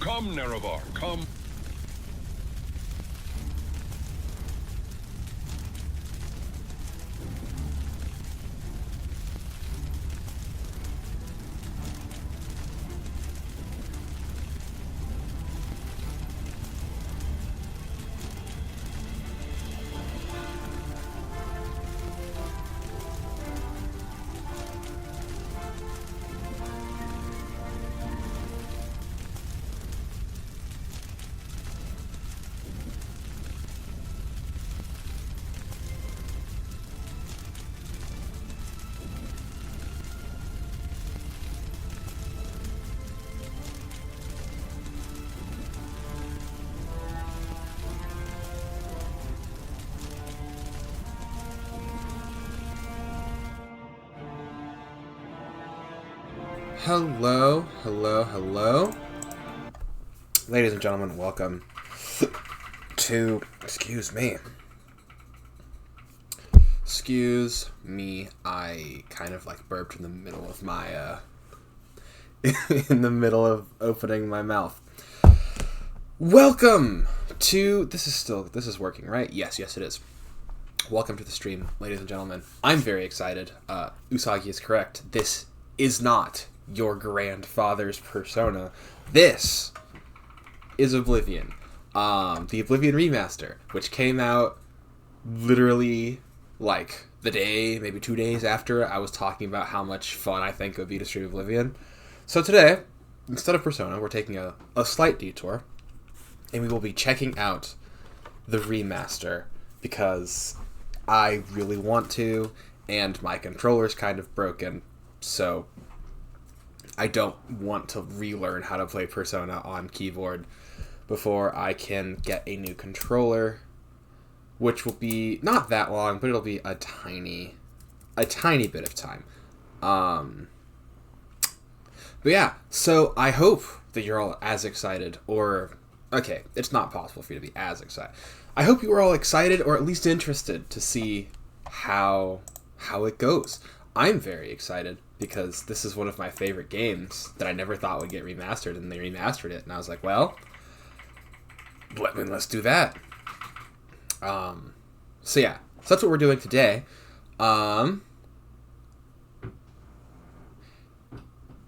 Come, Nerevar, come. Hello, hello, hello. Ladies and gentlemen, welcome to... Excuse me, I kind of like burped in the middle of my, in the middle of opening my mouth. Welcome to... This is working, right? Yes, it is. Welcome to the stream, ladies and gentlemen. I'm very excited. Usagi is correct. This is not your grandfather's Persona. This is Oblivion. The Oblivion remaster, which came out literally like the day, maybe 2 days after I was talking about how much fun I think it would be to stream Oblivion. So today, instead of Persona, we're taking a slight detour, and we will be checking out the remaster because I really want to, and my controller's kind of broken, so I don't want to relearn how to play Persona on keyboard before I can get a new controller, which will be not that long, but it'll be a tiny bit of time. But yeah, so I hope that you're all as excited, or, okay, it's not possible for you to be as excited. I hope you are all excited, or at least interested, to see how it goes. I'm very excited, because this is one of my favorite games that I never thought would get remastered, and they remastered it, and I was like, well, let's do that. So yeah, so that's what we're doing today.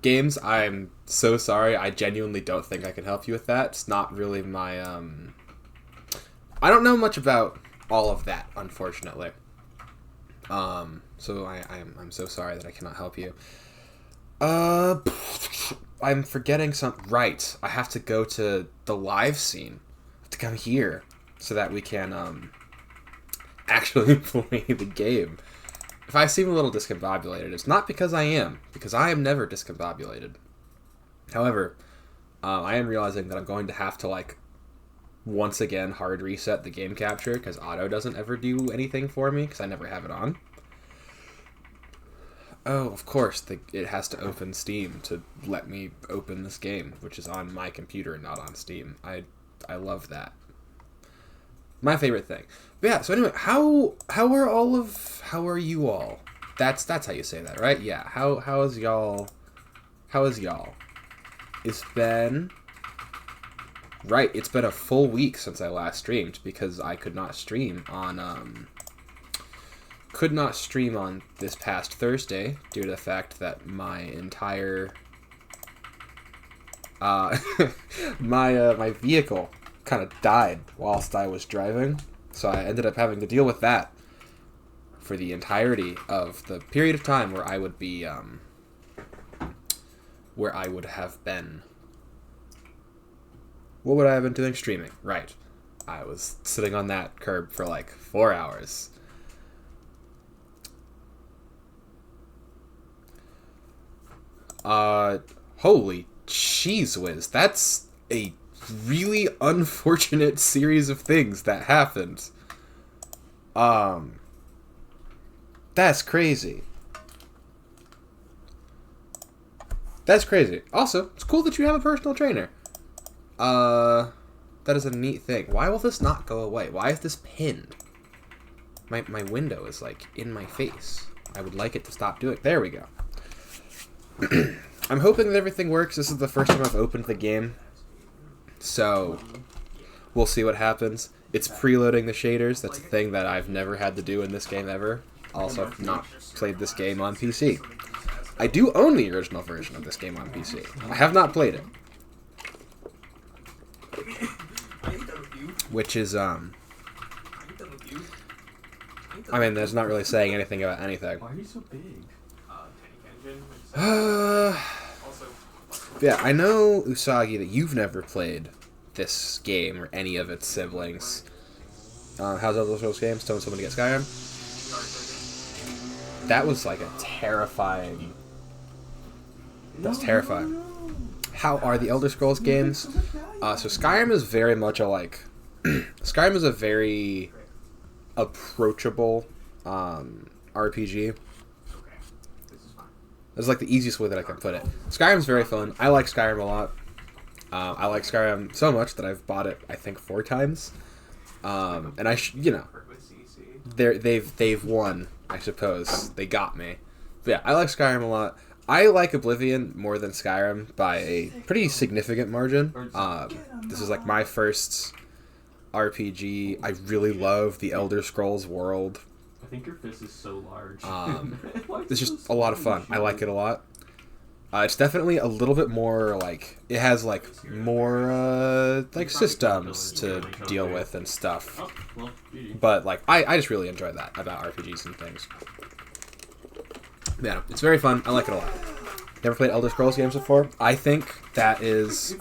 Games, I'm so sorry, I genuinely don't think I can help you with that. It's not really my, I don't know much about all of that, unfortunately. So I'm so sorry that I cannot help you. I'm forgetting something. Right, I have to go to the live scene. I have to come here so that we can, actually play the game. If I seem a little discombobulated, it's not because I am never discombobulated. However, I am realizing that I'm going to have to, like, once again hard reset the game capture, because auto doesn't ever do anything for me, because I never have it on. Oh, of course, it has to open Steam to let me open this game, which is on my computer and not on Steam. I love that. My favorite thing. But yeah, so anyway, how are you all? That's how you say that, right? Yeah, how is y'all? It's been... Right, it's been a full week since I last streamed, because I could not stream on this past Thursday due to the fact that my entire my vehicle kind of died whilst I was driving, so I ended up having to deal with that for the entirety of the period of time where I would be where I would have been. What would I have been doing? Streaming. Right. I was sitting on that curb for like 4 hours. Holy cheese whiz. That's a really unfortunate series of things that happened. That's crazy. That's crazy. Also, it's cool that you have a personal trainer. That is a neat thing. Why will this not go away? Why is this pinned? My window is, like, in my face. I would like it to stop doing it. There we go. I'm hoping that everything works. This is the first time I've opened the game So we'll see what happens. It's preloading the shaders. That's a thing that I've never had to do in this game ever. Also, I've not played this game on PC. I do own the original version of this game on PC. I have not played it. Which is, I mean, that's not really saying anything about anything. Why are you so big? Yeah, I know, Usagi, that you've never played this game or any of its siblings. How's Elder Scrolls games? Telling someone to get Skyrim? That was like a terrifying... That's terrifying. How are the Elder Scrolls games? So Skyrim is very much a like... Skyrim is a very approachable RPG. That's like the easiest way that I can put it. Skyrim's very fun. I like Skyrim a lot. I like Skyrim so much that I've bought it, I think, 4 times. And you know, they've won, I suppose. They got me. But yeah, I like Skyrim a lot. I like Oblivion more than Skyrim by a pretty significant margin. This is like my first RPG. I really love the Elder Scrolls world. I think your fist is so large. It's just a lot of fun. I like it a lot. It's definitely a little bit more like it has like more like systems to deal with and stuff. But like I just really enjoy that about RPGs and things. Yeah, it's very fun. I like it a lot. Never played Elder Scrolls games before? I think that is...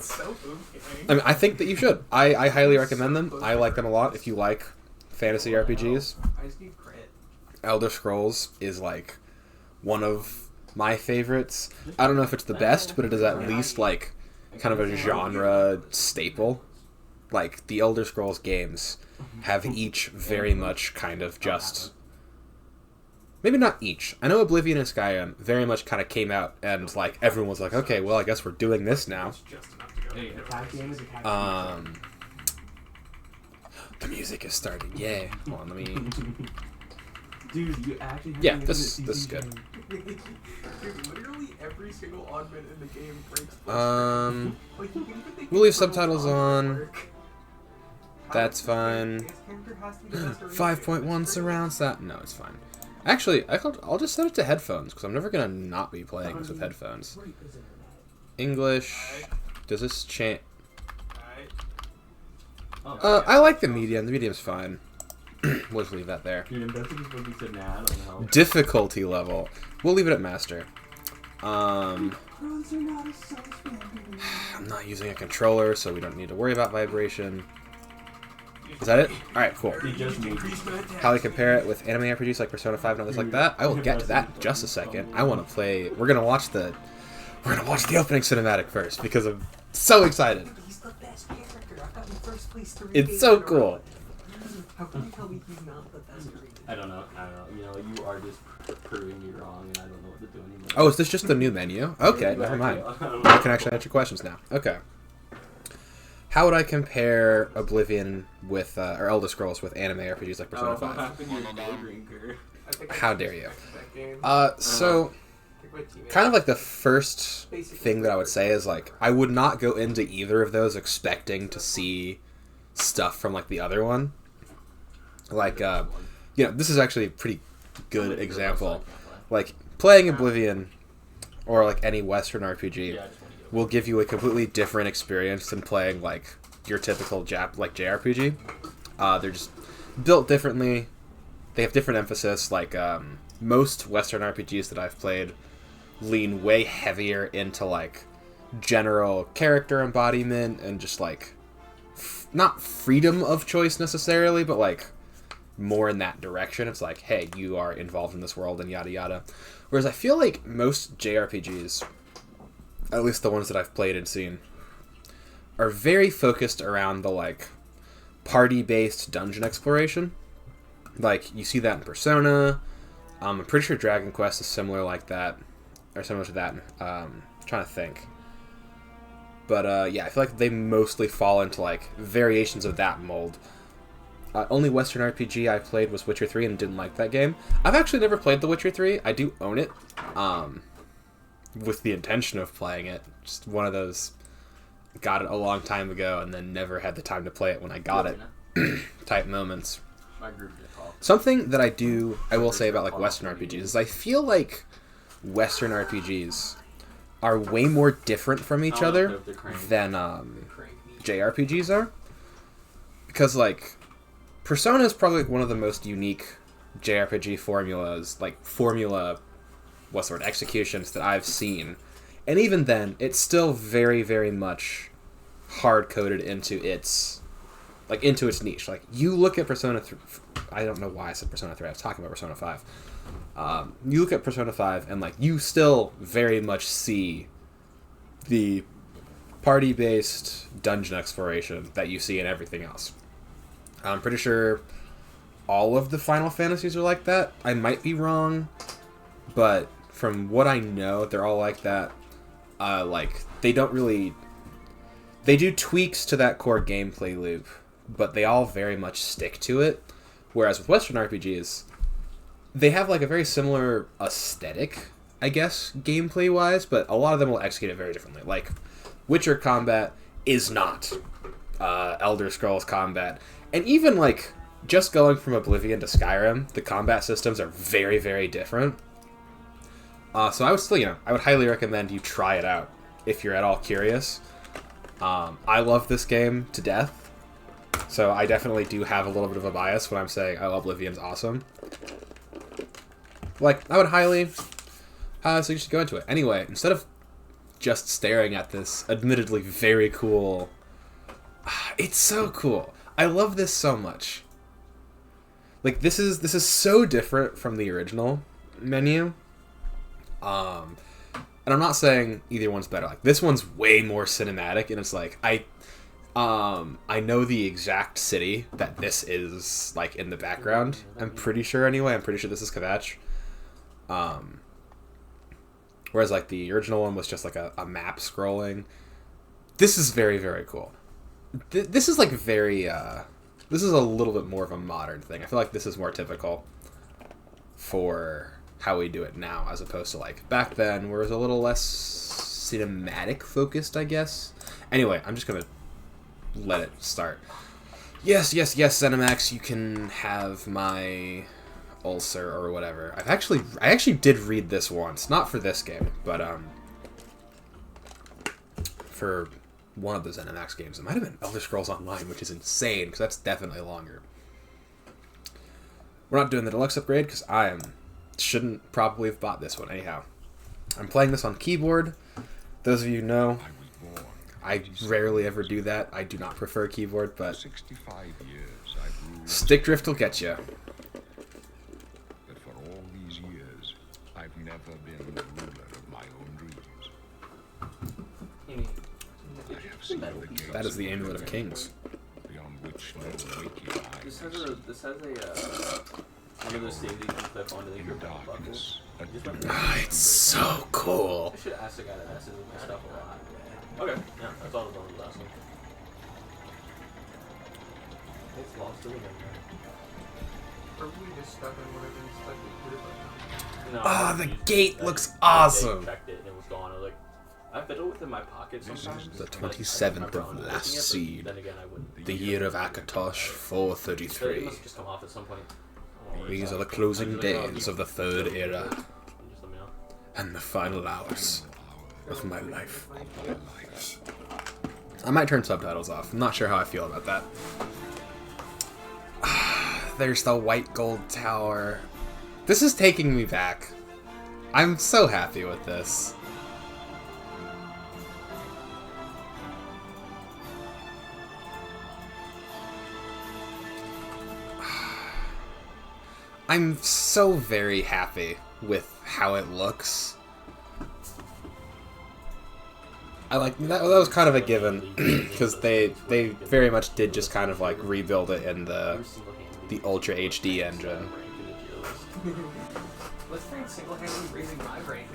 I mean, I think that you should. I highly recommend them. I like them a lot if you like fantasy RPGs. Elder Scrolls is like one of my favorites. I don't know if it's the best, but it is at least like kind of a genre staple. Like the Elder Scrolls games have each very much kind of just... Maybe not each. I know Oblivion and Skyrim very much kind of came out and like everyone was like, okay, well I guess we're doing this now. The music is starting. Yay. Hold on, let me... Dude, you actually have Yeah, this is good. Dude, literally every single augment in the game breaks. We'll leave subtitles on. That's fine. 5.1 surround sound. No, it's fine. Actually, I'll just set it to headphones because I'm never gonna not be playing this with headphones. English. Does this change? I like the medium. The medium's fine. We'll just leave that there. Difficulty level. We'll leave it at master. I'm not using a controller, so we don't need to worry about vibration. Is that it? Alright, cool. How they compare it with anime RPGs like Persona 5 and others like that? I will get to that in just a second. I want to play... We're gonna watch the opening cinematic first because I'm so excited. It's so cool. How can you tell me he's not the best? I don't know. You know, you are just proving me wrong, and I don't know what to do anymore. Oh, is this just the new menu? Okay, never mind. I can actually answer questions now. Okay. How would I compare Oblivion with, or Elder Scrolls with anime RPGs like Persona 5? How dare you? So, kind of like the first thing that I would say is like, I would not go into either of those expecting to see stuff from like the other one. Like, you know, this is actually a pretty good example. Like, playing Oblivion, or like any Western RPG, will give you a completely different experience than playing like your typical JRPG. They're just built differently. They have different emphasis. Like, most Western RPGs that I've played lean way heavier into like general character embodiment and just like not freedom of choice necessarily, but like more in that direction. It's like, hey, you are involved in this world and yada yada. Whereas I feel like most JRPGs, at least the ones that I've played and seen, are very focused around the like party-based dungeon exploration. Like you see that in Persona. I'm pretty sure Dragon Quest is similar like that, or similar to that. I'm trying to think. But yeah, I feel like they mostly fall into like variations of that mold. Only Western RPG I played was Witcher 3 and didn't like that game. I've actually never played The Witcher 3. I do own it, with the intention of playing it. Just one of those got it a long time ago and then never had the time to play it when I got it type moments. My group just talked. Something that I will say about like Western RPGs is I feel like Western RPGs are way more different from each other than JRPGs are. Because like Persona is probably like one of the most unique JRPG formulas, like executions that I've seen. And even then, it's still very, very much hard-coded into its niche. Like, you look at Persona 3... I don't know why I said Persona 3. I was talking about Persona 5. You look at Persona 5, and, like, you still very much see the party-based dungeon exploration that you see in everything else. I'm pretty sure all of the Final Fantasies are like that. I might be wrong, but from what I know, they're all like that. They don't really... They do tweaks to that core gameplay loop, but they all very much stick to it. Whereas with Western RPGs, they have, like, a very similar aesthetic, I guess, gameplay-wise, but a lot of them will execute it very differently. Like, Witcher combat is not Elder Scrolls combat. And even, like, just going from Oblivion to Skyrim, the combat systems are very, very different. So I would still, I would highly recommend you try it out if you're at all curious. I love this game to death, so I definitely do have a little bit of a bias when I'm saying, oh, Oblivion's awesome. Like, I would highly suggest you go into it. Anyway, instead of just staring at this admittedly very cool... It's so cool. I love this so much. Like, this is so different from the original menu. And I'm not saying either one's better. Like, this one's way more cinematic, and it's like I know the exact city that this is like in the background. I'm pretty sure anyway. I'm pretty sure this is Kvatch. Whereas like the original one was just like a map scrolling. This is very, very cool. This is like very this is a little bit more of a modern thing. I feel like this is more typical for how we do it now, as opposed to like back then, where it was a little less cinematic focused, I guess. Anyway, I'm just gonna let it start. Yes, Zenimax, you can have my ulcer or whatever. I actually did read this once, not for this game, but for one of the Zenimax games. It might have been Elder Scrolls Online, which is insane because that's definitely longer. We're not doing the deluxe upgrade because shouldn't probably have bought this one anyhow. I'm playing this on keyboard. Those of you know, I rarely ever do that. I do not prefer keyboard, but 65 years I've ruled. Stick drift will get you. But for all these years, I've never been the ruler of my own dreams. I have seen the gates That is the Amulet of Kings. beyond which no waking eye This can has one of those things that you can clip onto the in grip darkness. A It's so cool. I should ask the guy that messes with my stuff a lot. Okay, yeah, that's all the one was asking. It's lost to the window. Probably just stuck on whatever he's stuck with. No, Ah, I the used it. gate I looks just- awesome. I checked it and it was gone. I was like, I fiddle with it in my pocket sometimes. The but I 27th remember of on last looking at it, seed. Then again, I wouldn't. The year of Akatosh, So it 433. must just come off at some point. These are the closing days of the Third Era, Just let me know. and the final hours of my life. I might turn subtitles off. I'm not sure how I feel about that. There's the white gold tower. This is taking me back. I'm so happy with this. I'm so very happy with how it looks. I like that. That was kind of a given because they very much did just kind of like rebuild it in the Ultra HD engine. Let's try single-handedly raising my rank.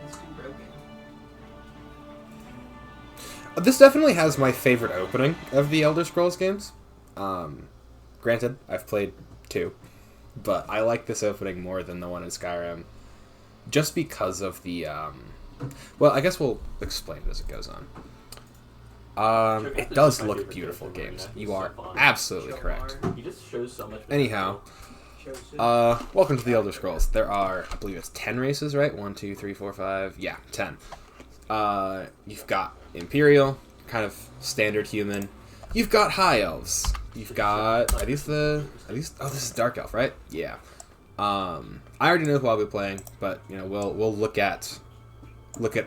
It's too broken. This definitely has my favorite opening of the Elder Scrolls games. Granted, I've played 2, but I like this opening more than the one in Skyrim, just because of the Well, I guess we'll explain it as it goes on. It does look beautiful, games. You are absolutely correct. He just shows so much. Anyhow, welcome to the Elder Scrolls. There are, I believe it's 10 races, right? 1, 2, 3, 4, 5. Yeah, 10. You've got Imperial, kind of standard human. You've got High Elves. You've got, oh, this is Dark Elf, right? Yeah. I already know who I'll be playing, but you know, we'll look at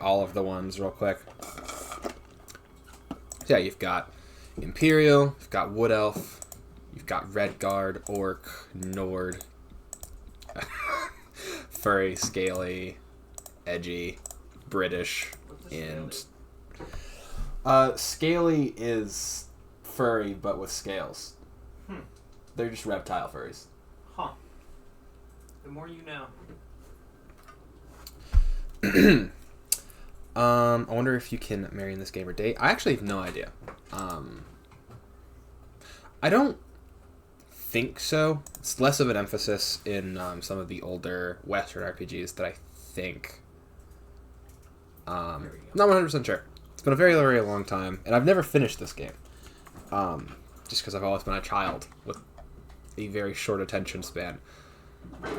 all of the ones real quick. So yeah, you've got Imperial, you've got Wood Elf, you've got Redguard, Orc, Nord, furry, scaly, edgy, British, and scaly is furry but with scales. They're just reptile furries. Huh. The more you know. I wonder if you can marry in this game or date. I actually have no idea. I don't think so. It's less of an emphasis in some of the older Western RPGs that I think. Not 100% sure. It's been a very, very long time, and I've never finished this game. Just because I've always been a child with a very short attention span.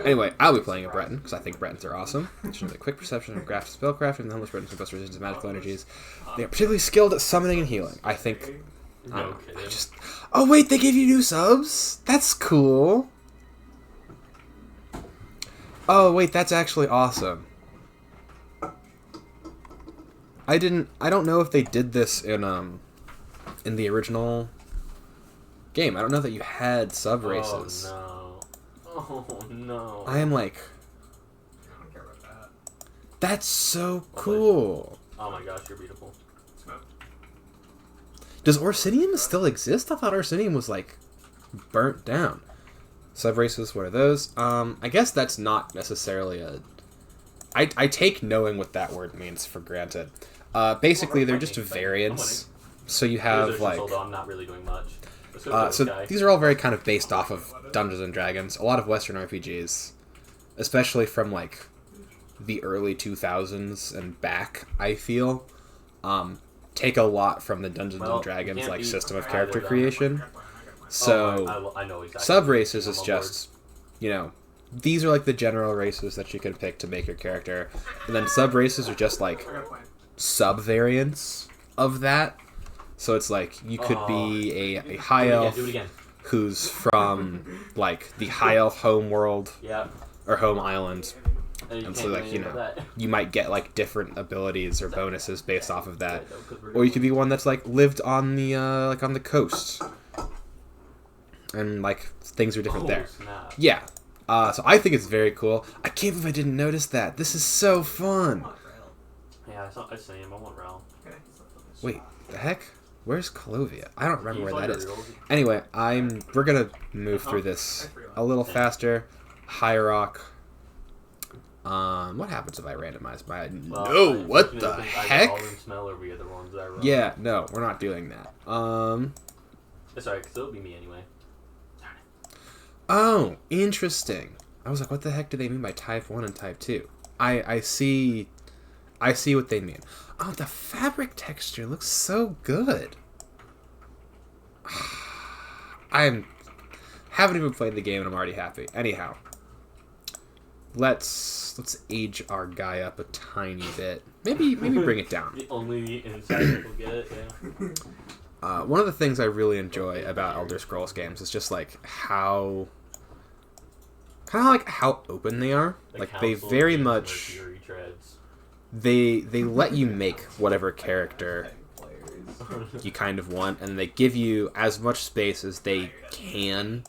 Anyway, I'll be playing a Breton, because I think Bretons are awesome. They have a quick perception of craft spellcraft, and the homeless Bretons can best resistance to magical energies. They are particularly skilled at summoning and healing. I think... Oh wait, they gave you new subs? That's cool. Oh wait, that's actually awesome. I don't know if they did this in the original game. I don't know that you had sub races. Oh no. Oh no. I am like, I don't care about that. that's so cool. Oh my gosh, you're beautiful. Does Orsinium still exist? I thought Orsinium was like burnt down. Sub races, what are those? I guess that's not necessarily a... I take knowing what that word means for granted. Basically, they're just variants. So you have like... I'm not really doing much. So these are all very kind of based off of Dungeons and Dragons. A lot of Western RPGs, especially from like the early 2000s and back, I feel, take a lot from the Dungeons and Dragons like system of character creation. So I know exactly. sub races is just, you know, these are like the general races that you can pick to make your character, and then sub races are just like sub variants of that. So it's like you could be a high elf who's from like the high elf home world or home island, and so like, you know, you might get like different abilities or bonuses based off of that, or you could be one that's like lived on the like on the coast, and like things are different there. Yeah. So I think it's very cool. I can't believe I didn't notice that. This is so fun. Yeah, I see him. I want Rel. Wait, the heck? Where's Colovia? I don't remember where that is. Anyway, we're gonna move through this a little faster. High Rock. What happens if I randomize my... No, what the heck? Yeah, no, we're not doing that. Sorry, because it'll be me anyway. Oh, interesting. I was like, what the heck do they mean by Type 1 and Type 2? I see what they mean. Oh, the fabric texture looks so good. Haven't even played the game and I'm already happy. Anyhow, let's age our guy up a tiny bit. Maybe bring it down. The only inside people get it. Yeah. One of the things I really enjoy about Elder Scrolls games is just like how open they are. Like they very much. They let you make whatever character you kind of want, and they give you as much space as they can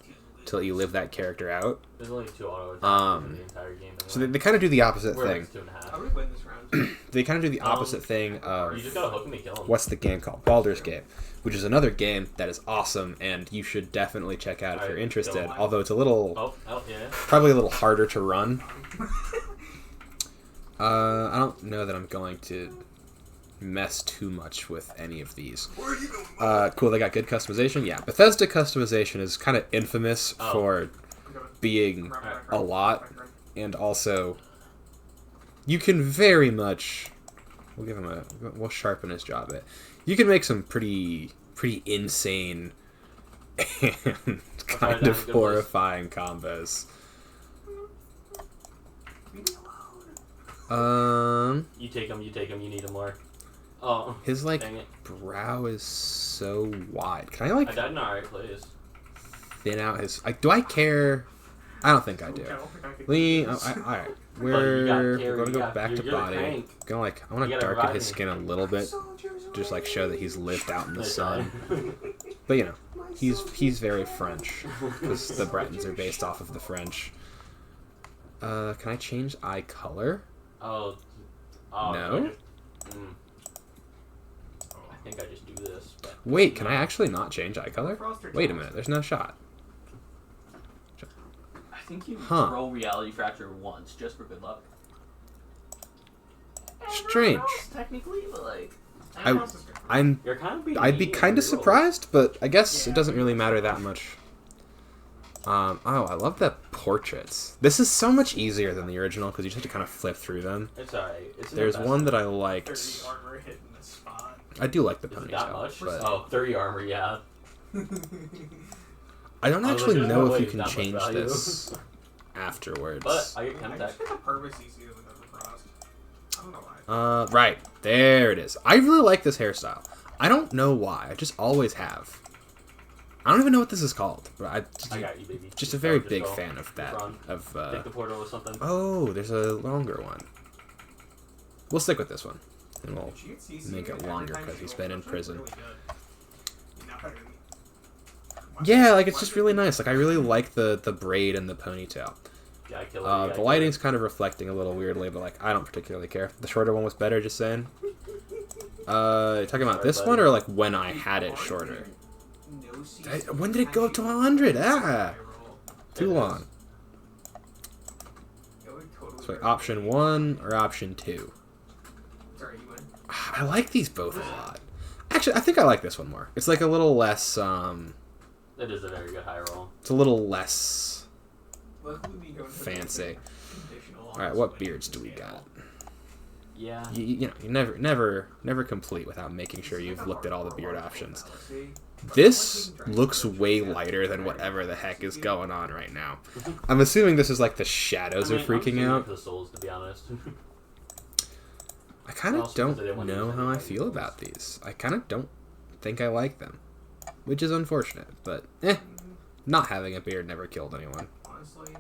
to let you live that character out. There's only 2 auto attacks in the entire game. So they kind of do the opposite thing. How do we win this round? They kind of do the opposite thing of... You just gotta hook me, kill him. What's the game called? Baldur's Gate, which is another game that is awesome, and you should definitely check out if you're interested, although it's a little... Probably a little harder to run. I don't know that I'm going to mess too much with any of these. Cool, they got good customization. Yeah, Bethesda customization is kind of infamous for being a lot, and also you can very much We'll give him we'll sharpen his jaw a bit. You can make some pretty insane and kind of horrifying combos. You take him, you need him more. Oh. His, like, dang it. brow is so wide. Can I, like, I died in alright place. thin out his... Like, do I care? I don't think I do. Lee, alright. We're going to go back to body. I want to darken his skin a little bit. Just, like, show that he's lived out in the sun. But, you know, he's very French. Because the Bretons are based off of the French. Can I change eye color? Oh. No? I think I just do this. But Wait, can I actually not change eye color? Wait a minute, there's no shot. I think you Huh. roll reality fracture once just for good luck. Strange. Technically, but like. You're kind of being I'd be mean kind of with your rolls. surprised, but I guess it doesn't really matter that much. Oh, I love the portraits. This is so much easier than the original because you just have to kind of flip through them. It's alright. It's There's one that I liked. 30 armor hitting the spot. I do like the Is it that ponytail, much? but Oh, 30 armor, yeah. I don't I was actually like, know there's no if you way can that much change value. this afterwards. But I get I contact. just get the purpose easier with Everfrost. I don't know why. Right. There it is. I really like this hairstyle. I don't know why. I just always have. I don't even know what this is called. But I got you, baby. just a very Just big go. fan of that. Run. Take the portal or something. Oh, there's a longer one. We'll stick with this one. And we'll She gets CC make it every longer time because she he's rolls. been in That's prison. really good. Not better than me. Yeah, like, it's just really nice. Like, I really like the braid and the ponytail. Yeah, I kill it. The lighting's kind of reflecting a little weirdly, but, like, I don't particularly care. The shorter one was better, just saying. Talking about this one, or, like, when I had it shorter? No CC When did it go up to 100? Ah! Too long. So, wait, option 1 or option 2? Sorry, you win. I like these both a lot. Actually, I think I like this one more. It's, like, a little less, It is a very good high roll. it's a little less Luckily, we don't have fancy. conditional Alright, on what this beards do we scale. got? Yeah. You know, you never complete without making sure It's you've like a looked at all the hardcore beard waterfall options. fallacy. This looks way lighter than whatever the heck is going on right now. I'm assuming this is like the shadows are freaking out. The souls, to be honest. I kind of Also, they didn't don't want to know use how I any feel light about these. I kind of don't think I like them, which is unfortunate. But not having a beard never killed anyone. Honestly,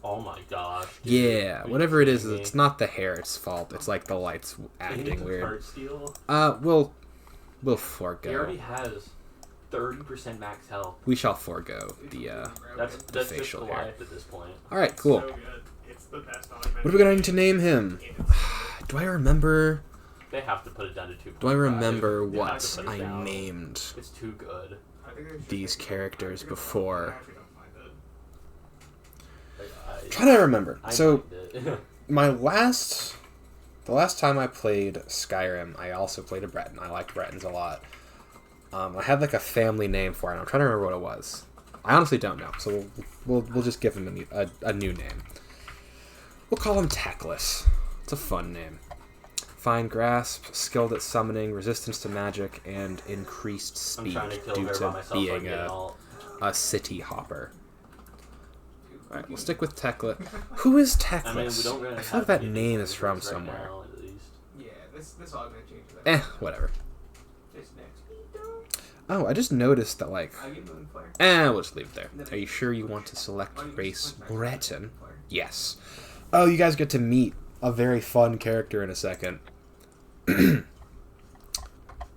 Oh my gosh. dude. Yeah, Are you whatever it is, kidding me? it's not the hair. It's fault. It's like the lights acting weird. Heart steal. We'll He forego. already has 30% max health. We shall forego the. That's just facial hair. Goliath at this point. All right, cool. so good. It's the best augment. What are we going to name him? Do I remember? They have to put it down to 2. Do I remember They have what to put it I down. named It's too good. I think I should these take it. characters I actually don't before? I actually don't find it. Like, Trying to remember. I So mind it. the last time I played Skyrim, I also played a Breton. I liked Bretons a lot. I had like a family name for it. I'm trying to remember what it was. I honestly don't know. So we'll just give him a new name. We'll call him Tackless. It's a fun name. Fine grasp, skilled at summoning, resistance to magic, and increased I'm speed trying to kill due her by to myself. So I being get it all. a city hopper. Alright, we'll stick with Tecla. Who is I mean, we Teclis? don't really I feel have like to that get name into is from this right somewhere. now, at least. Yeah, this augment changes that. Whatever. This next. Oh, I just noticed that, like... I get Moonflare. we'll just leave it there. Are you sure you want to select Why don't you race just select Breton? Moonflare? Yes. Oh, you guys get to meet a very fun character in a second.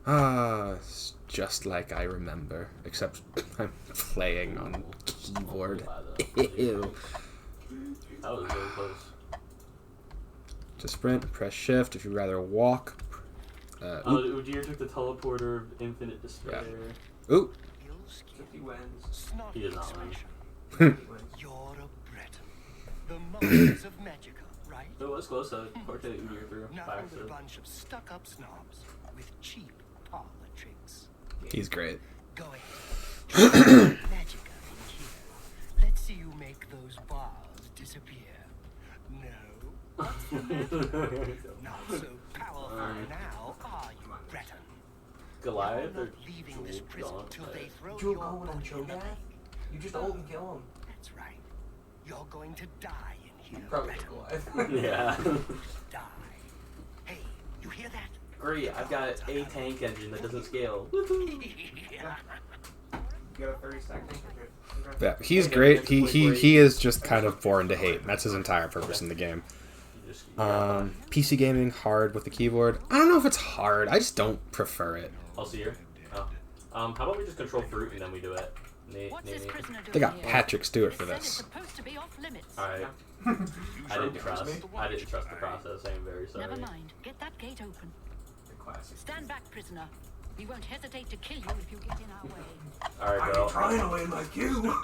It's just like I remember, except I'm playing on keyboard. Ew. That was really close. To sprint, press shift. If you'd rather walk. Udyr took the teleporter of infinite despair. Ooh. If he wins, He does not win. he wins. You're a Breton. The masters of Magica, right? It was close. Corte Udyr through by Nothing but a accident. bunch of stuck-up snobs with cheap parlor tricks. He's great. Go ahead. Magica in here. Let's see you make those bars disappear. No, not so magical. Not so now are you, Breton? Goliath You're or not leaving this Jewel prison till they Gauntlet? throw Jewel your Gauntlet and body in the Cho'Gath? lake. You just ult and kill him. That's right. You're going to die in here, Probably Breton. Goliath. Yeah. Die. Hey, you hear that? Great, I've got a tank engine that doesn't scale. Yeah. You got a 30 stack tank. You're good. Yeah, he's great. He is just kind of born to hate. That's his entire purpose in the game. You just, PC gaming hard with the keyboard. I don't know if it's hard. I just don't prefer it. I'll see her. Oh. How about we just control fruit and then we do it? What's this prisoner doing They got here? Patrick Stewart for They said it's this. supposed to be off limits. Alright. I didn't trust the process. I'm very sorry. Never mind. Get that gate open. The classic. Stand back, prisoner. We won't hesitate to kill you if you get in our way. Alright, I'm girl. trying to win my queue.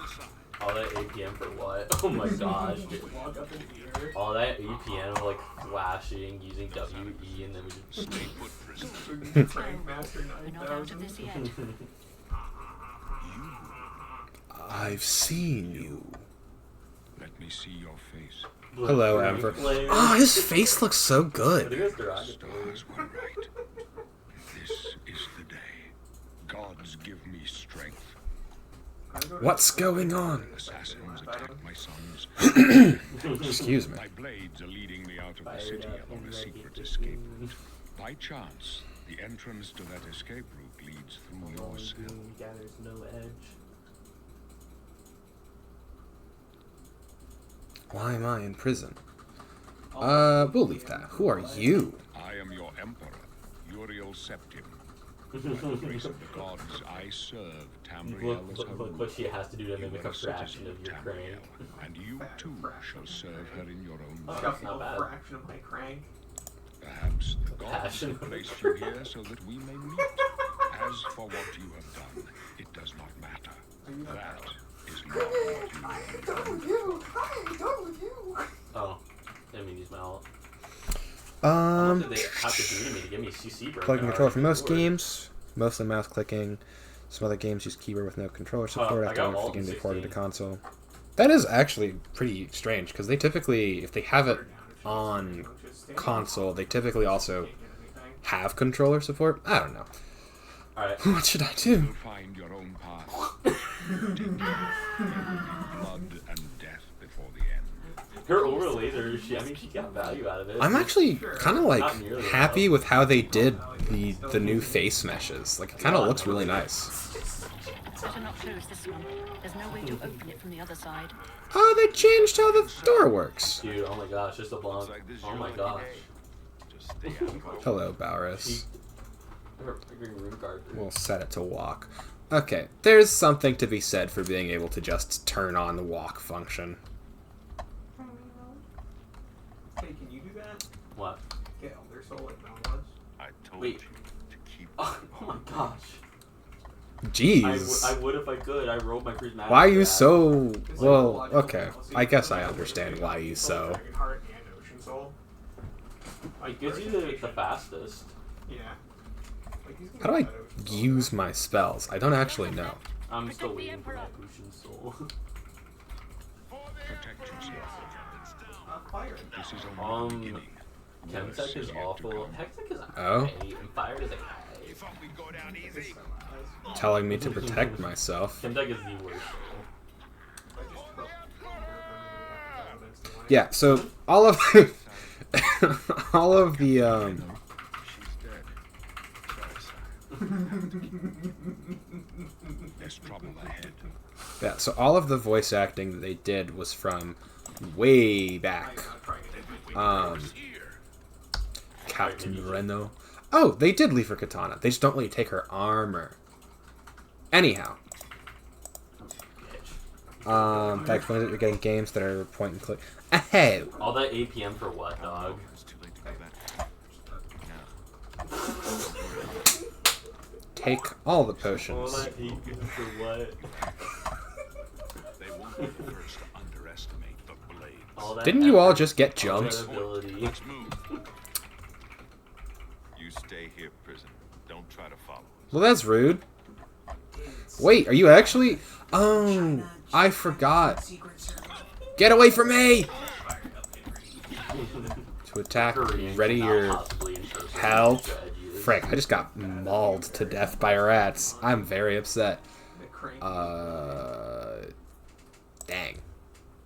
All that APM for what? Oh my gosh. Walk up in the air. All that APM like flashing using WE and then we just Frank Master We're not out of 9000. this yet. I've seen you. Let me see your face. Hello, Emperor. Ah, his face looks so I think good. that's derogatory. Stars were right. This is the day. Gods give me strength. What's going on? Assassins attack my sons. Excuse me. My blades are leading me out of the Fired city up on and a secret ready to escape go. route. By chance, the entrance to that escape route leads through your cell. Yeah, there's no edge. Why am I in prison? We'll leave that. Who are you? I am your emperor, Uriel Septim. By the grace of the gods, I serve Tamriel as her Look what she ruler. has to do to You mimic are a a fraction citizen of your Tamriel, crane. and you too shall serve her in your own Oh, way. that's not A bad. fraction of my crank. Perhaps the gods Passion. have placed you here so that we may meet. As for what you have done, it does not matter. That is not what you have done. with you. I ain't done with you. Oh, didn't mean to use my ult. What did they have to do to me to give me a CC break? Plugging controller for most games, mostly mouse clicking. Some other games use keyboard with no controller support I after got waiting for alt the game to in be ported to 16. console. That is actually pretty strange because they typically, if they have it on console, they typically also have controller support. I don't know. Alright. What should I do? You'll find your own path. Blood and death before the end. Her over laser, she got value out of it. I'm actually kind of like Not nearly happy enough. with how they did the new face meshes. Like it kind of looks really nice. Better not close this one. There's no way to open it from the other side. Oh, they changed how the door works. Dude, oh my gosh, just a blonde. Oh my gosh. Hello, Bowris. Her freaking room card. We'll set it to walk. Okay, there's something to be said for being able to just turn on the walk function. Hey, can you do that? What? Get Elder Soul like Mel was? I told Wait. you to keep. Oh my gosh. Jeez. I would if I could. I rolled my prismatic. Why are you for that. so... Well, okay. I guess I understand why you so... Dragonheart and Ocean Soul. It gives you the fastest. Yeah. Like, he's gonna How do I get that Ocean Soul. use my spells? I don't actually know. I'm still Protect the waiting for my Emperor. Ocean Soul. Protect yourself. Fire. This is only the beginning. Chemtech Worse is yet to awful. come. Hextech is Oh? okay, and Fire is okay. Telling me to protect myself. Chemtech is the worst. Yeah, so all of... all of the, She's dead. There's trouble ahead. Yeah, so all of the voice acting that they did was from way back. Captain Reno. Oh, they did leave her katana. They just don't let you take her armor. Anyhow. That explains it. You're getting games that are point and click. Hey! All that APM for what, dog? It's too late to go back. Take all the All potions. that APM for what? They won't be the first to underestimate the blade. All that Didn't you all effort, just get all that jumped? ability. Let's move. You stay here, prison. Don't try to follow us. Well, that's rude. Wait, are you actually... Oh, I forgot. Get away from me! To attack, Korean, ready not your... possibly in person. Help. Veggies. Frank, I just got mauled to death by rats. I'm very upset. The crank. Dang.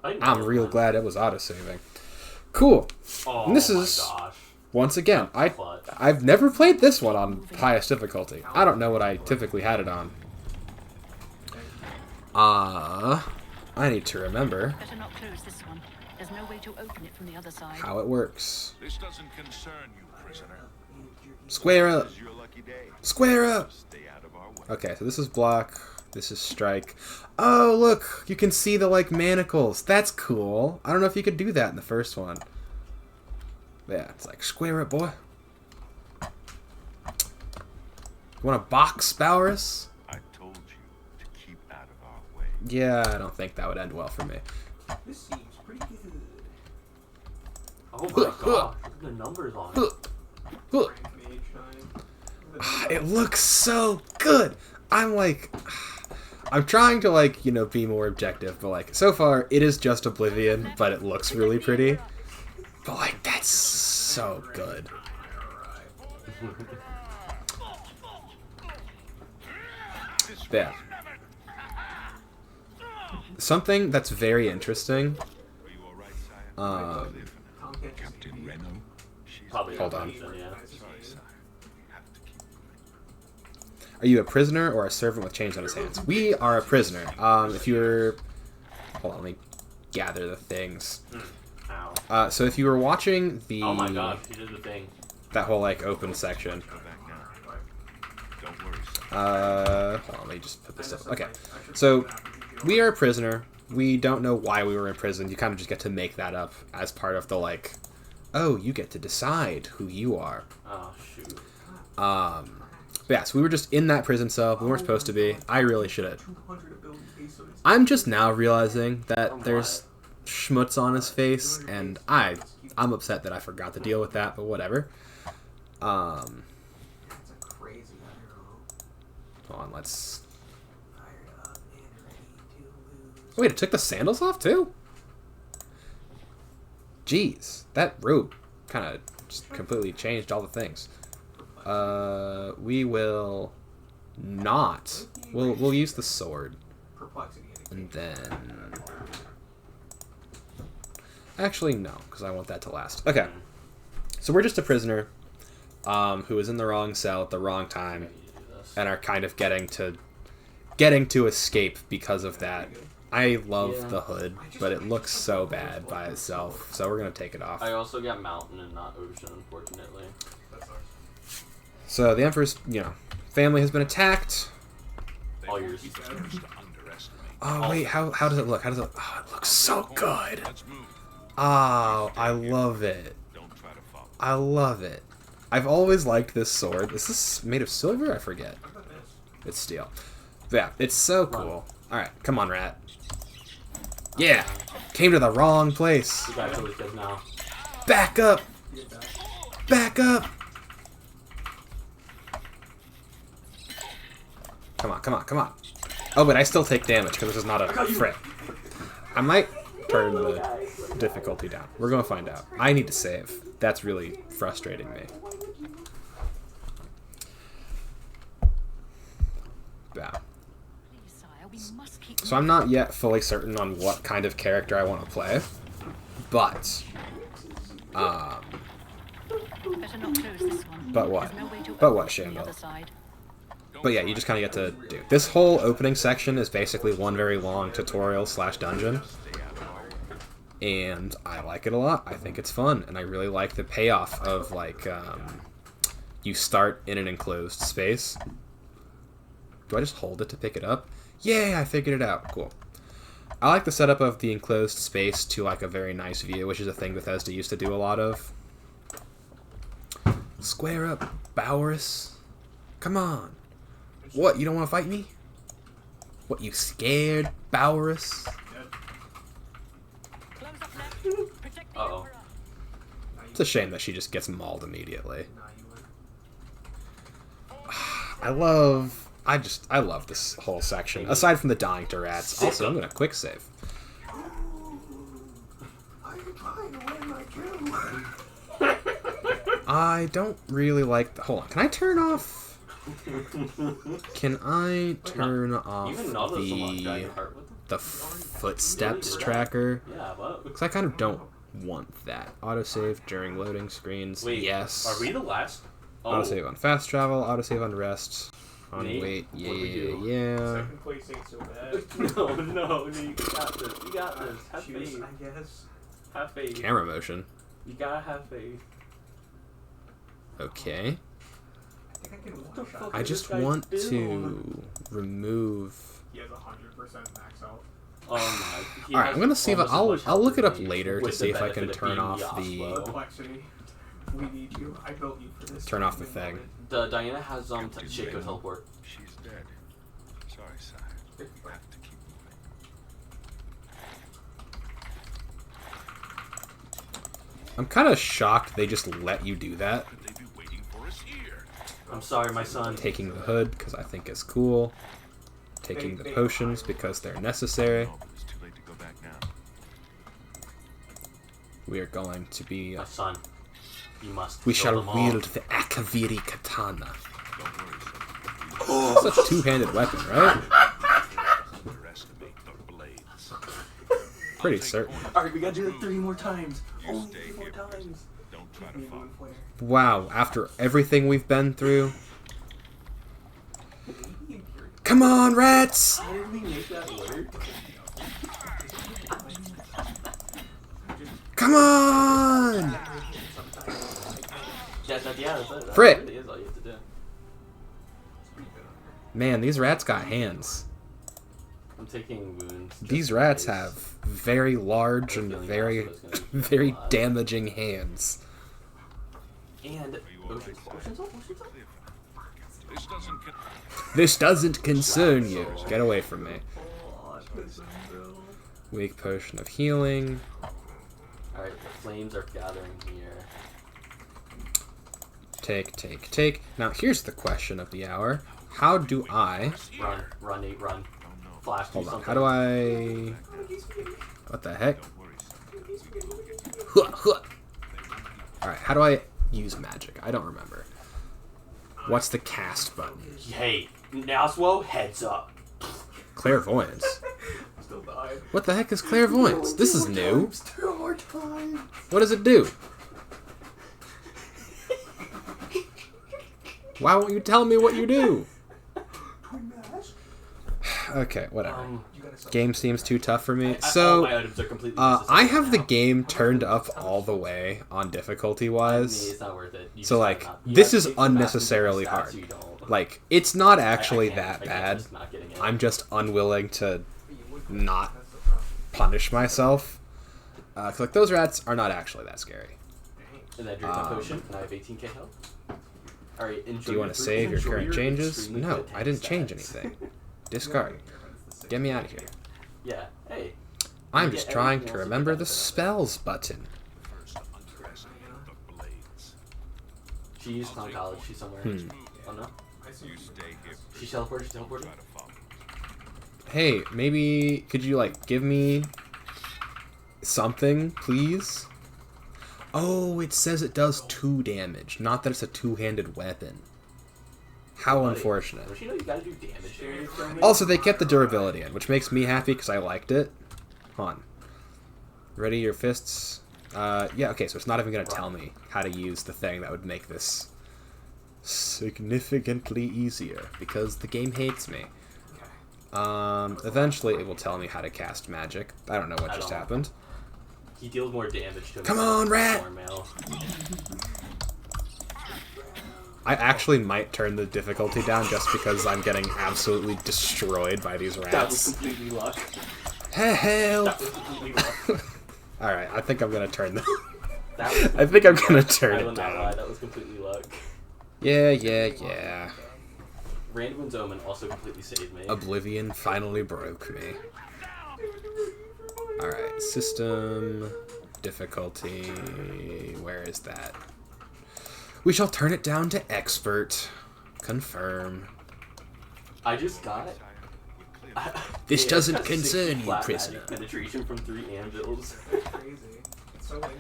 I know I'm real that. glad it was autosaving. Cool. Oh And this my is, gosh. once again, But I've never played this one on highest difficulty. I don't know what I typically had it on. I need to remember Better not close this one. There's no way to open it from the other side. how it works. This doesn't concern you, prisoner. Square up. This is your lucky day. Square up. Stay out of our way. Okay, so this is block. This is strike. Oh, look. You can see the, like, manacles. That's cool. I don't know if you could do that in the first one. Yeah, it's like, square up, boy. You want a box, Bowers? I told you to keep out of our way. Yeah, I don't think that would end well for me. This seems pretty good. oh my gosh, look at the numbers on it. Crank mage shine. It looks so good. I'm like, I'm trying to, like, you know, be more objective, but, like, so far it is just Oblivion, but it looks really pretty. But, like, that's so good. Yeah. Something that's very interesting. Are you all right, sire? Tom can't just Captain be- Reno, Probably Hold not on. mentioned, yeah. Sorry, sire. Have to keep moving. Are you a prisoner or a servant with chains on his hands? We are a prisoner. If you're... Hold on, let me gather the things. Ow. So if you were watching the... Oh my gosh, he did the thing. That whole, like, open section. Go back now. Don't worry, sire. Hold on, let me just put this up. Okay, so we are a prisoner. We don't know why we were in prison. You kind of just get to make that up as part of the, like, oh, you get to decide who you are. Oh shoot. But yeah, so we were just in that prison cell. We weren't supposed to be. I really should have. 200 ability pesos. I'm just now realizing that there's schmutz on his face, and I'm upset that I forgot to deal with that, but whatever. That's a crazy hero. Hold on, let's... Fired up and ready to lose. Wait, it took the sandals off, too? Jeez, that robe kind of just completely changed all the things. We will not... We'll use the sword. Perplexity. And then... Actually, no, because I want that to last. Okay. So we're just a prisoner who is in the wrong cell at the wrong time and are kind of getting to escape because of that. I love the hood, but it looks so bad by itself, so we're going to take it off. I also got mountain and not ocean, unfortunately. So the Emperor's, you know, family has been attacked. All yours. He dares to underestimate. Oh, wait, how does it look? How does it... Oh, it looks so good. Let's move. Oh, I love it. Don't try to follow. I love it. I've always liked this sword. Is this made of silver? I forget. It's steel. But yeah, it's so cool. Alright, come on, rat. Yeah! Came to the wrong place. You guys always good now. Back up! Back up! Come on, come on, come on. Oh, but I still take damage because this is not a frit. I might turn the difficulty down. We're going to find out. I need to save. That's really frustrating me. Yeah. Please, sire, we must keep So I'm not yet fully certain on what kind of character I want to play, but Better not close this one. But what? There's no way to But open what, it from the Shambo? other side. But yeah, you just kind of get to do. This whole opening section is basically one very long tutorial / dungeon. And I like it a lot. I think it's fun. And I really like the payoff of, like, you start in an enclosed space. Do I just hold it to pick it up? Yay, I figured it out. Cool. I like the setup of the enclosed space to, like, a very nice view, which is a thing Bethesda used to do a lot of. Square up, Bowers. Come on. What, you don't want to fight me? What, you scared, Bowers? Close up left. Protect the Uh-oh. Emperor. It's a shame that she just gets mauled immediately. I love this whole section. Aside from the dying to rats. Also, I'm gonna quick save. I don't really like the... Hold on, can I turn off... Can I turn off Even Nautilus unlocked Dragon the Heart with them? footsteps tracker? Yeah, but... Because I kind of don't want that. Autosave during loading screens. Wait, yes. are we the last? Oh, Autosave on fast travel. Autosave on rest. On Nate, wait. what do we do? Yeah. Second place ain't so bad. no, Nate, you got this. You got this. Have Choose, faith. I guess. Have faith. Camera motion. You gotta have faith. Okay. I think I can the one shot. fuck? I What just does this guy want do? to remove... He has 100% max health. Oh my. He Alright, has I'm gonna see if almost as I'll much I'll health look it as up me, later to with see the if I benefit can of turn being off Yasuo. the Complexity. We need you. I built you for this. turn off the thing. Diana has Shaco teleport. She's dead. Sorry, sire. You have to keep moving. I'm kind of shocked they just let you do that. Could they be waiting for us here? I'm sorry, my son. Taking the hood because I think it's cool. Taking the potions because they're necessary. No, but it's too late to go back now. We are going to be... My son. You must. We kill shall them all. wield the Akaviri Katana. Don't worry, sir. That's a two-handed weapon, right? Underestimate the blades. Pretty certain. Alright, we gotta do it 3 more times. You Only stay 3 more here, times. princess. Don't try to follow. Wow, after everything we've been through... Come on, rats! How did we make that work? Come on! That's it. Frick. That really is all you have to do. Man, these rats got hands. I'm taking wounds. just These in rats case. have very large and feeling very, Yasuo's gonna be very alive. damaging hands. And ocean's up. This doesn't. This doesn't concern you. Get away from me. Weak potion of healing. Alright, the flames are gathering here. Take. Now, here's the question of the hour. How do I... Run, Nate, run. Flash, do Hold on. something. How do I... What the heck? Alright, how do I use magic? I don't remember. What's the cast button? Hey, Yasuo, heads up. Clairvoyance. Still died. What the heck is clairvoyance? This is new. 2 more times. What does it do? Why won't you tell me what you do? Okay, whatever. Game seems too tough for me. all So, my items are completely I useless have the now. game turned up all the way on difficulty-wise. It's not worth it. You So, just like, gotta not- you this gotta is take the massive unnecessarily stats hard. you don't. Like, it's not I actually can't- that I can't bad. just not getting it. I'm just unwilling to not punish myself. 'Cause, like, those rats are not actually that scary. And then drink my potion, and I have 18k health. Alright, enjoy Do you want to save your current changes? No, I didn't change anything. Discard. Get me out of here. Yeah, hey. I'm get just trying everything to else you remember get the benefit of. spells button. First, underestimate the blades. She's on college, she's somewhere. Oh no? You stay here. She's teleported, she's Try teleported. to follow. Hey, maybe could you like give me something, please? Oh, it says it does 2 damage, not that it's a two-handed weapon. How unfortunate. Don't you know you gotta do damage to your throwing? Also, they kept the durability in, which makes me happy because I liked it. Hold on. Ready your fists? Yeah, okay, so it's not even going to tell me how to use the thing that would make this significantly easier, because the game hates me. Eventually it will tell me how to cast magic. I don't know what just happened. He deals more damage to him. Come on, rat! More mail. I actually might turn the difficulty down just because I'm getting absolutely destroyed by these That was rats. completely luck. Help! That was completely luck. Alright, I think I'm gonna turn the... That was I think I'm gonna turn I it will not lie, down. that was completely luck. Yeah. Random Omen also completely saved me. Oblivion finally broke me. Alright, system... difficulty... Where is that? We shall turn it down to expert. Confirm. I just got it. This Yeah, doesn't that's 60 concern you, flat prisoner. magic penetration from 3 anvils. Crazy. It's So like,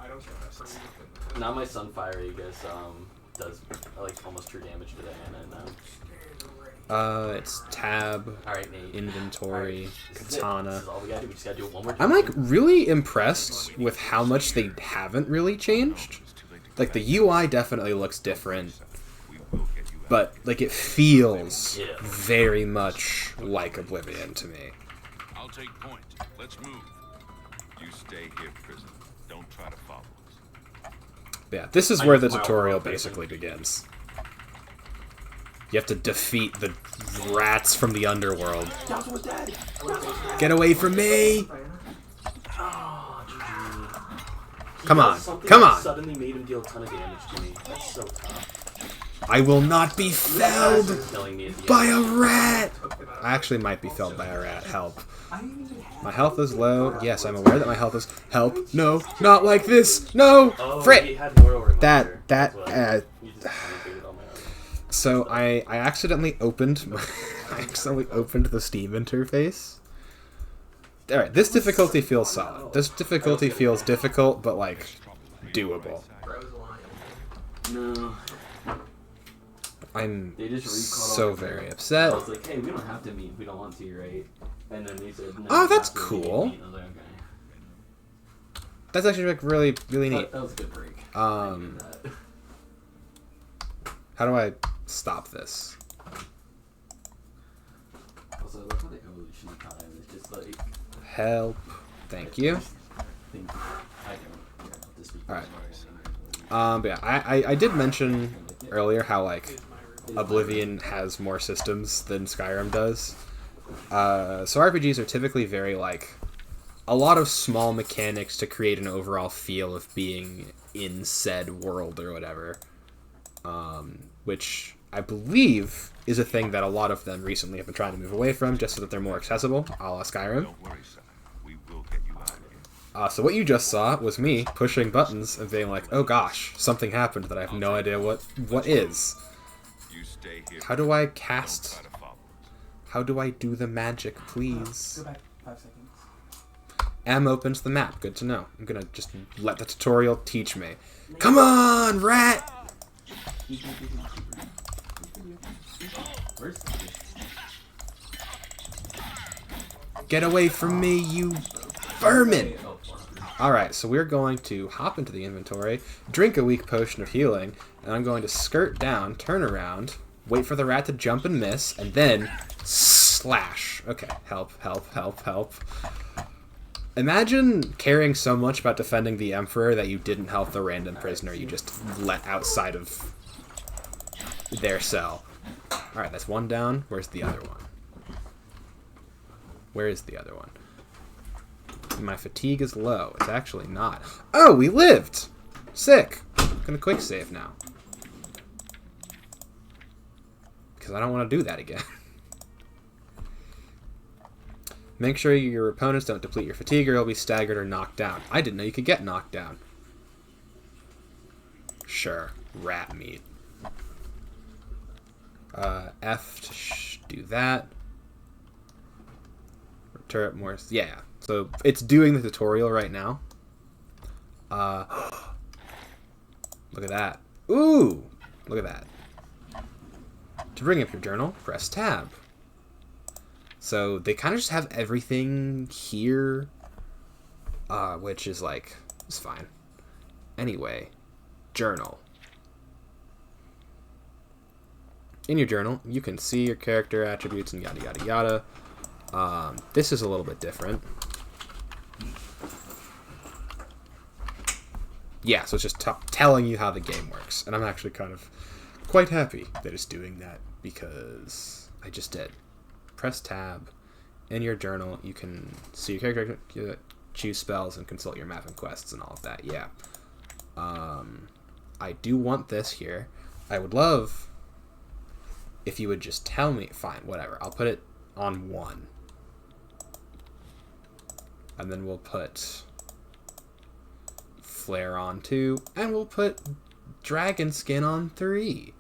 I don't get that for you. Now my Sunfire Aegis does like almost true damage to the Ana now. It's tab, Alright, Nate. inventory, This is katana. This is all we gotta do. We just gotta do it one more time. I'm like really impressed with how much they haven't really changed. Like the UI definitely looks different, but like it feels very much like Oblivion to me. I'll take point. Let's move. You stay here, prisoner. Don't try to follow us. Yeah, this is where the tutorial basically begins. You have to defeat the rats from the underworld. Get away from me! Come on, come on! Suddenly made him deal a ton of damage to me. That's so tough. I will not be felled Killing me at the by end. a rat! I actually might be felled by a rat. Help. My health is low. Yes, I'm aware that my health is... Help. No, not like this. No! Oh, Frick! he had more over That... You just complicated all my life. So I accidentally opened the Steam interface. Alright, this difficulty feels solid. This difficulty feels difficult, but like doable. No. I'm They just recalled so all the very I upset. was like, hey, we don't have to meet if we don't want to, right? And then they said, no. Oh, we that's have to cool. meet. I was like, okay. That's actually like really neat. That was a good break. How do I stop this? Also, I love how the evolution time is just like. Help. Thank you. Thank you. I don't to speak. Alright. But yeah, I did mention earlier how like Oblivion has more systems than Skyrim does. So RPGs are typically very like a lot of small mechanics to create an overall feel of being in said world or whatever. Which I believe is a thing that a lot of them recently have been trying to move away from, just so that they're more accessible, a la Skyrim. Don't worry, son. We will get you out of here. So what you just saw was me pushing buttons and being like, oh gosh, something happened that I have no idea what is. You stay here. How do I Don't cast? try to follow us. How do I do the magic, please? Go back 5 seconds. M opens the map. Good to know. I'm gonna just let the tutorial teach me. Come on, rat! Where's Get away from me, you vermin! Alright, so we're going to hop into the inventory, drink a weak potion of healing, and I'm going to skirt down, turn around, wait for the rat to jump and miss, and then slash. Okay, help, help, help, help. Imagine caring so much about defending the Emperor that you didn't help the random prisoner you just let outside of their cell. Alright, that's one down. Where's the other one? Where is the other one? My fatigue is low. It's actually not. Oh, we lived! Sick! I'm gonna quick save now. Because I don't want to do that again. Make sure your opponents don't deplete your fatigue or you'll be staggered or knocked down. I didn't know you could get knocked down. Sure. Rat meat. F to do that. Turret more. Yeah. So it's doing the tutorial right now. Look at that. Ooh! Look at that. To bring up your journal, press tab. So they kind of just have everything here, which is like, it's fine. Anyway, journal. In your journal, you can see your character attributes and yada yada yada. This is a little bit different. Yeah, so it's just telling you how the game works. And I'm actually kind of quite happy that it's doing that because I just did. Press tab. In your journal, you can see your character, choose spells, and consult your map and quests and all of that. Yeah. I do want this here. I would love if you would just tell me. Fine, whatever. I'll put it on 1. And then we'll put Flare on 2. And we'll put Dragon Skin on 3.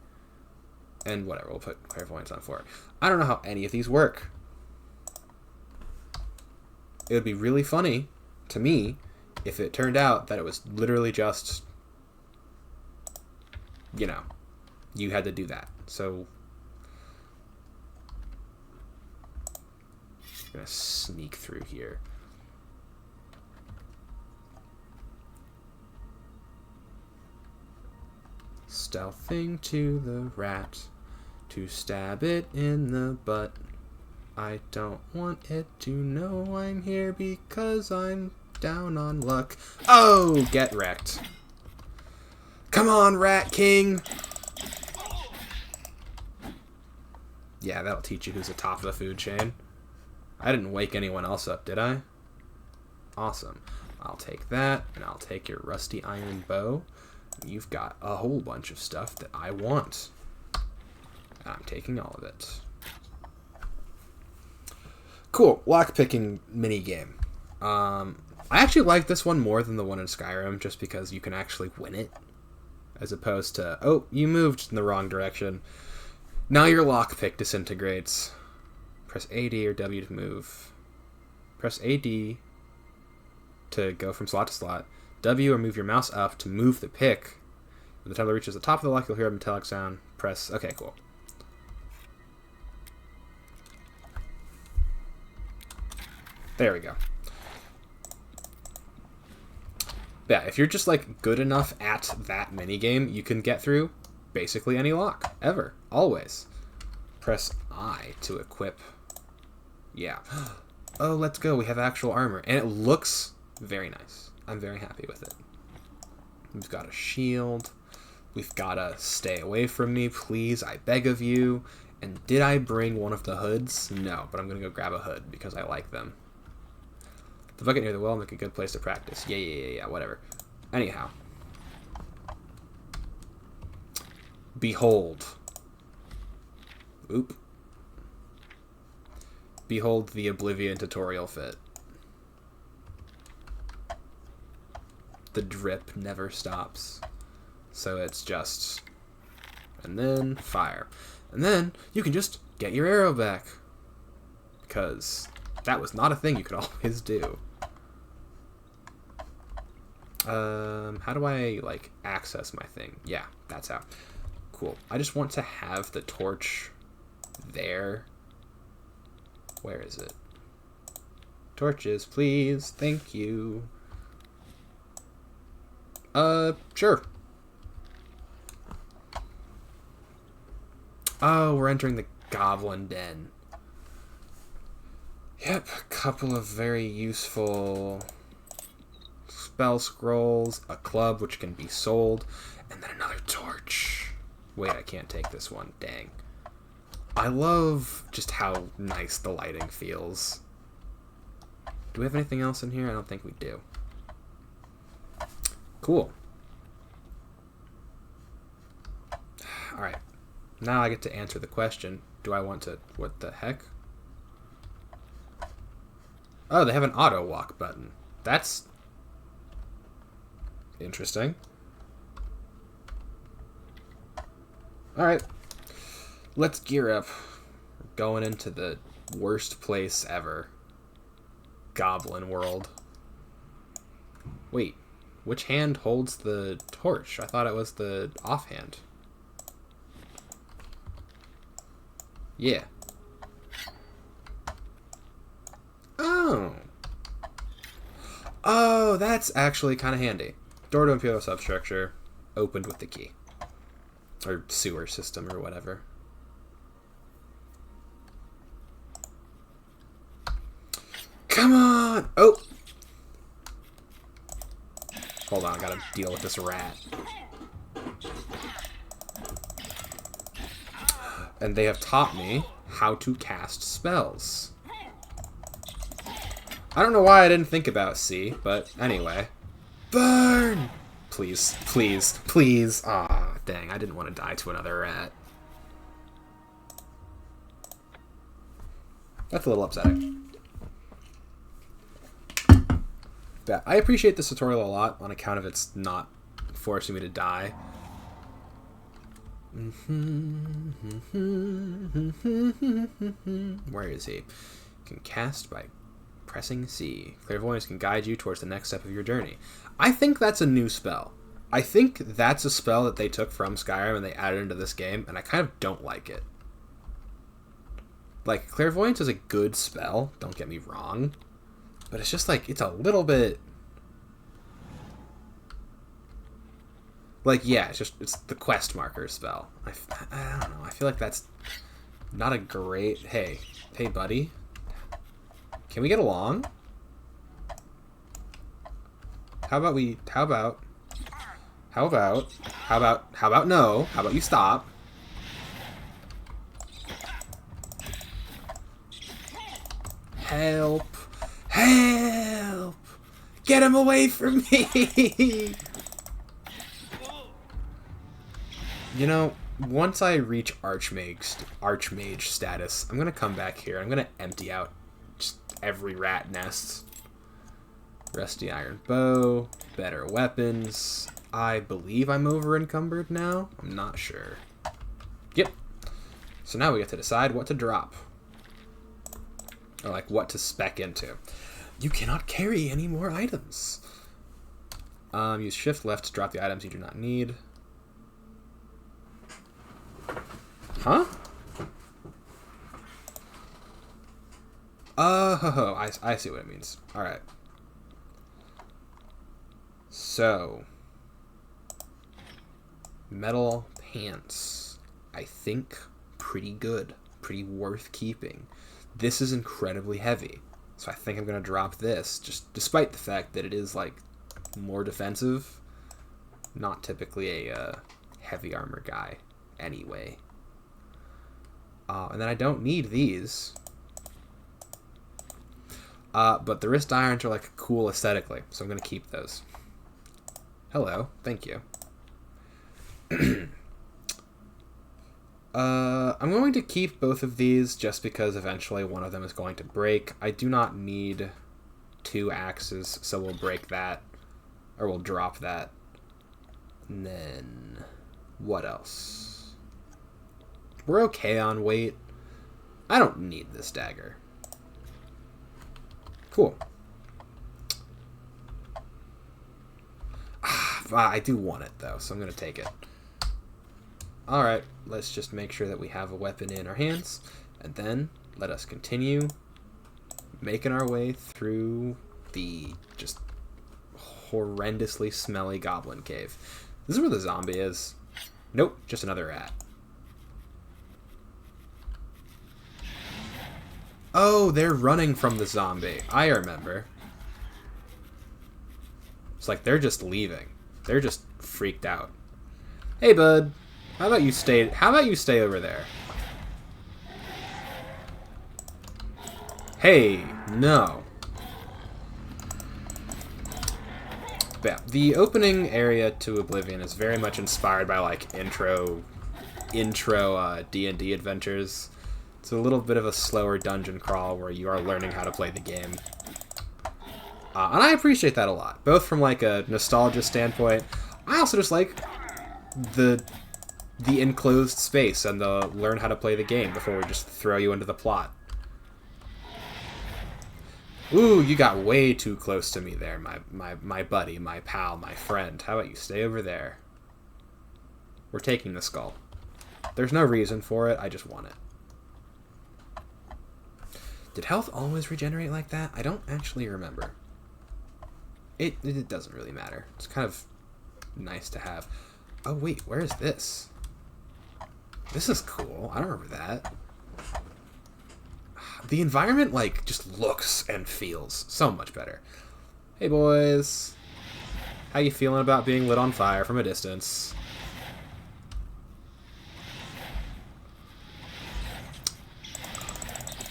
And whatever, we'll put Clairvoyance on 4. I don't know how any of these work. It would be really funny to me if it turned out that it was literally just, you know, you had to do that. So I'm gonna sneak through here. Stealthing to the rat to stab it in the butt. I don't want it to know I'm here because I'm down on luck. Oh, get wrecked. Come on, Rat King. Yeah, that'll teach you who's the top of the food chain. I didn't wake anyone else up, did I? Awesome. I'll take that, and I'll take your rusty iron bow. You've got a whole bunch of stuff that I want. I'm taking all of it. Cool. Lockpicking minigame. I actually like this one more than the one in Skyrim, just because you can actually win it. As opposed to, oh, you moved in the wrong direction. Now your lockpick disintegrates. Press AD or W to move. Press AD to go from slot to slot. W or move your mouse up to move the pick. When the tablet reaches the top of the lock, you'll hear a metallic sound. Press... Okay, cool. There we go. Yeah, if you're just, like, good enough at that minigame, you can get through basically any lock. Ever. Always. Press I to equip. Yeah. Oh, let's go. We have actual armor. And it looks very nice. I'm very happy with it. We've got a shield. We've got a stay away from me, please. I beg of you. And did I bring one of the hoods? No, but I'm going to go grab a hood because I like them. The bucket near the well make a good place to practice. Yeah, whatever. Anyhow. Behold. Oop. Behold the Oblivion tutorial fit. The drip never stops. So it's just... And then fire. And then you can just get your arrow back. Because that was not a thing you could always do. How do I, like, access my thing? Yeah, that's how. Cool. I just want to have the torch there. Where is it? Torches, please. Thank you. Sure. Oh, we're entering the Goblin Den. Yep, a couple of very useful spell scrolls, a club which can be sold, and then another torch. Wait, I can't take this one. Dang. I love just how nice the lighting feels. Do we have anything else in here? I don't think we do. Cool. Alright. Now I get to answer the question. Do I want to... What the heck? Oh, they have an auto walk button. That's interesting. Alright. Let's gear up. We're going into the worst place ever. Goblin world. Wait. Which hand holds the torch? I thought it was the offhand. Yeah. Oh. Oh, that's actually kind of handy. Door to Imperial substructure opened with the key. Or sewer system or whatever. Come on! Oh! Hold on, I gotta deal with this rat. And they have taught me how to cast spells. I don't know why I didn't think about C, but anyway. Burn! Please, please, please. Aw, dang, I didn't want to die to another rat. That's a little upsetting. But I appreciate this tutorial a lot on account of it's not forcing me to die. Where is he? Can cast by Pressing C. Clairvoyance can guide you towards the next step of your journey. I think that's a new spell. I think that's a spell that they took from Skyrim and they added into this game, and I kind of don't like it. Like, Clairvoyance is a good spell, don't get me wrong, but it's just like, it's a little bit... Like, yeah, it's the quest marker spell. I don't know, I feel like that's not a great... Hey, buddy. Can we get along? How about no? How about you stop? Help! Help! Get him away from me! You know, once I reach Archmage status, I'm gonna come back here. I'm gonna empty out just every rat nest. Rusty iron bow, better weapons. I believe I'm over encumbered now. I'm not sure. Yep. So now we get to decide what to drop. Or like what to spec into. You cannot carry any more items. Use shift left to drop the items you do not need. Huh? I see what it means. Alright. So. Metal pants. I think pretty good. Pretty worth keeping. This is incredibly heavy. So I think I'm going to drop this. Just despite the fact that it is like more defensive. Not typically a heavy armor guy anyway. And then I don't need these. But the wrist irons are like cool aesthetically, so I'm going to keep those. Hello, thank you. I'm going to keep both of these just because eventually one of them is going to break. I do not need 2 axes, so we'll break that. Or we'll drop that. And then what else? We're okay on weight. I don't need this dagger. Cool. I do want it, though, so I'm going to take it. Alright, let's just make sure that we have a weapon in our hands. And then, let us continue making our way through the just horrendously smelly goblin cave. This is where the zombie is. Nope, just another rat. Oh, they're running from the zombie. I remember. It's like they're just leaving. They're just freaked out. Hey, bud. How about you stay over there? Hey, no. But yeah, the opening area to Oblivion is very much inspired by like intro D&D adventures. It's a little bit of a slower dungeon crawl where you are learning how to play the game. And I appreciate that a lot, both from like a nostalgia standpoint. I also just like the enclosed space and the learn how to play the game before we just throw you into the plot. Ooh, you got way too close to me there, my buddy, my pal, my friend. How about you stay over there? We're taking the skull. There's no reason for it, I just want it. Did health always regenerate like that? I don't actually remember. It doesn't really matter. It's kind of nice to have. Oh wait, where is this? This is cool. I don't remember that. The environment, like, just looks and feels so much better. Hey boys. How you feeling about being lit on fire from a distance?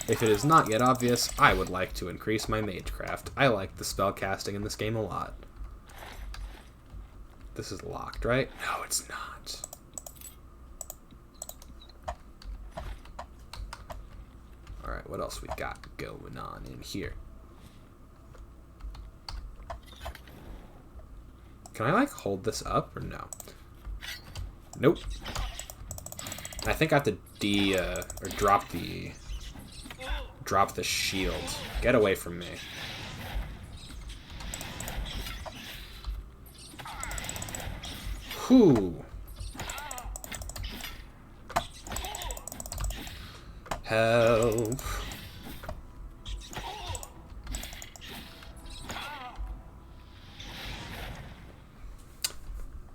If it is not yet obvious, I would like to increase my magecraft. I like the spellcasting in this game a lot. This is locked, right? No, it's not. Alright, what else we got going on in here? Can I, like, hold this up or no? Nope. I think I have to drop the Drop the shield. Get away from me. Whew. Help.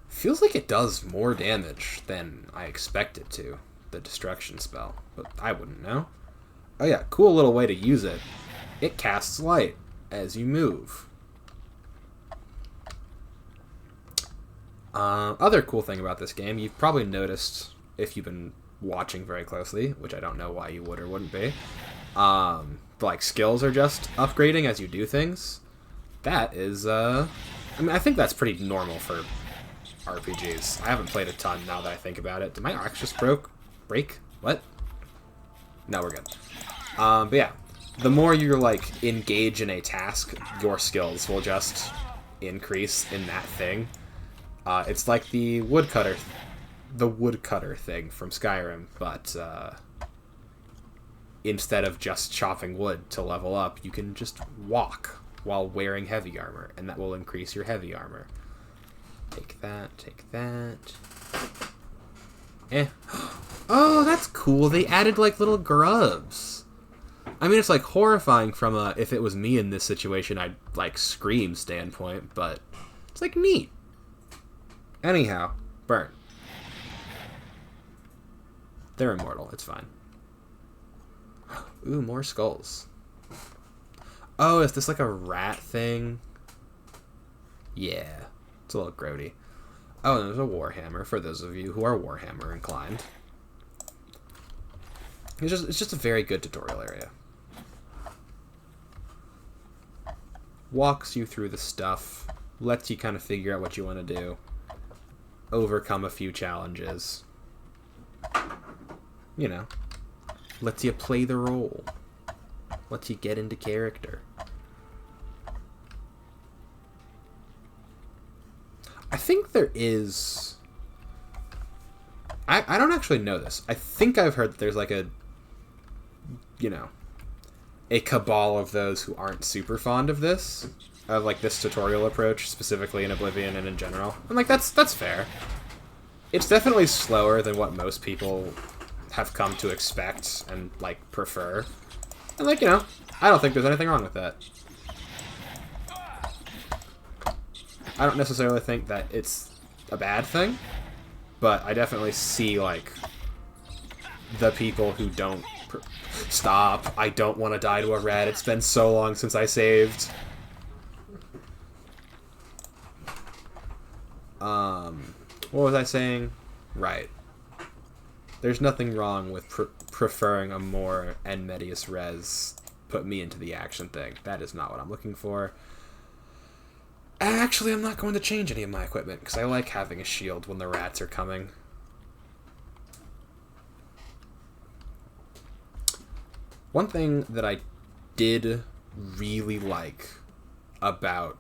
Feels like it does more damage than I expect it to, the destruction spell, but I wouldn't know. Oh yeah, cool little way to use it. It casts light as you move. Other cool thing about this game, you've probably noticed if you've been watching very closely, which I don't know why you would or wouldn't be, like skills are just upgrading as you do things. That is, I mean, I think that's pretty normal for RPGs. I haven't played a ton now that I think about it. Did my axe just break? What? No, we're good. But yeah, the more you're like engage in a task, your skills will just increase in that thing. It's like the woodcutter thing from Skyrim, but instead of just chopping wood to level up, you can just walk while wearing heavy armor, and that will increase your heavy armor. Take that, take that. Eh. Oh, that's cool. They added like little grubs. I mean, it's like horrifying from a if it was me in this situation, I'd like scream standpoint, but it's like neat. Anyhow, burn. They're immortal. It's fine. Ooh, more skulls. Oh, is this like a rat thing? Yeah. It's a little grody. Oh, and there's a Warhammer, for those of you who are Warhammer inclined. It's just a very good tutorial area. Walks you through the stuff, lets you kind of figure out what you want to do, overcome a few challenges. You know, lets you play the role, lets you get into character. I think there is... I don't actually know this. I think I've heard that there's like a, you know, a cabal of those who aren't super fond of this, of like this tutorial approach, specifically in Oblivion and in general. And like, that's fair. It's definitely slower than what most people have come to expect and like prefer. And like, you know, I don't think there's anything wrong with that. I don't necessarily think that it's a bad thing, but I definitely see, like, the people who don't... Stop. I don't want to die to a rat. It's been so long since I saved. What was I saying? Right. There's nothing wrong with preferring a more en medias res, put me into the action thing. That is not what I'm looking for. Actually, I'm not going to change any of my equipment, because I like having a shield when the rats are coming. One thing that I did really like about...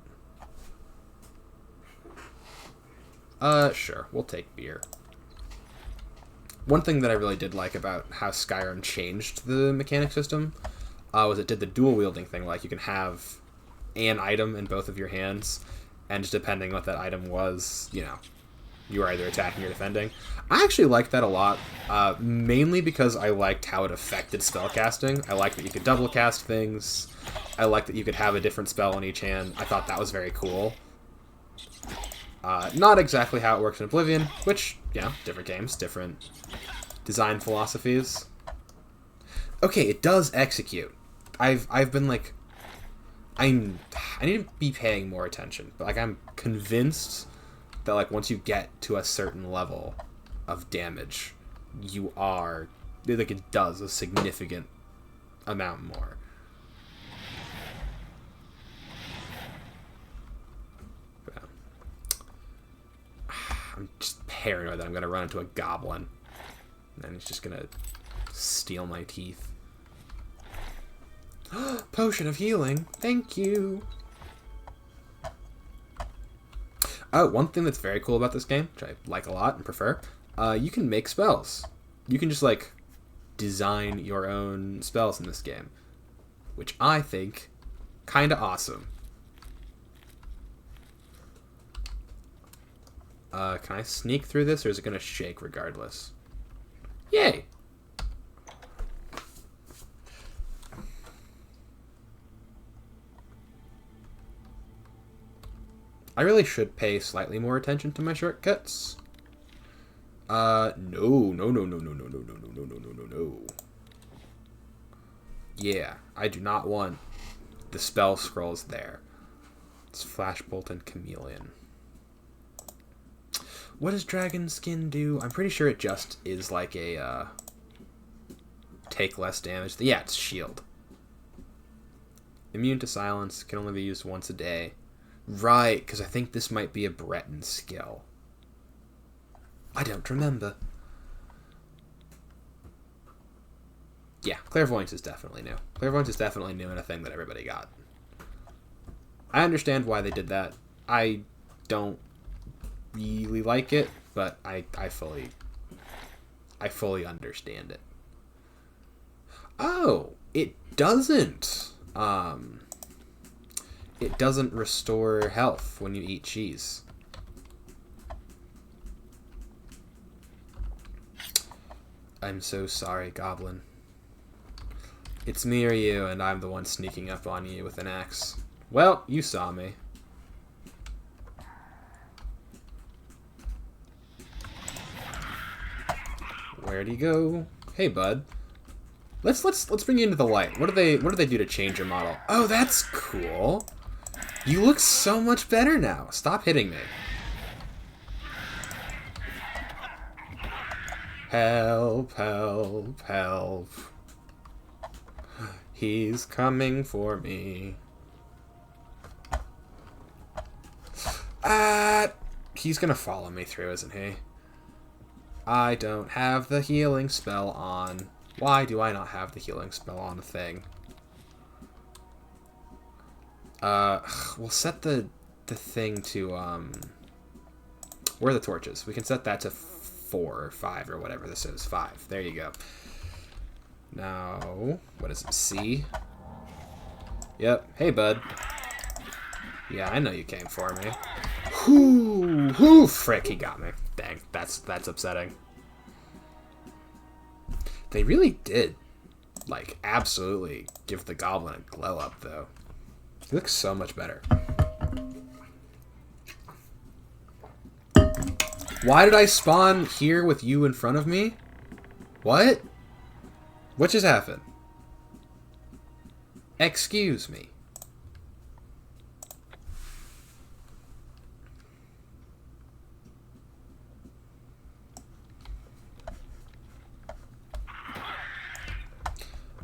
sure, we'll take beer. One thing that I really did like about how Skyrim changed the mechanic system was it did the dual wielding thing, like you can have an item in both of your hands, and just depending what that item was, you know, you were either attacking or defending. I actually liked that a lot, mainly because I liked how it affected spellcasting. I liked that you could double cast things. I liked that you could have a different spell in each hand. I thought that was very cool. Not exactly how it works in Oblivion, which, yeah, different games, different design philosophies. Okay, it does execute. I've been like... I need to be paying more attention, but like I'm convinced that like once you get to a certain level of damage, you are like it does a significant amount more. Yeah. I'm just paranoid that I'm gonna run into a goblin, and he's just gonna steal my teeth. Potion of healing. Thank you. Oh, one thing that's very cool about this game, which I like a lot and prefer, you can make spells. You can just, like, design your own spells in this game. which I think kind of awesome. Can I sneak through this, or is it going to shake regardless? Yay! I really should pay slightly more attention to my shortcuts. No. Yeah, I do not want the spell scrolls there. It's Flashbolt and Chameleon. What does Dragon Skin do? I'm pretty sure it just is like a, take less damage. Yeah, it's shield. Immune to silence, can only be used once a day. Right, because I think this might be a Breton skill. I don't remember. Yeah, Clairvoyance is definitely new. Clairvoyance is definitely new and a thing that everybody got. I understand why they did that. I don't really like it, but I fully understand it. Oh, it doesn't. It doesn't restore health when you eat cheese. I'm so sorry, Goblin. It's me or you, and I'm the one sneaking up on you with an axe. Well, you saw me. Where'd he go? Hey, bud. Let's bring you into the light. What do they do to change your model? Oh, that's cool. You look so much better now. Stop hitting me. Help, help, help. He's coming for me. He's gonna follow me through, isn't he? I don't have the healing spell on. Why do I not have the healing spell on a thing? We'll set the thing to, where are the torches? We can set that to 4 or 5 or whatever this is. 5. There you go. Now, what is it? C? Yep. Hey, bud. Yeah, I know you came for me. Whoo, frick, he got me. Dang, that's upsetting. They really did, like, absolutely give the goblin a glow up, though. He looks so much better. Why did I spawn here with you in front of me? What? What just happened? Excuse me.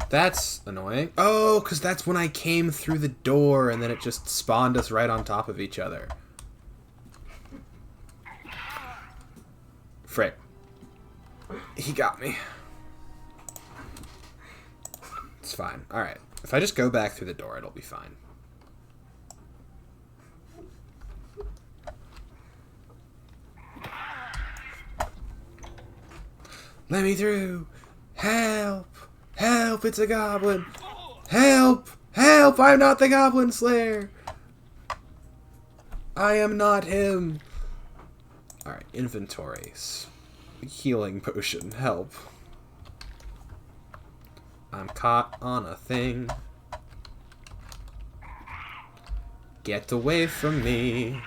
That's annoying. Oh, because that's when I came through the door and then it just spawned us right on top of each other. Frick. He got me. It's fine. Alright. If I just go back through the door, it'll be fine. Let me through. Help. Help, it's a goblin. Help. Help, I'm not the Goblin Slayer. I am not him. Alright, inventories. Healing potion, help. I'm caught on a thing. Get away from me.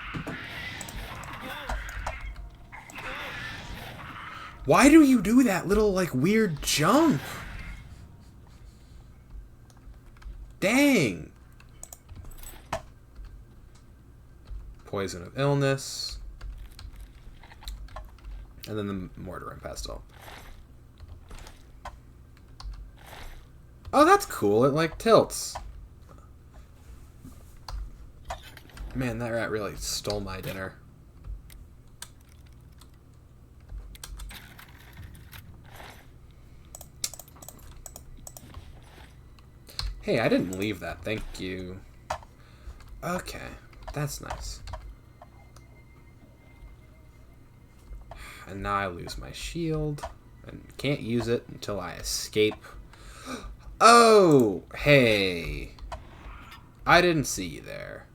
Why do you do that little, like, weird jump? Dang. Poison of illness. And then the mortar and pestle. Oh, that's cool. It, like, tilts. Man, that rat really stole my dinner. Hey, I didn't leave that. Thank you. Okay, that's nice. And now I lose my shield. And can't use it until I escape. Oh, hey. I didn't see you there.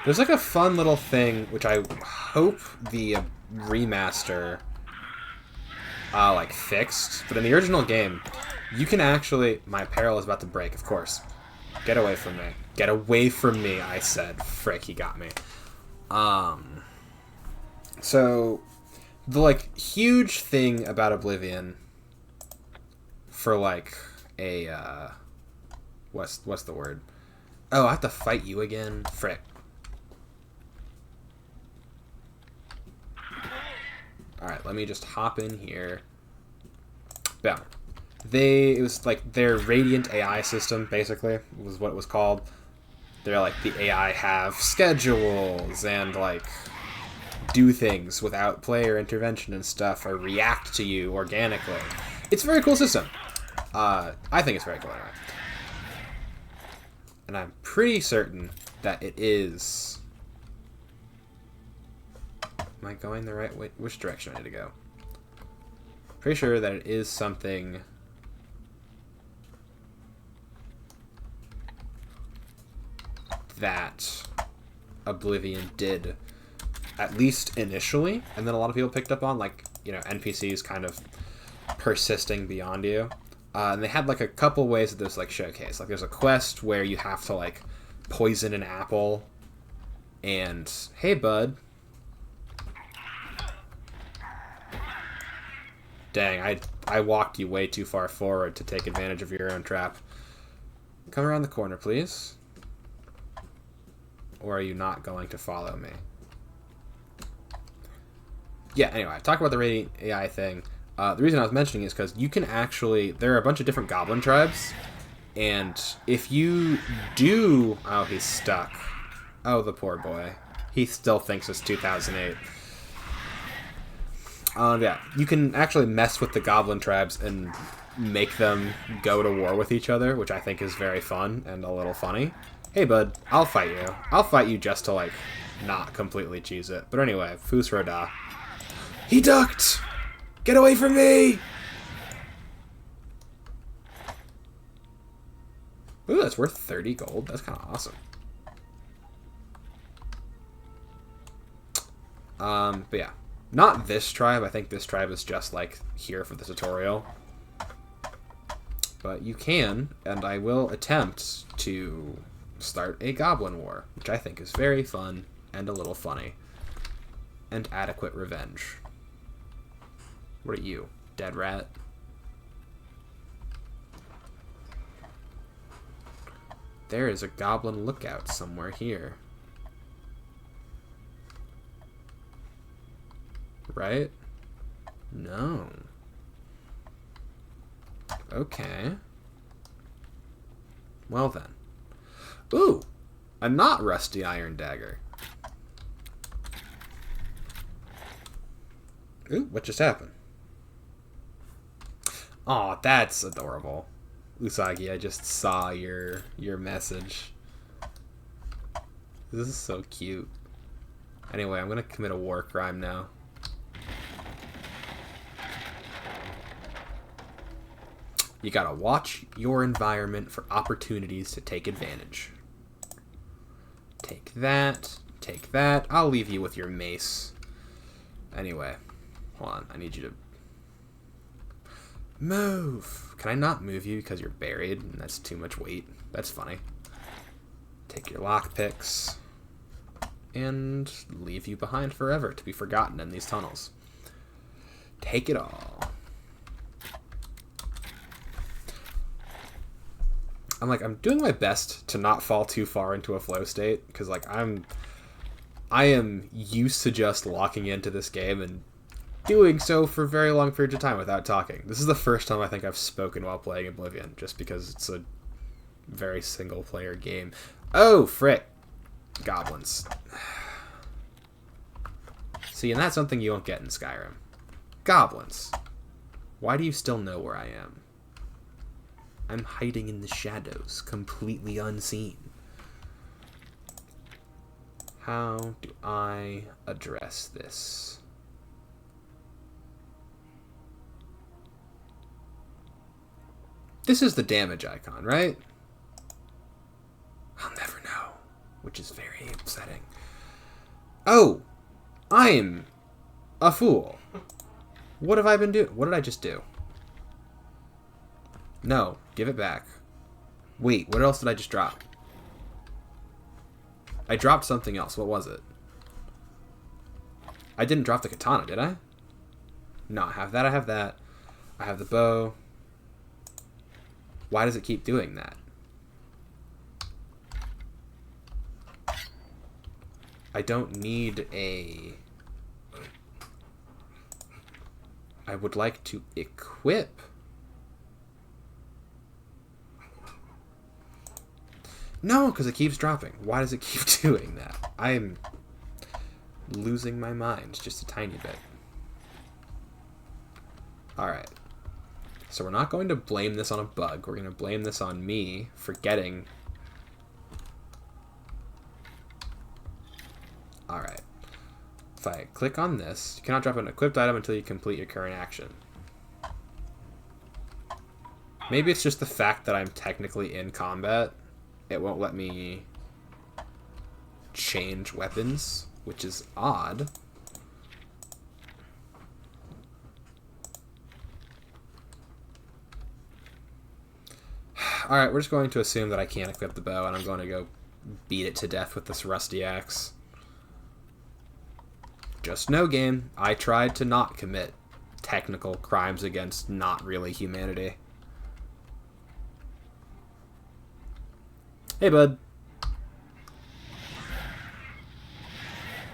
There's like a fun little thing, which I hope the remaster like fixed, but in the original game, you can actually... My apparel is about to break, of course. Get away from me. Get away from me, I said. Frick, he got me. So, the, like, huge thing about Oblivion for, like, a, what's the word? Oh, I have to fight you again? Frick. Alright, let me just hop in here. Boom. It was like their Radiant AI system, basically, was what it was called. They're like, the AI have schedules and, like, do things without player intervention and stuff, or react to you organically. It's a very cool system. I think it's very cool anyway. And I'm pretty certain that it is... Am I going the right way? Which direction I need to go? Pretty sure that it is something... that Oblivion did, at least initially, and then a lot of people picked up on, like, you know, NPCs kind of persisting beyond you. And they had, like, a couple ways that this, like, showcase. Like, there's a quest where you have to, like, poison an apple, and, hey, bud. Dang, I walked you way too far forward to take advantage of your own trap. Come around the corner, please. Or are you not going to follow me? Yeah, anyway, talk about the Radiant AI thing. The reason I was mentioning is because you can actually... There are a bunch of different goblin tribes. And if you do... Oh, he's stuck. Oh, the poor boy. He still thinks it's 2008. Yeah, you can actually mess with the goblin tribes and make them go to war with each other, which I think is very fun and a little funny. Hey, bud, I'll fight you. I'll fight you just to, like, not completely cheese it. But anyway, Fus Roda. He ducked! Get away from me! Ooh, that's worth 30 gold. That's kind of awesome. But yeah. Not this tribe. I think this tribe is just, like, here for the tutorial. But you can, and I will attempt to start a goblin war, which I think is very fun and a little funny. And adequate revenge. What are you, dead rat? There is a goblin lookout somewhere here. Right? No. Okay. Well then. Ooh! A not rusty iron dagger. Ooh, what just happened? Aw, that's adorable. Usagi, I just saw your message. This is so cute. Anyway, I'm gonna commit a war crime now. You gotta watch your environment for opportunities to take advantage. Take that. Take that. I'll leave you with your mace. Anyway, hold on. I need you to move. Can I not move you because you're buried and that's too much weight? That's funny. Take your lockpicks and leave you behind forever to be forgotten in these tunnels. Take it all. I'm doing my best to not fall too far into a flow state, because, like, I am used to just locking into this game and doing so for very long periods of time without talking. This is the first time I think I've spoken while playing Oblivion, just because it's a very single-player game. Oh, frick. Goblins. See, and that's something you won't get in Skyrim. Goblins. Why do you still know where I am? I'm hiding in the shadows, completely unseen. How do I address this? This is the damage icon, right? I'll never know, which is very upsetting. Oh, I'm a fool. What have I been doing? What did I just do? No, give it back. Wait, what else did I just drop? I dropped something else. What was it? I didn't drop the katana, did I? No, I have that, I have that. I have the bow. Why does it keep doing that? I don't need a... I would like to equip. No, because it keeps dropping. Why does it keep doing that? I'm losing my mind just a tiny bit. Alright. So we're not going to blame this on a bug. We're going to blame this on me forgetting. Alright. If I click on this, you cannot drop an equipped item until you complete your current action. Maybe it's just the fact that I'm technically in combat. It won't let me change weapons, which is odd. Alright, we're just going to assume that I can't equip the bow, and I'm going to go beat it to death with this rusty axe. Just know, game, I tried to not commit technical crimes against not really humanity. Hey, bud.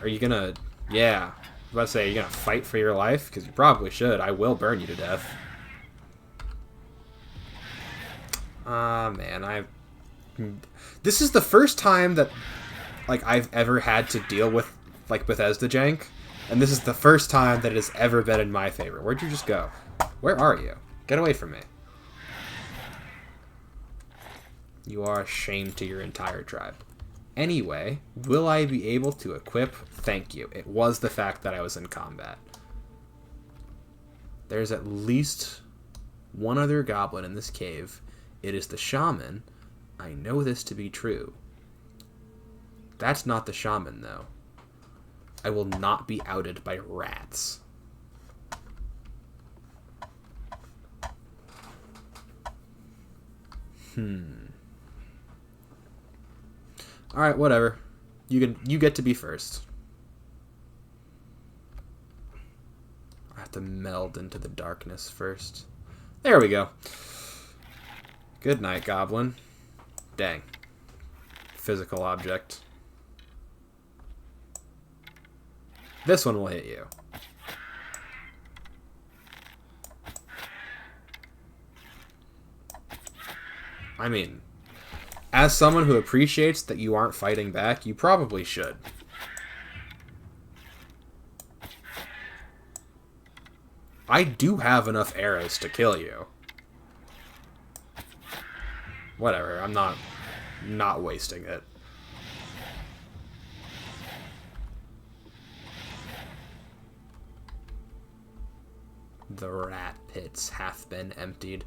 Are you gonna... Yeah. I was about to say, are you gonna fight for your life? Because you probably should. I will burn you to death. Ah, man, this is the first time that, like, I've ever had to deal with, like, Bethesda jank. And this is the first time that it has ever been in my favor. Where'd you just go? Where are you? Get away from me. You are a shame to your entire tribe. Anyway, will I be able to equip? Thank you. It was the fact that I was in combat. There's at least one other goblin in this cave. It is the shaman. I know this to be true. That's not the shaman, though. I will not be outed by rats. Alright, whatever. You get to be first. I have to meld into the darkness first. There we go. Good night, goblin. Dang. Physical object. This one will hit you. I mean, as someone who appreciates that you aren't fighting back, you probably should. I do have enough arrows to kill you. Whatever, I'm not wasting it. The rat pits have been emptied.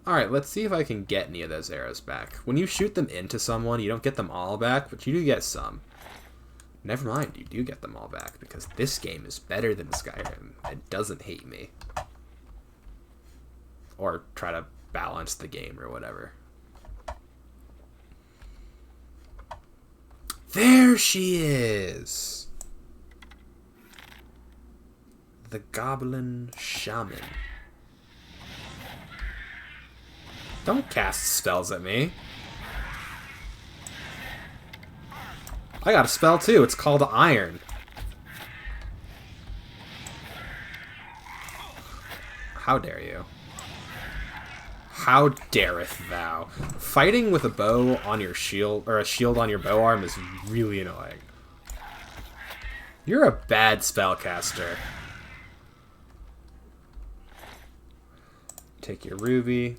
Alright, let's see if I can get any of those arrows back. When you shoot them into someone, you don't get them all back, but you do get some. Never mind, you do get them all back, because this game is better than Skyrim. It doesn't hate me. Or try to balance the game or whatever. There she is! The Goblin Shaman. Don't cast spells at me. I got a spell too. It's called Iron. How dare you? How dareth thou? Fighting with a bow on your shield, or a shield on your bow arm, is really annoying. You're a bad spellcaster. Take your ruby.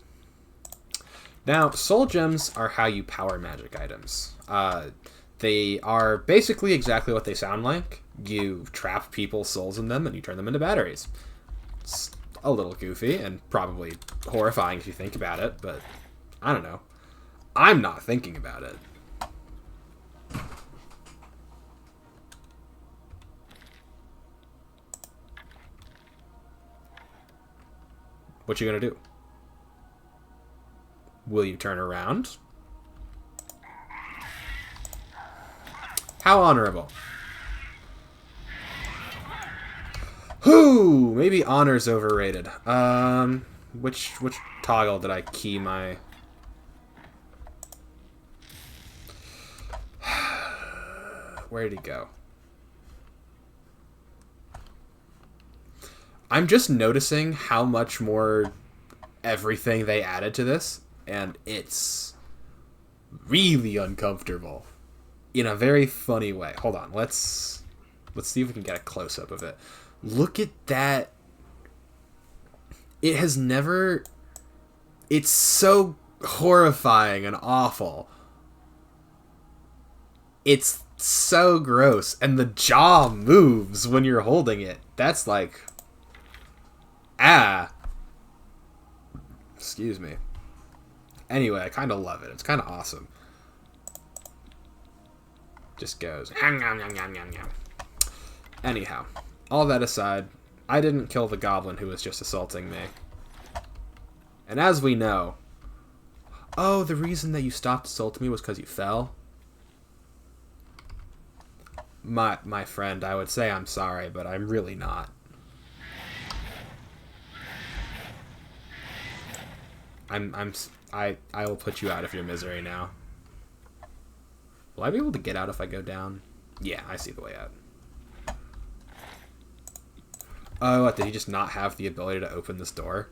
Now, soul gems are how you power magic items. They are basically exactly what they sound like. You trap people's souls in them and you turn them into batteries. It's a little goofy and probably horrifying if you think about it, but I don't know. I'm not thinking about it. What you gonna do? Will you turn around? How honorable. Whew, maybe honor's overrated. Which toggle did I key my... Where did he go? I'm just noticing how much more everything they added to this, and it's really uncomfortable in a very funny way. Hold on, let's see if we can get a close-up of it. Look at that. It has never... It's so horrifying and awful. It's so gross, and the jaw moves when you're holding it. That's like... Ah. Excuse me. Anyway, I kind of love it. It's kind of awesome. Just goes. Anyhow, all that aside, I didn't kill the goblin who was just assaulting me. And as we know... Oh, the reason that you stopped assaulting me was because you fell? My friend, I would say I'm sorry, but I'm really not. I will put you out of your misery now. Will I be able to get out if I go down? Yeah, I see the way out. Oh, what, did he just not have the ability to open this door?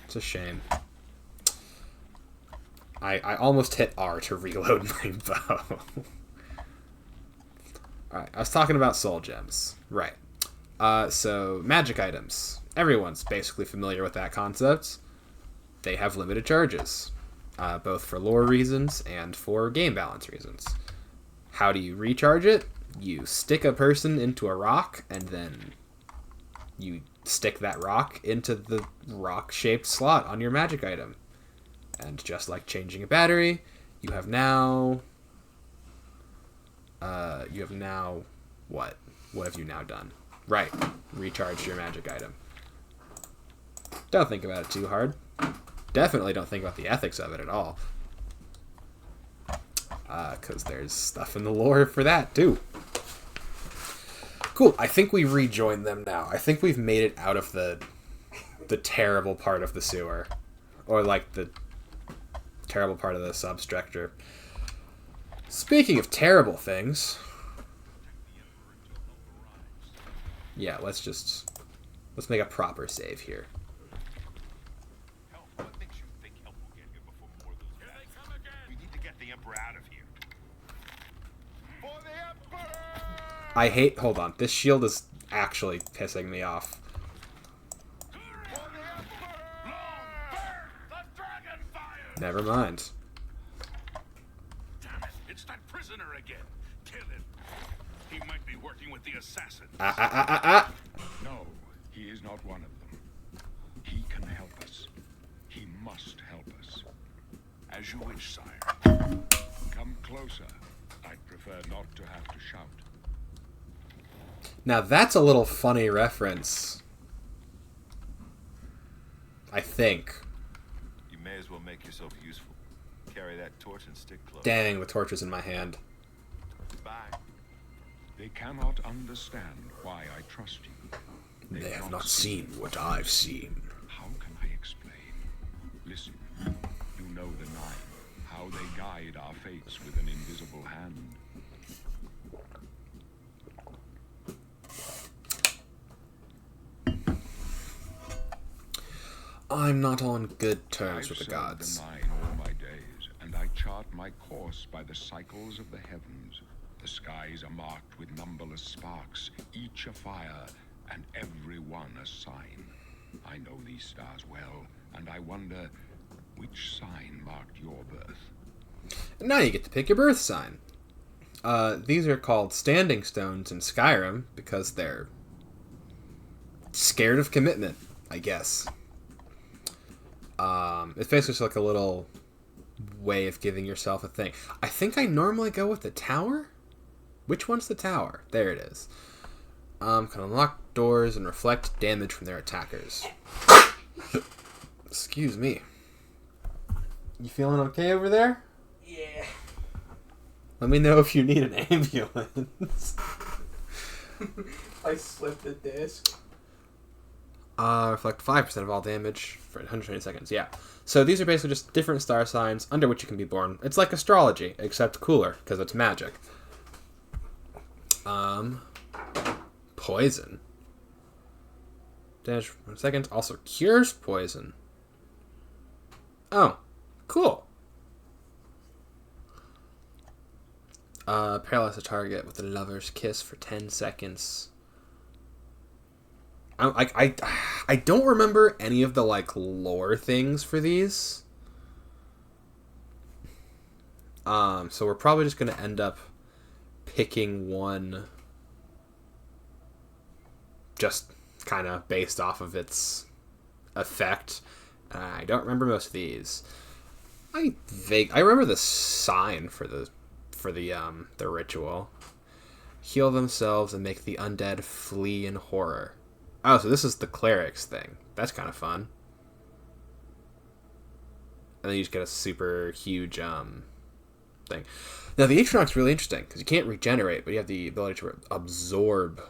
It's a shame. I almost hit R to reload my bow. Alright, I was talking about soul gems. Right. So, magic items. Everyone's basically familiar with that concept. They have limited charges, both for lore reasons and for game balance reasons. How do you recharge it? You stick a person into a rock, and then you stick that rock into the rock-shaped slot on your magic item. And just like changing a battery, you have now... What? What have you now done? Right. Recharged your magic item. Don't think about it too hard. Definitely don't think about the ethics of it at all. Because there's stuff in the lore for that, too. Cool. I think we rejoined them now. I think we've made it out of the terrible part of the sewer. Or, like, the terrible part of the substructure. Speaking of terrible things... Yeah, let's make a proper save here. What makes you think help will get here before more of those... Here they come again! We need to get the Emperor out of here. For the Emperor! I hate... Hold on. This shield is actually pissing me off. For the Emperor! The dragon fire! Never mind. Damn it, it's that prisoner again. Kill him. He might be working with the assassins. No, he is not one of them. He can help us. He must help us. As you wish, sire. Come closer. I'd prefer not to have to shout. Now that's a little funny reference. I think. You may as well make yourself useful. Carry that torch and stick close. Dang, the torch is in my hand. Bye. They cannot understand why I trust you. They have not seen what I've seen. How can I explain? Listen, you know the Nine, how they guide our fates with an invisible hand. I'm not on good terms I've with the served gods. the Nine all my days, and I chart my course by the cycles of the heavens. The skies are marked with numberless sparks, each a fire, and every one a sign. I know these stars well, and I wonder which sign marked your birth. And now you get to pick your birth sign. These are called standing stones in Skyrim because they're scared of commitment, I guess. It's basically just like a little way of giving yourself a thing. I think I normally go with the tower. Which one's the tower? There it is. Can unlock doors and reflect damage from their attackers. Excuse me. You feeling okay over there? Yeah. Let me know if you need an ambulance. I slipped the disc. Reflect 5% of all damage for 120 seconds. Yeah. So these are basically just different star signs under which you can be born. It's like astrology, except cooler, because it's magic. Poison. Damage for 1 second. Also cures poison. Oh, cool. Paralyze a target with a lover's kiss for 10 seconds. I don't remember any of the like lore things for these. So we're probably just gonna end up picking one just kind of based off of its effect. I don't remember most of these. I remember the sign for the ritual. Heal themselves and make the undead flee in horror. Oh, so this is the cleric's thing. That's kind of fun. And then you just get a super huge thing. Now the Atronach's really interesting because you can't regenerate, but you have the ability to absorb.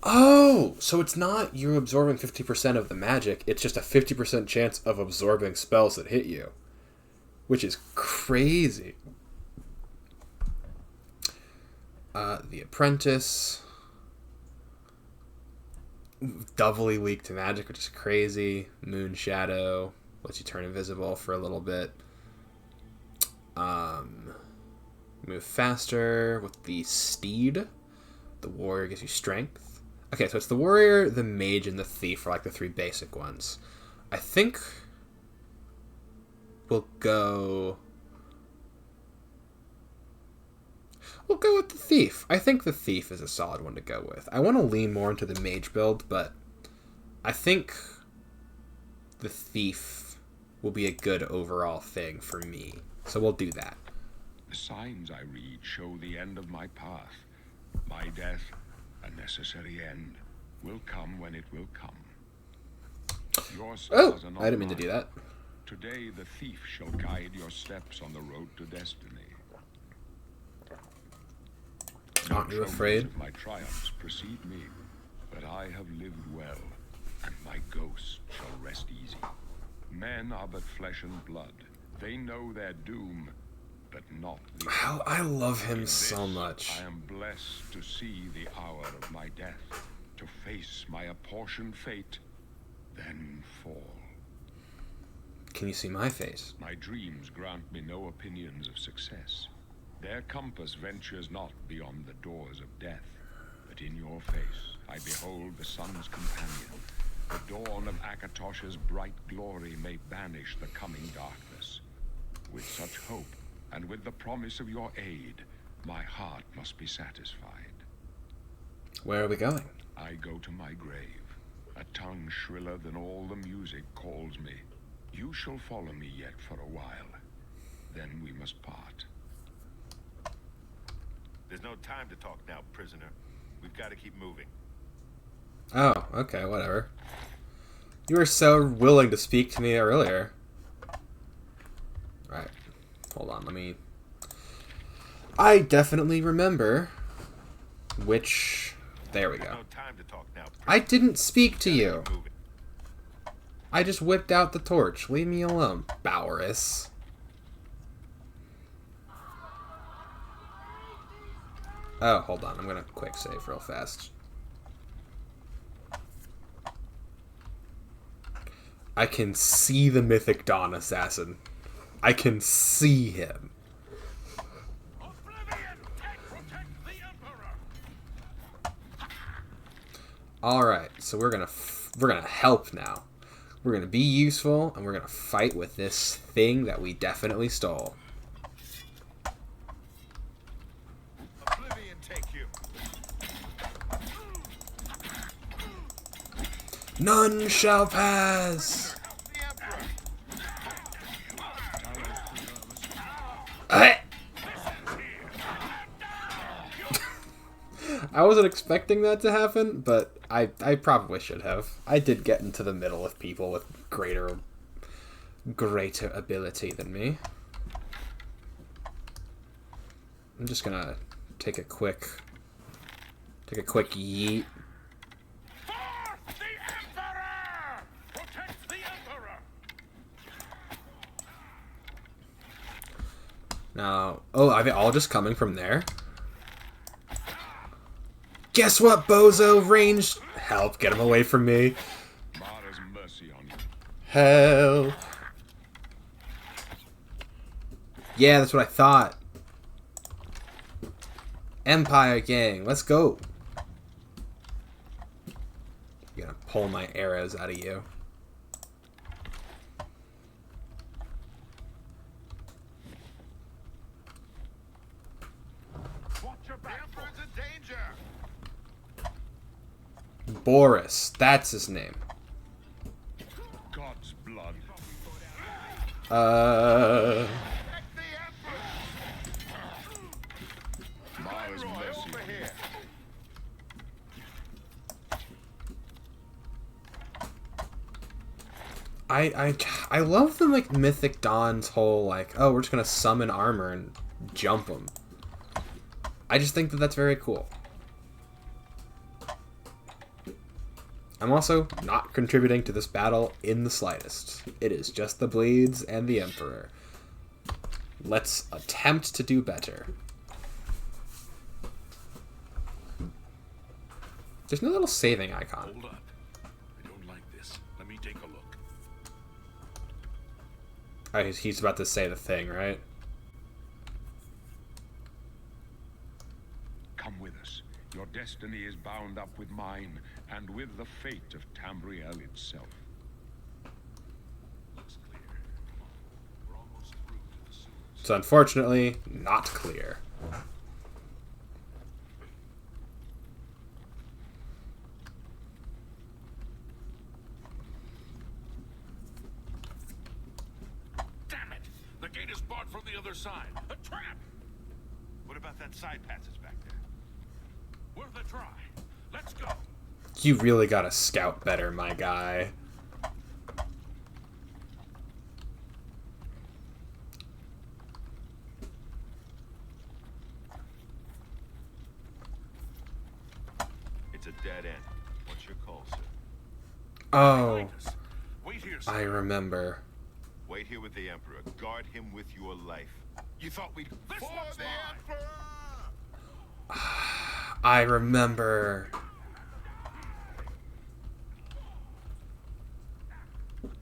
Oh, so it's not you absorbing 50% of the magic. It's just a 50% chance of absorbing spells that hit you, which is crazy. The Apprentice. Doubly weak to magic, which is crazy. Moon Shadow lets you turn invisible for a little bit. Move faster with the Steed. The Warrior gives you strength. Okay, so it's the Warrior, the Mage, and the Thief are like the three basic ones. I think we'll go with the Thief. I think the Thief is a solid one to go with. I want to lean more into the Mage build, but I think the Thief will be a good overall thing for me. So we'll do that. The signs I read show the end of my path. My death, a necessary end, will come when it will come. Your stars are not I didn't mean to do that. Today the Thief shall guide your steps on the road to destiny. Aren't you afraid? Of my triumphs precede me, but I have lived well, and my ghost shall rest easy. Men are but flesh and blood. They know their doom, but not the Oh, I love him In so this, much. I am blessed to see the hour of my death, to face my apportioned fate, then fall. Can you see my face? My dreams grant me no opinions of success. Their compass ventures not beyond the doors of death, but in your face I behold the sun's companion. The dawn of Akatosh's bright glory may banish the coming darkness. With such hope, and with the promise of your aid, my heart must be satisfied. Where are we going? I go to my grave. A tongue shriller than all the music calls me. You shall follow me yet for a while. Then we must part. There's no time to talk now, prisoner. We've got to keep moving. Oh, okay, whatever. You were so willing to speak to me earlier. Right. Hold on, let me... I definitely remember which... There we There's go. no time to talk now, prisoner. I didn't speak to Gotta you. keep moving. I just whipped out the torch. Leave me alone, Bowerus. Oh, hold on. I'm gonna quick save real fast. I can see the Mythic Dawn Assassin. I can see him. Oblivion, protect the Emperor! All right, so we're gonna help now. We're going to be useful, and we're going to fight with this thing that we definitely stole. Oblivion take you. None shall pass! I wasn't expecting that to happen, but I probably should have. I did get into the middle of people with greater ability than me. I'm just gonna take a quick yeet. Now, oh, are they all just coming from there? Guess what, bozo? Ranged. Help, get him away from me. Mercy on you. Help. Yeah, that's what I thought. Empire gang, let's go. I'm gonna pull my arrows out of you. Watch your back. Emperor's in danger. Boris, that's his name. God's blood. Mara's mercy. Over here. I love the like Mythic Dawn's whole like, oh, we're just gonna summon armor and jump them. I just think that that's very cool. I'm also not contributing to this battle in the slightest. It is just the Bleeds and the Emperor. Let's attempt to do better. There's no little saving icon. Hold up. I don't like this. Let me take a look. Oh, he's about to say the thing, right? Come with us. Your destiny is bound up with mine, and with the fate of Tamriel itself. Looks clear. Come on. We're almost through to the sewers. It's unfortunately not clear. Damn it! The gate is barred from the other side. A trap! What about that side passage back there? Worth a try. Let's go. You really gotta scout better, my guy. It's a dead end. What's your call, sir? Oh, Wait here, sir. I remember. Wait here with the Emperor. Guard him with your life. You thought we'd... This For one's the mine. Emperor! I remember.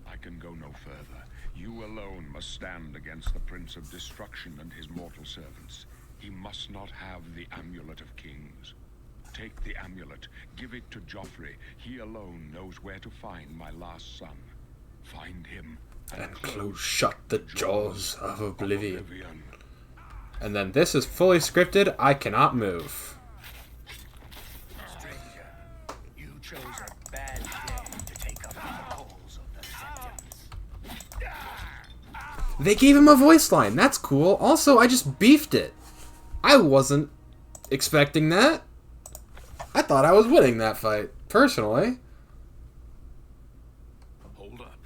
I can go no further. You alone must stand against the Prince of Destruction and his mortal servants. He must not have the Amulet of Kings. Take the amulet, give it to Joffrey. He alone knows where to find my last son. Find him And close shut the jaws of Oblivion. And then this is fully scripted. I cannot move. Stranger, you chose a bad day to take up the cause of the sentence. They gave him a voice line. That's cool. Also, I just beefed it. I wasn't expecting that. I thought I was winning that fight, personally. Hold up.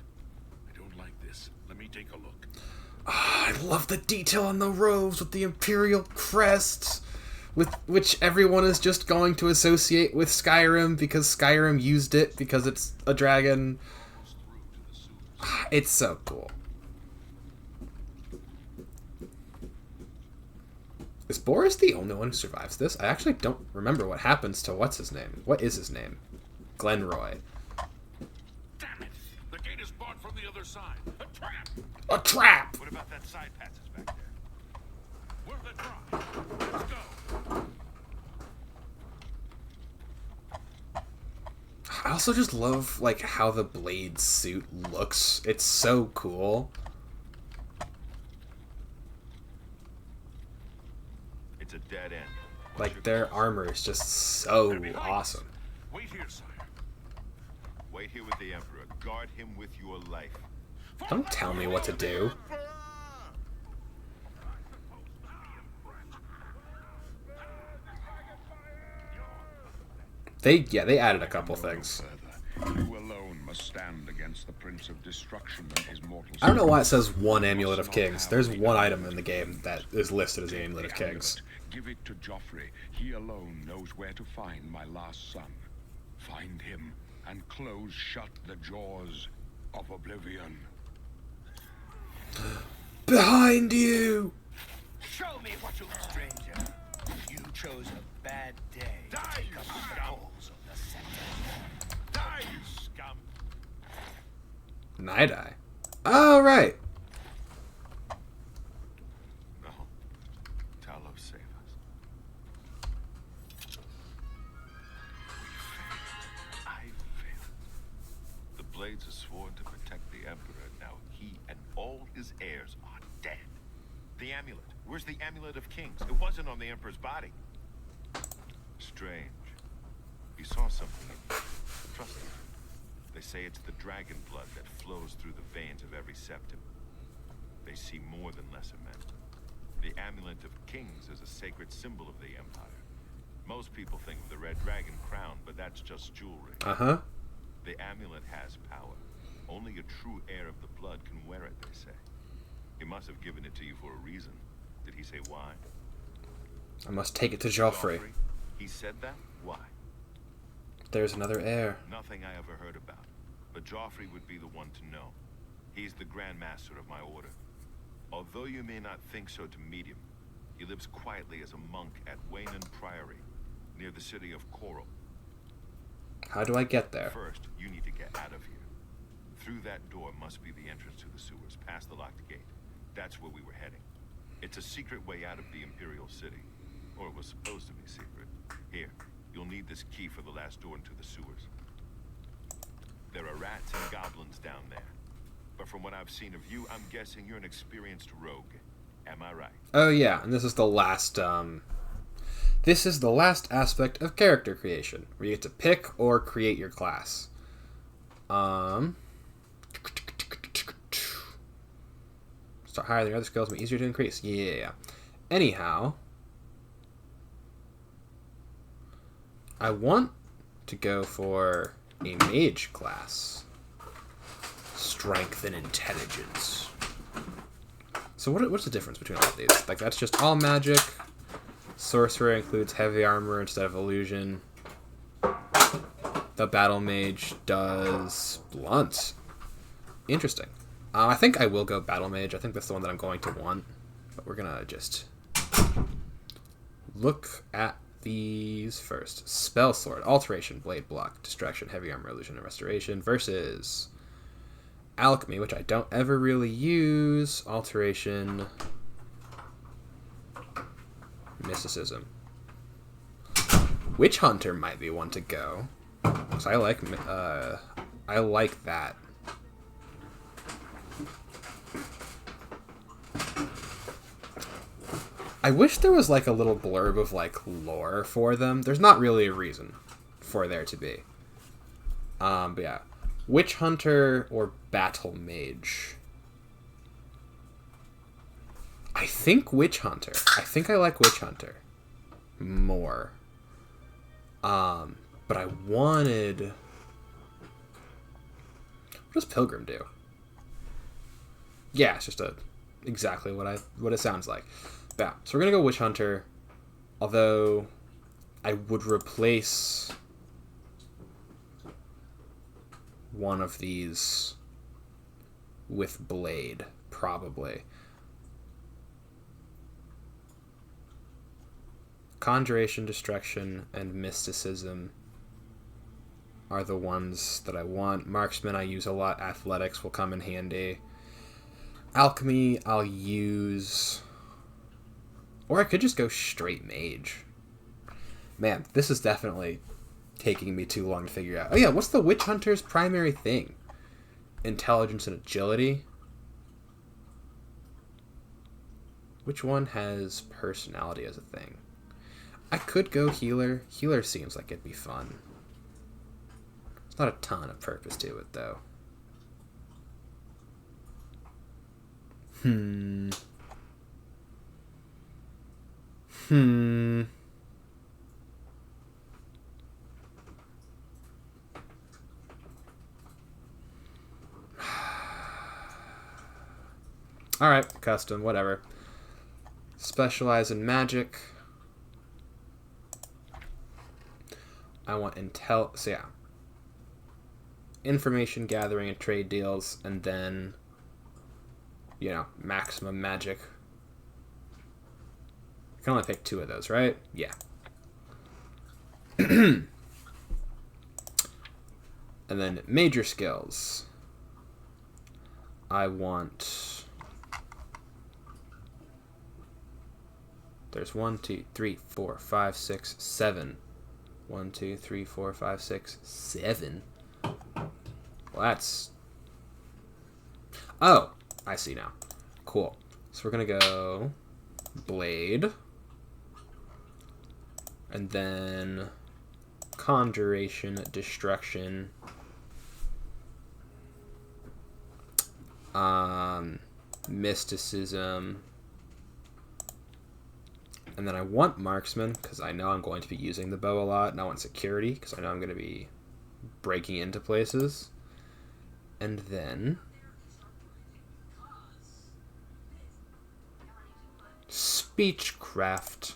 I don't like this. Let me take a look. I love the detail on the robes with the Imperial crests, with which everyone is just going to associate with Skyrim because Skyrim used it because it's a dragon. It's so cool. Is Boris the only one who survives this? I actually don't remember what happens to what's his name. What is his name? Glenroy. Damn it! The gate is barred from the other side. A trap! A trap! What about that side passage back there? Worth a try. Let's go. also just love, like, how the Blade suit looks. It's so cool. It's a dead end. Like, their armor is just so awesome. Wait here, sire. Wait here with the Emperor. Guard him with your life. Don't tell me what to do. They added a couple things. You alone must stand against the Prince of Destruction and his mortal. I don't know why it says one Amulet of Kings. There's one item in the game that is listed as the Amulet of Kings. Give it to Joffrey. He alone knows where to find my last son. Find him and close shut the jaws of oblivion. Behind you! Show me what you stranger. You chose a bad day to take up the coals of the scepter. Die, you scum! Night Eye. Oh, right. No. Talos, save us. I failed. The Blades are sworn to protect the Emperor. Now he and all his heirs are dead. The amulet. Where's the Amulet of Kings? It wasn't on the Emperor's body. Strange. He saw something in me. Trust me. They say it's the dragon blood that flows through the veins of every septum. They see more than lesser men. The Amulet of Kings is a sacred symbol of the Empire. Most people think of the red dragon crown, but that's just jewelry. Uh-huh. The amulet has power. Only a true heir of the blood can wear it, they say. He must have given it to you for a reason. Did he say why? I must take it to Joffrey. He said that? Why? There's another heir. Nothing I ever heard about. But Joffrey would be the one to know. He's the Grand Master of my order. Although you may not think so to meet him, he lives quietly as a monk at Waynon Priory, near the city of Coral. How do I get there? First, you need to get out of here. Through that door must be the entrance to the sewers, past the locked gate. That's where we were heading. It's a secret way out of the Imperial City. Or it was supposed to be secret. Here, you'll need this key for the last door into the sewers. There are rats and goblins down there. But from what I've seen of you, I'm guessing you're an experienced rogue. Am I right? Oh yeah, and this is the last aspect of character creation, where you get to pick or create your class. Start higher than your other skills, make it easier to increase. Yeah. Anyhow, I want to go for a mage class. Strength and intelligence. So what's the difference between all of these? Like, that's just all magic. Sorcerer includes heavy armor instead of illusion. The battle mage does blunt. Interesting. I think I will go battle mage. I think that's the one that I'm going to want. But we're gonna just look at these first. Spell sword, alteration, blade block, distraction, heavy armor, illusion, and restoration versus alchemy, which I don't ever really use. Alteration, mysticism. Witch hunter might be one to go, because I like that. I wish there was like a little blurb of like lore for them. There's not really a reason for there to be. But yeah, witch hunter or battle mage. I think witch hunter. I think I like witch hunter more. But I wanted. What does pilgrim do? Yeah, it's just exactly what it sounds like. Yeah, so we're gonna go witch hunter, although I would replace one of these with blade, probably. Conjuration, distraction, and mysticism are the ones that I want. Marksman I use a lot. Athletics will come in handy. Alchemy I'll use... Or I could just go straight mage. Man, this is definitely taking me too long to figure out. Oh yeah, what's the witch hunter's primary thing? Intelligence and agility. Which one has personality as a thing? I could go healer. Healer seems like it'd be fun. There's not a ton of purpose to it, though. Alright, custom, whatever. Specialize in magic. I want intel. So yeah. Information gathering and trade deals, and then, you know, maximum magic. I can only pick 2 of those, right? Yeah. And then major skills. I want... There's 1, 2, 3, 4, 5, 6, 7. 1, 2, 3, 4, 5, 6, 7. Well, that's... Oh, I see now. Cool. So we're going to go Blade. And then Conjuration, Destruction. Mysticism. And then I want Marksman, because I know I'm going to be using the bow a lot. And I want Security, because I know I'm going to be breaking into places. And then... Speechcraft.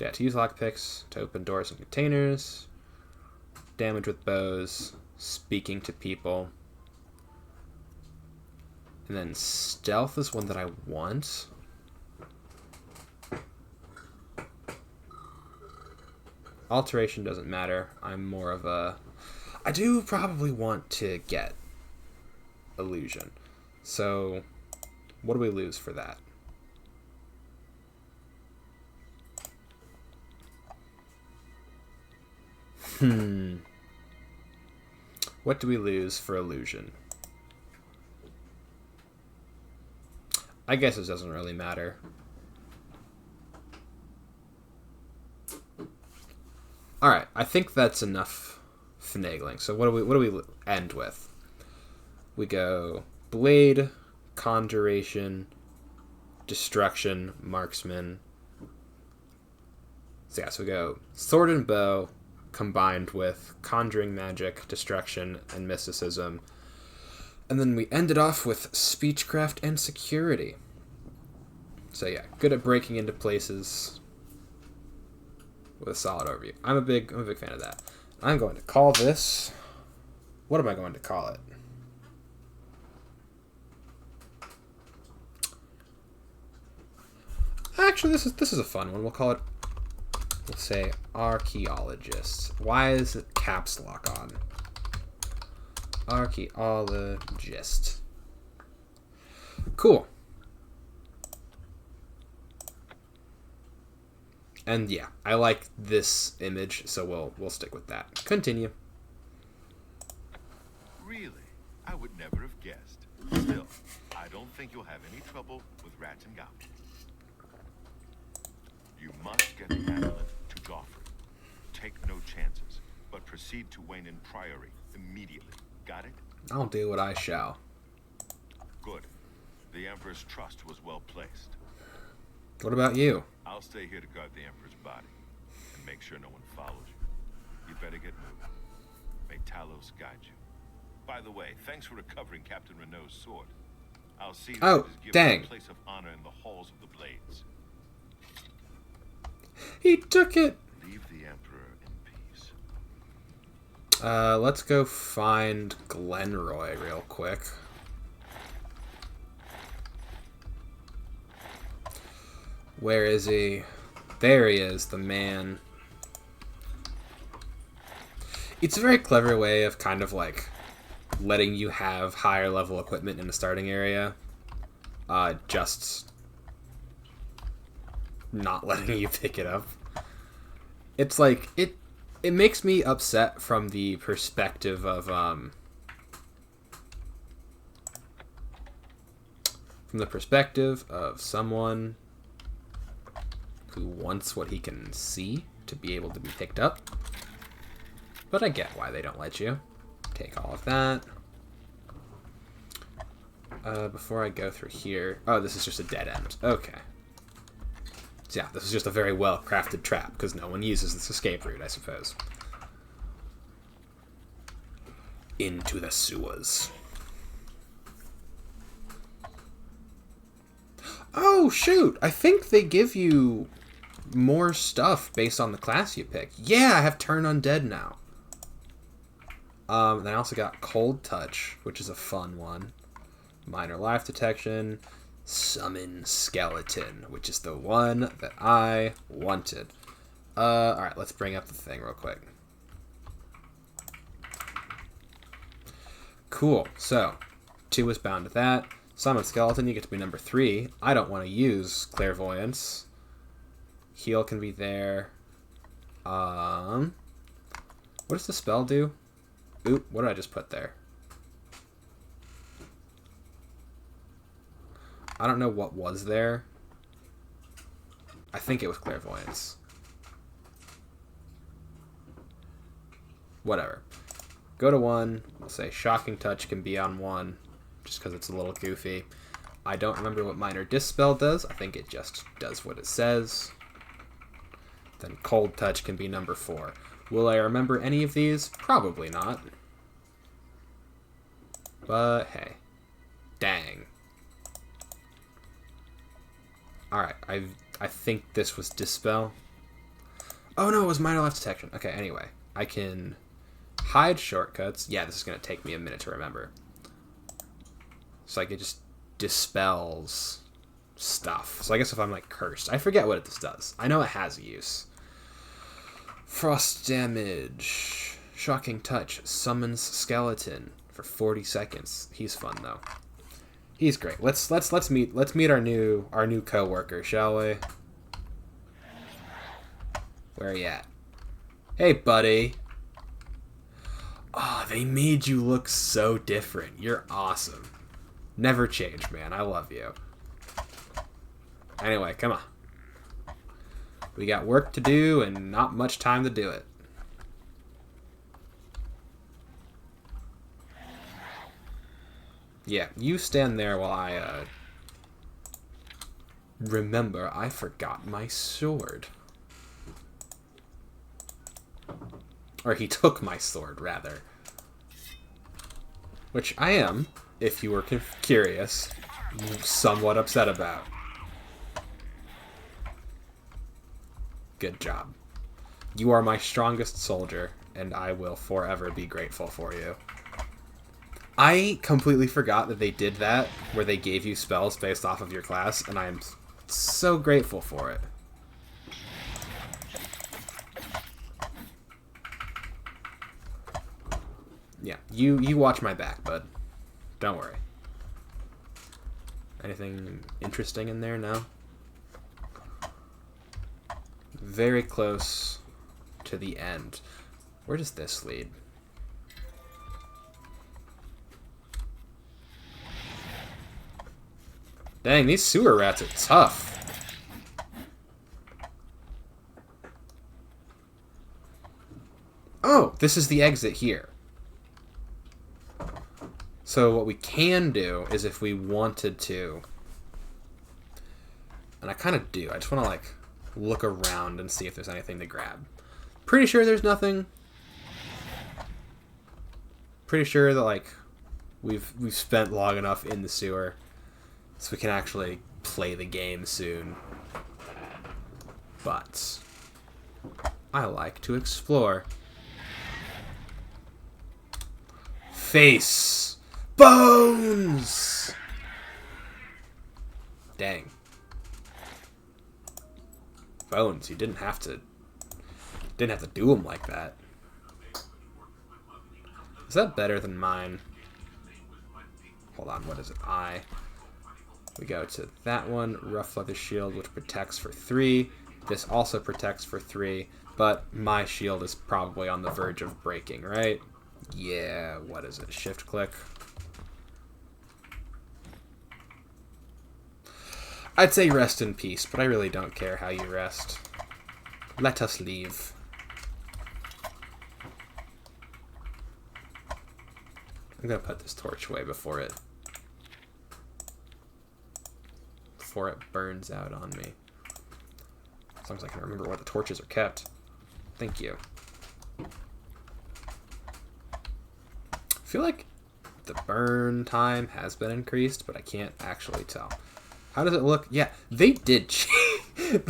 Yeah, to use lockpicks, to open doors and containers. Damage with bows. Speaking to people. And then stealth is one that I want. Alteration doesn't matter. I'm more of a... I do probably want to get illusion. So, what do we lose for that? What do we lose for illusion? I guess it doesn't really matter. Alright, I think that's enough finagling. So what do we end with? We go Blade, Conjuration, Destruction, Marksman. So yeah, so we go Sword and Bow combined with Conjuring Magic, Destruction, and Mysticism. And then we ended off with Speechcraft and Security. So yeah, good at breaking into places with a solid overview. I'm a big fan of that. I'm going to call this... What am I going to call it? Actually, this is a fun one. We'll call it... We'll say Archaeologist. Why is it caps lock on? Archaeologist. Cool. And yeah, I like this image, so we'll stick with that. Continue. Really? I would never have guessed. Still, I don't think you'll have any trouble with rats and goblins. You must get the amulet to Joffrey. Take no chances, but proceed to Wayne and Priory immediately. Got it? I'll do what I shall. Good. The Emperor's trust was well placed. What about you? I'll stay here to guard the Emperor's body and make sure no one follows you. You better get moving. May Talos guide you. By the way, thanks for recovering Captain Renault's sword. I'll see that it is given dang. a place of honor in the halls of the Blades. He took it. Leave the Emperor in peace. Let's go find Glenroy real quick. Where is he? There he is, the man. It's a very clever way of kind of like letting you have higher level equipment in the starting area. Just not letting you pick it up. It's like it makes me upset from the perspective of someone who wants what he can see to be able to be picked up. But I get why they don't let you. Take all of that. Before I go through here... Oh, this is just a dead end. Okay. So yeah, this is just a very well-crafted trap, because no one uses this escape route, I suppose. Into the sewers. Oh, shoot! I think they give you more stuff based on the class you pick. Yeah, I have Turn Undead now. Then I also got Cold Touch, which is a fun one. Minor Life Detection. Summon Skeleton, which is the one that I wanted. Alright, let's bring up the thing real quick. Cool, so 2 is bound to that. Summon Skeleton, you get to be number 3. I don't want to use Clairvoyance. Heal can be there. What does the spell do? Oop, what did I just put there? I don't know what was there. I think it was Clairvoyance. Whatever. Go to 1. We'll say Shocking Touch can be on 1, just because it's a little goofy. I don't remember what Minor Dispel does. I think it just does what it says. Then Cold Touch can be number 4. Will I remember any of these? Probably not. But hey. Dang. Alright, I think this was Dispel. Oh no, it was Minor Life Detection. Okay, anyway. I can hide shortcuts. Yeah, this is going to take me a minute to remember. So like it just dispels stuff. So I guess if I'm like cursed. I forget what this does. I know it has a use. Frost damage. Shocking Touch. Summons Skeleton for 40 seconds. He's fun though. He's great. Let's meet our new coworker, shall we? Where are you at? Hey, buddy. Oh, they made you look so different. You're awesome. Never change, man. I love you. Anyway, come on. We got work to do and not much time to do it. Yeah, you stand there while I, remember, I forgot my sword. Or he took my sword, rather. Which I am, if you were curious, somewhat upset about. Good job. You are my strongest soldier, and I will forever be grateful for you. I completely forgot that they did that, where they gave you spells based off of your class, and I am so grateful for it. Yeah, you watch my back, bud. Don't worry. Anything interesting in there? No? Very close to the end. Where does this lead? Dang, these sewer rats are tough. Oh, this is the exit here. So what we can do is if we wanted to, and I kind of do, I just want to like look around and see if there's anything to grab. Pretty sure there's nothing. Pretty sure that like we've spent long enough in the sewer. So we can actually play the game soon. But I like to explore. Face. Bones! Dang. Bones, you didn't have to do them like that. Is that better than mine? Hold on, what is it? We go to that one, Rough Leather Shield, which protects for 3. This also protects for 3, but my shield is probably on the verge of breaking, right? Yeah, what is it? Shift click. I'd say rest in peace, but I really don't care how you rest. Let us leave. I'm gonna put this torch away before it burns out on me. As long as I can remember where the torches are kept. Thank you. I feel like the burn time has been increased, but I can't actually tell. How does it look? Yeah, they did change.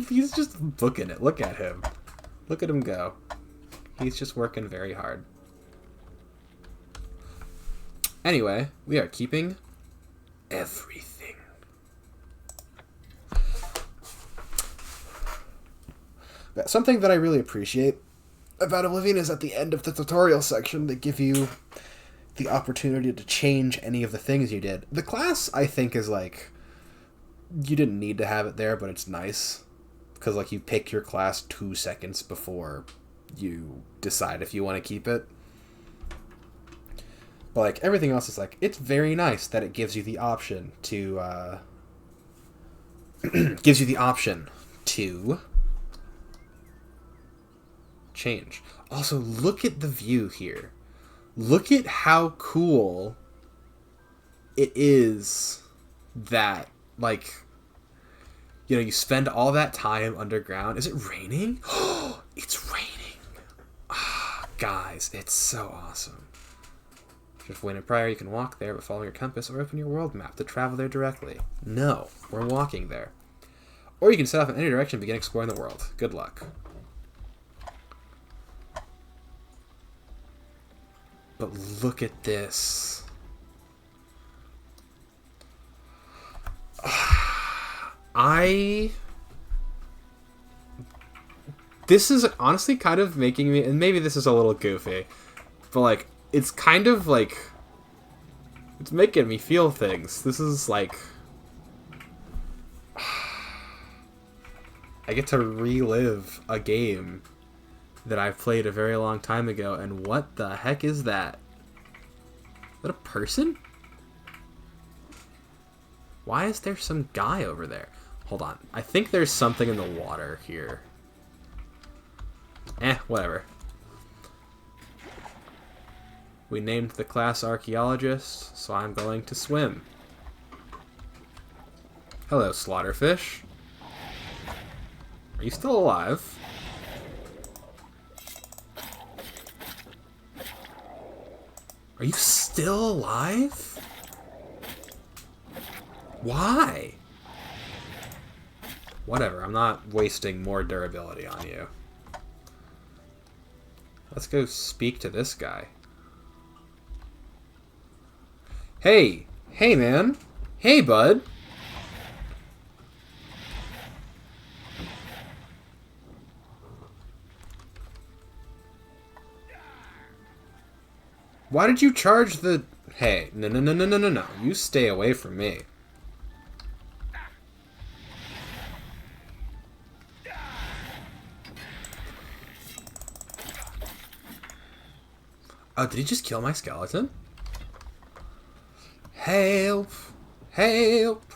He's just booking it. Look at him. Look at him go. He's just working very hard. Anyway, we are keeping everything. Something that I really appreciate about Oblivion is at the end of the tutorial section, they give you the opportunity to change any of the things you did. The class, I think, is like, you didn't need to have it there, but it's nice. Because, like, you pick your class 2 seconds before you decide if you want to keep it. But, like, everything else is, like, it's very nice that it gives you the option to, change. Also, look at the view here. Look at how cool it is that, like, you know, you spend all that time underground. Is it raining? Oh, it's raining. Ah, guys, it's so awesome. If when in prior, you can walk there, but follow your compass or open your world map to travel there directly. No, we're walking there. Or you can set off in any direction and begin exploring the world. Good luck. But look at this. This is honestly kind of making me, and maybe this is a little goofy, but like, it's kind of like, it's making me feel things. This is like, I get to relive a game that I played a very long time ago, and what the heck is that? Is that a person? Why is there some guy over there? Hold on. I think there's something in the water here. Whatever. We named the class Archaeologist, so I'm going to swim. Hello, Slaughterfish. Are you still alive? Are you still alive? Why? Whatever, I'm not wasting more durability on you. Let's go speak to this guy. Hey! Hey, man! Hey, bud! Why did you charge the... Hey, no. You stay away from me. Oh, did he just kill my skeleton? Help! Help!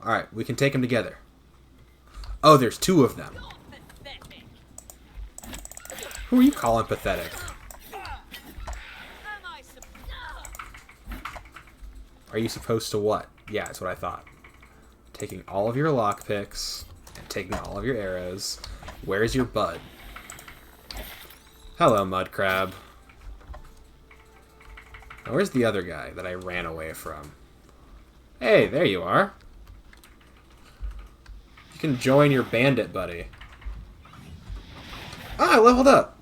Alright, we can take them together. Oh, there's 2 of them. Who are you calling pathetic? Are you supposed to what? Yeah, that's what I thought. Taking all of your lockpicks and taking all of your arrows. Where's your bud? Hello, mud crab. Now, where's the other guy that I ran away from? Hey, there you are. You can join your bandit buddy. Ah, I leveled up.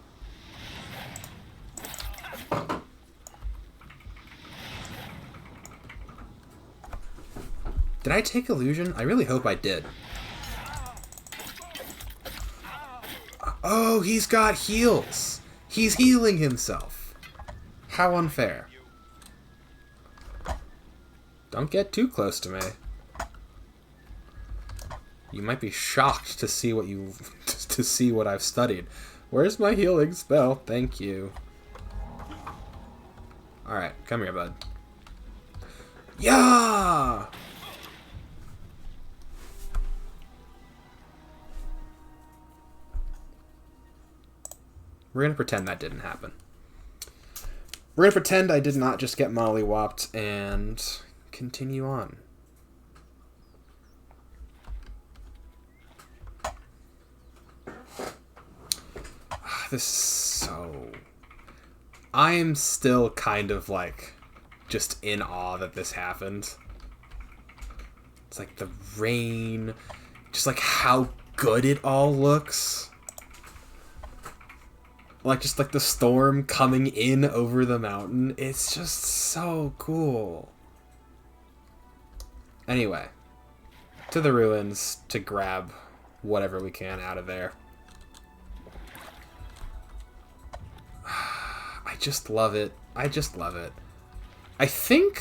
Did I take illusion? I really hope I did. Oh, he's got heals. He's healing himself. How unfair. Don't get too close to me. You might be shocked to see what I've studied. Where's my healing spell? Thank you. Alright, come here, bud. Yeah! We're gonna pretend that didn't happen. We're gonna pretend I did not just get mollywopped and continue on. This is so... I am still kind of, like, just in awe that this happened. It's like the rain, just like how good it all looks. Like, just like the storm coming in over the mountain. It's just so cool. Anyway, to the ruins to grab whatever we can out of there. I just love it. I just love it. I think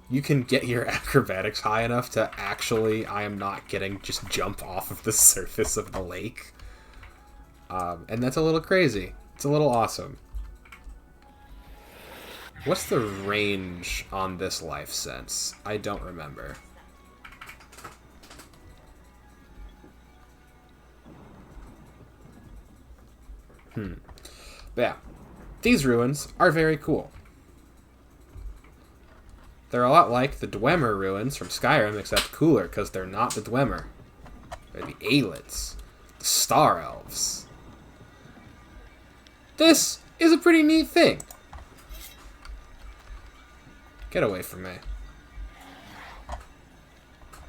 you can get your acrobatics high enough to actually, I am not kidding, just jump off of the surface of the lake. And that's a little crazy. It's a little awesome. What's the range on this life sense? I don't remember. But yeah, these ruins are very cool. They're a lot like the Dwemer ruins from Skyrim, except cooler, because they're not the Dwemer. They're the Aelids, the Star Elves. This is a pretty neat thing. Get away from me.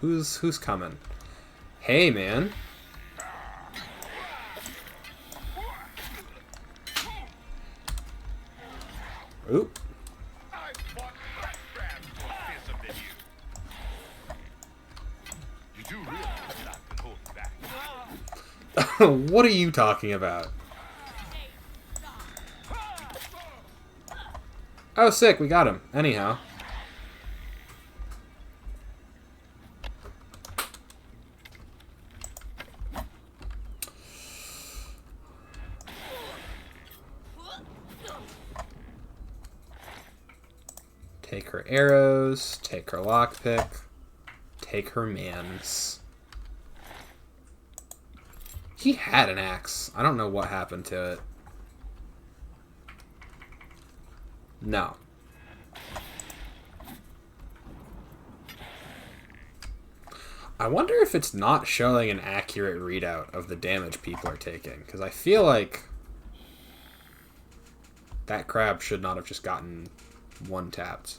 Who's coming? Hey, man. Oop. You do realize that I've been holding back. What are you talking about? Oh, sick, we got him. Anyhow. Take her arrows, take her lockpick, take her mans. He had an axe. I don't know what happened to it. No. I wonder if it's not showing an accurate readout of the damage people are taking, because I feel like that crab should not have just gotten one tapped.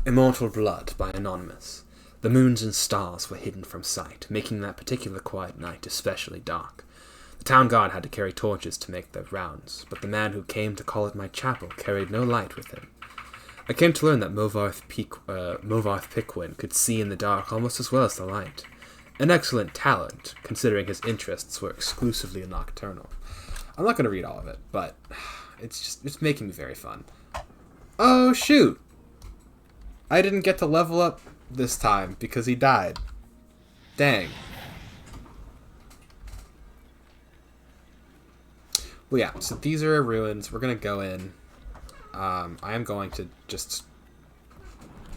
Immortal Blood by Anonymous. The moons and stars were hidden from sight, making that particular quiet night especially dark. The town guard had to carry torches to make their rounds, but the man who came to call it my chapel carried no light with him. I came to learn that Movarth Piquin could see in the dark almost as well as the light. An excellent talent, considering his interests were exclusively nocturnal. I'm not going to read all of it, but it's making me very fun. Oh, shoot! I didn't get to level up this time because he died. Dang. Well, yeah, so these are ruins. We're going to go in. I am going to just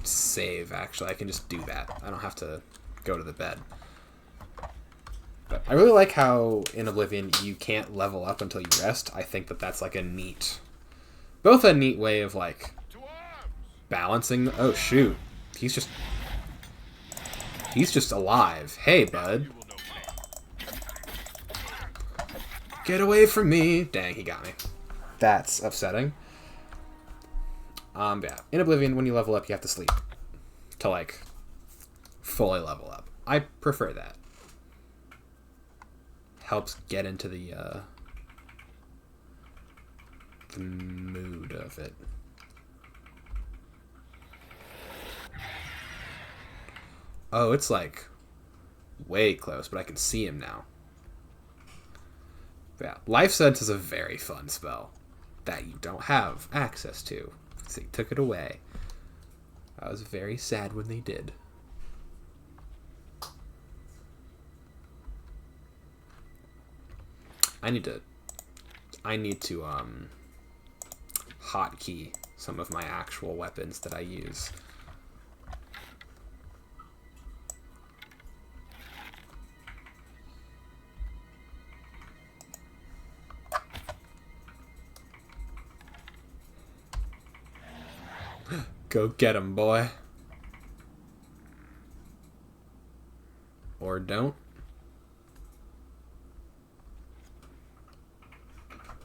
save, actually. I can just do that. I don't have to go to the bed. But I really like how in Oblivion you can't level up until you rest. I think that that's like a neat... both a neat way of like balancing... oh, shoot. He's just alive. Hey, bud. Get away from me. Dang, he got me. That's upsetting. Yeah. In Oblivion, when you level up, you have to sleep to, like, fully level up. I prefer that. Helps get into the mood of it. Oh, it's, like, way close, but I can see him now. Yeah, Life Sense is a very fun spell that you don't have access to. They took it away. I was very sad when they did. I need to hotkey some of my actual weapons that I use. Go get him, boy. Or don't.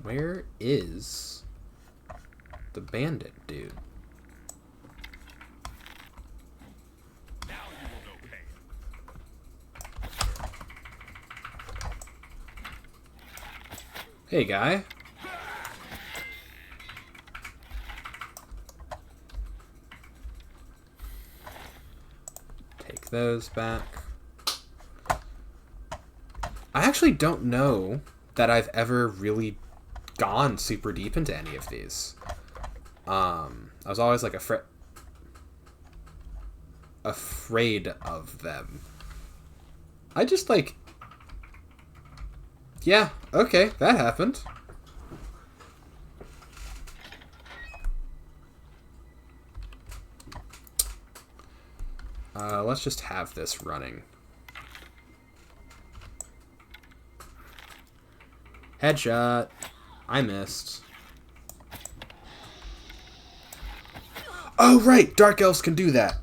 Where is the bandit dude? Now you will know pain. Hey, guy. Take those back. I actually don't know that I've ever really gone super deep into any of these. I was always like afraid of them. I just like, yeah, okay, that happened. Let's just have this running. Headshot. I missed. Oh, right! Dark Elves can do that.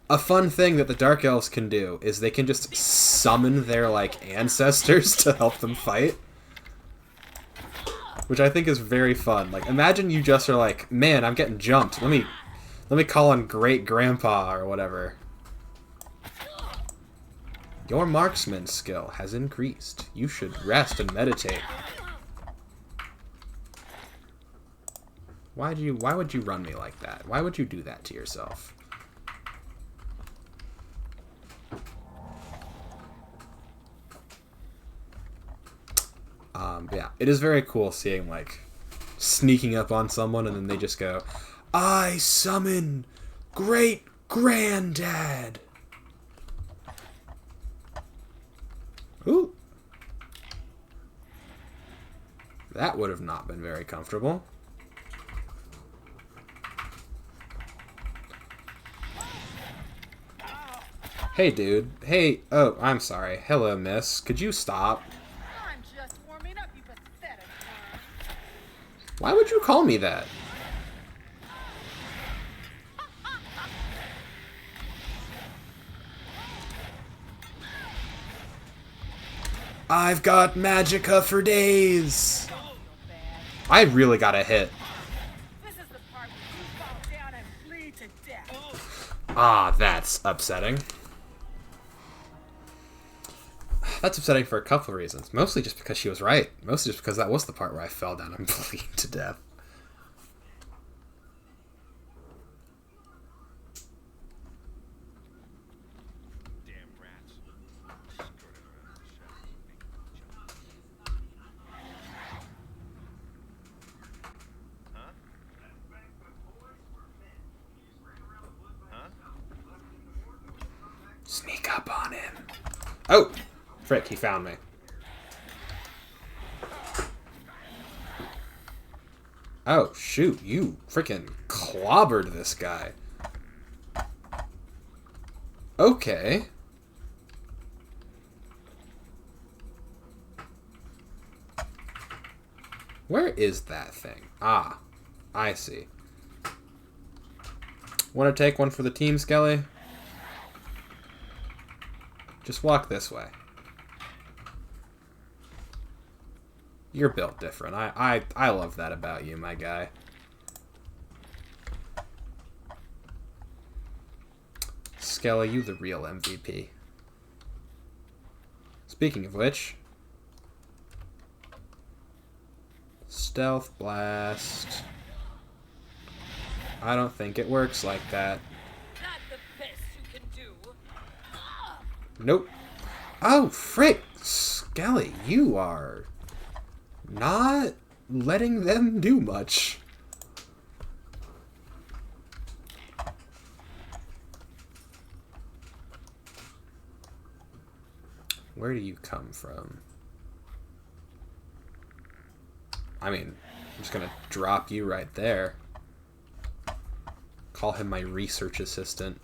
A fun thing that the Dark Elves can do is they can just summon their, like, ancestors to help them fight. Which I think is very fun. Like, imagine you just are like, man, I'm getting jumped. Let me call on Great Grandpa or whatever. Your marksman skill has increased. You should rest and meditate. Why would you run me like that? Why would you do that to yourself? Yeah, it is very cool seeing, like, sneaking up on someone and then they just go, I summon Great Granddad. Ooh. That would have not been very comfortable. Hey, dude. Hey. Oh, I'm sorry. Hello, miss. Could you stop? I'm just warming up, you pathetic worm. Why would you call me that? I've got magicka for days. I really got a hit. This is the part where you fall down and bleed to death. Ah, that's upsetting. That's upsetting for a couple of reasons. Mostly just because she was right. Mostly just because that was the part where I fell down and bleed to death. Damn rats. Skirting around the shadow, making me jump. Huh? Huh? Sneak up on him. Oh! Frick, he found me. Oh, shoot. You freaking clobbered this guy. Okay. Where is that thing? Ah, I see. Want to take one for the team, Skelly? Just walk this way. You're built different. I love that about you, my guy. Skelly, you the real MVP. Speaking of which, Stealth Blast. I don't think it works like that. Not the best you can do. Nope. Oh, frick! Skelly, you are not letting them do much. Where do you come from? I mean, I'm just gonna drop you right there. Call him my research assistant.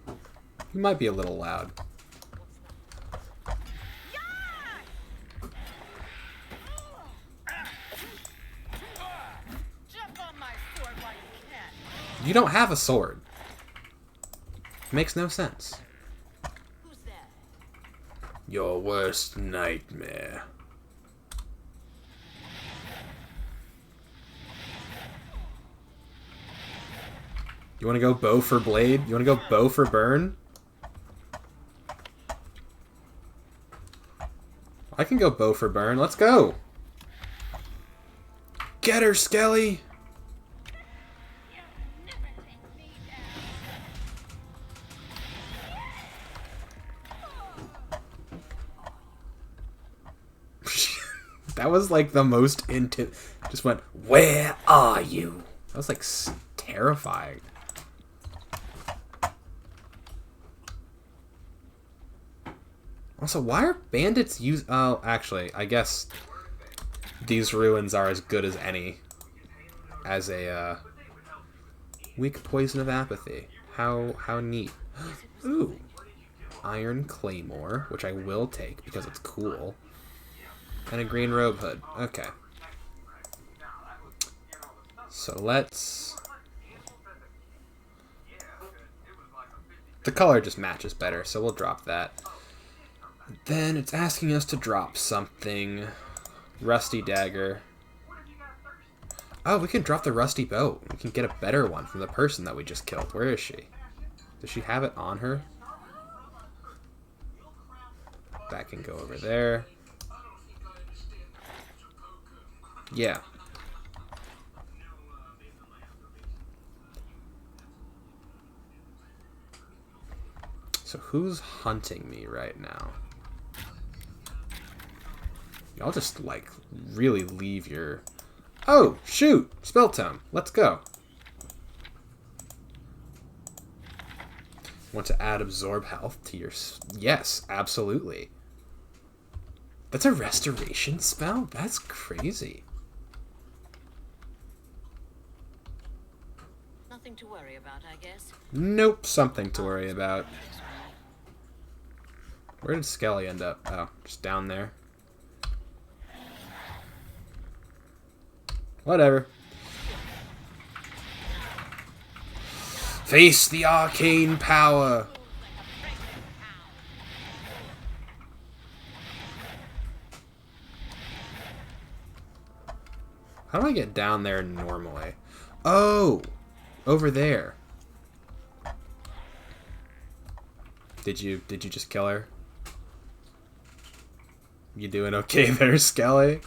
You might be a little loud. You don't have a sword. Makes no sense. Who's that? Your worst nightmare. You want to go bow for blade? You want to go bow for burn? I can go bow for burn. Let's go. Get her, Skelly. That was like the most intense. Just went, where are you? That was like terrifying. Also, why are bandits use? Oh, actually, I guess these ruins are as good as any as a weak poison of apathy. How neat. Ooh, iron claymore, which I will take because it's cool. And a green robe hood. Okay. So let's... The color just matches better, so we'll drop that. Then it's asking us to drop something. Rusty dagger. Oh, we can drop the rusty bow. We can get a better one from the person that we just killed. Where is she? Does she have it on her? That can go over there. Yeah. So who's hunting me right now? Y'all just, like, really leave your... Oh, shoot! Spell tome. Let's go. Want to add absorb health to your... Yes, absolutely. That's a restoration spell? That's crazy. Nothing to worry about, I guess. Nope, something to worry about. Where did Skelly end up? Oh, just down there. Whatever. Face the arcane power. How do I get down there normally? Oh, over there. Did you just kill her? You doing okay there, Skelly?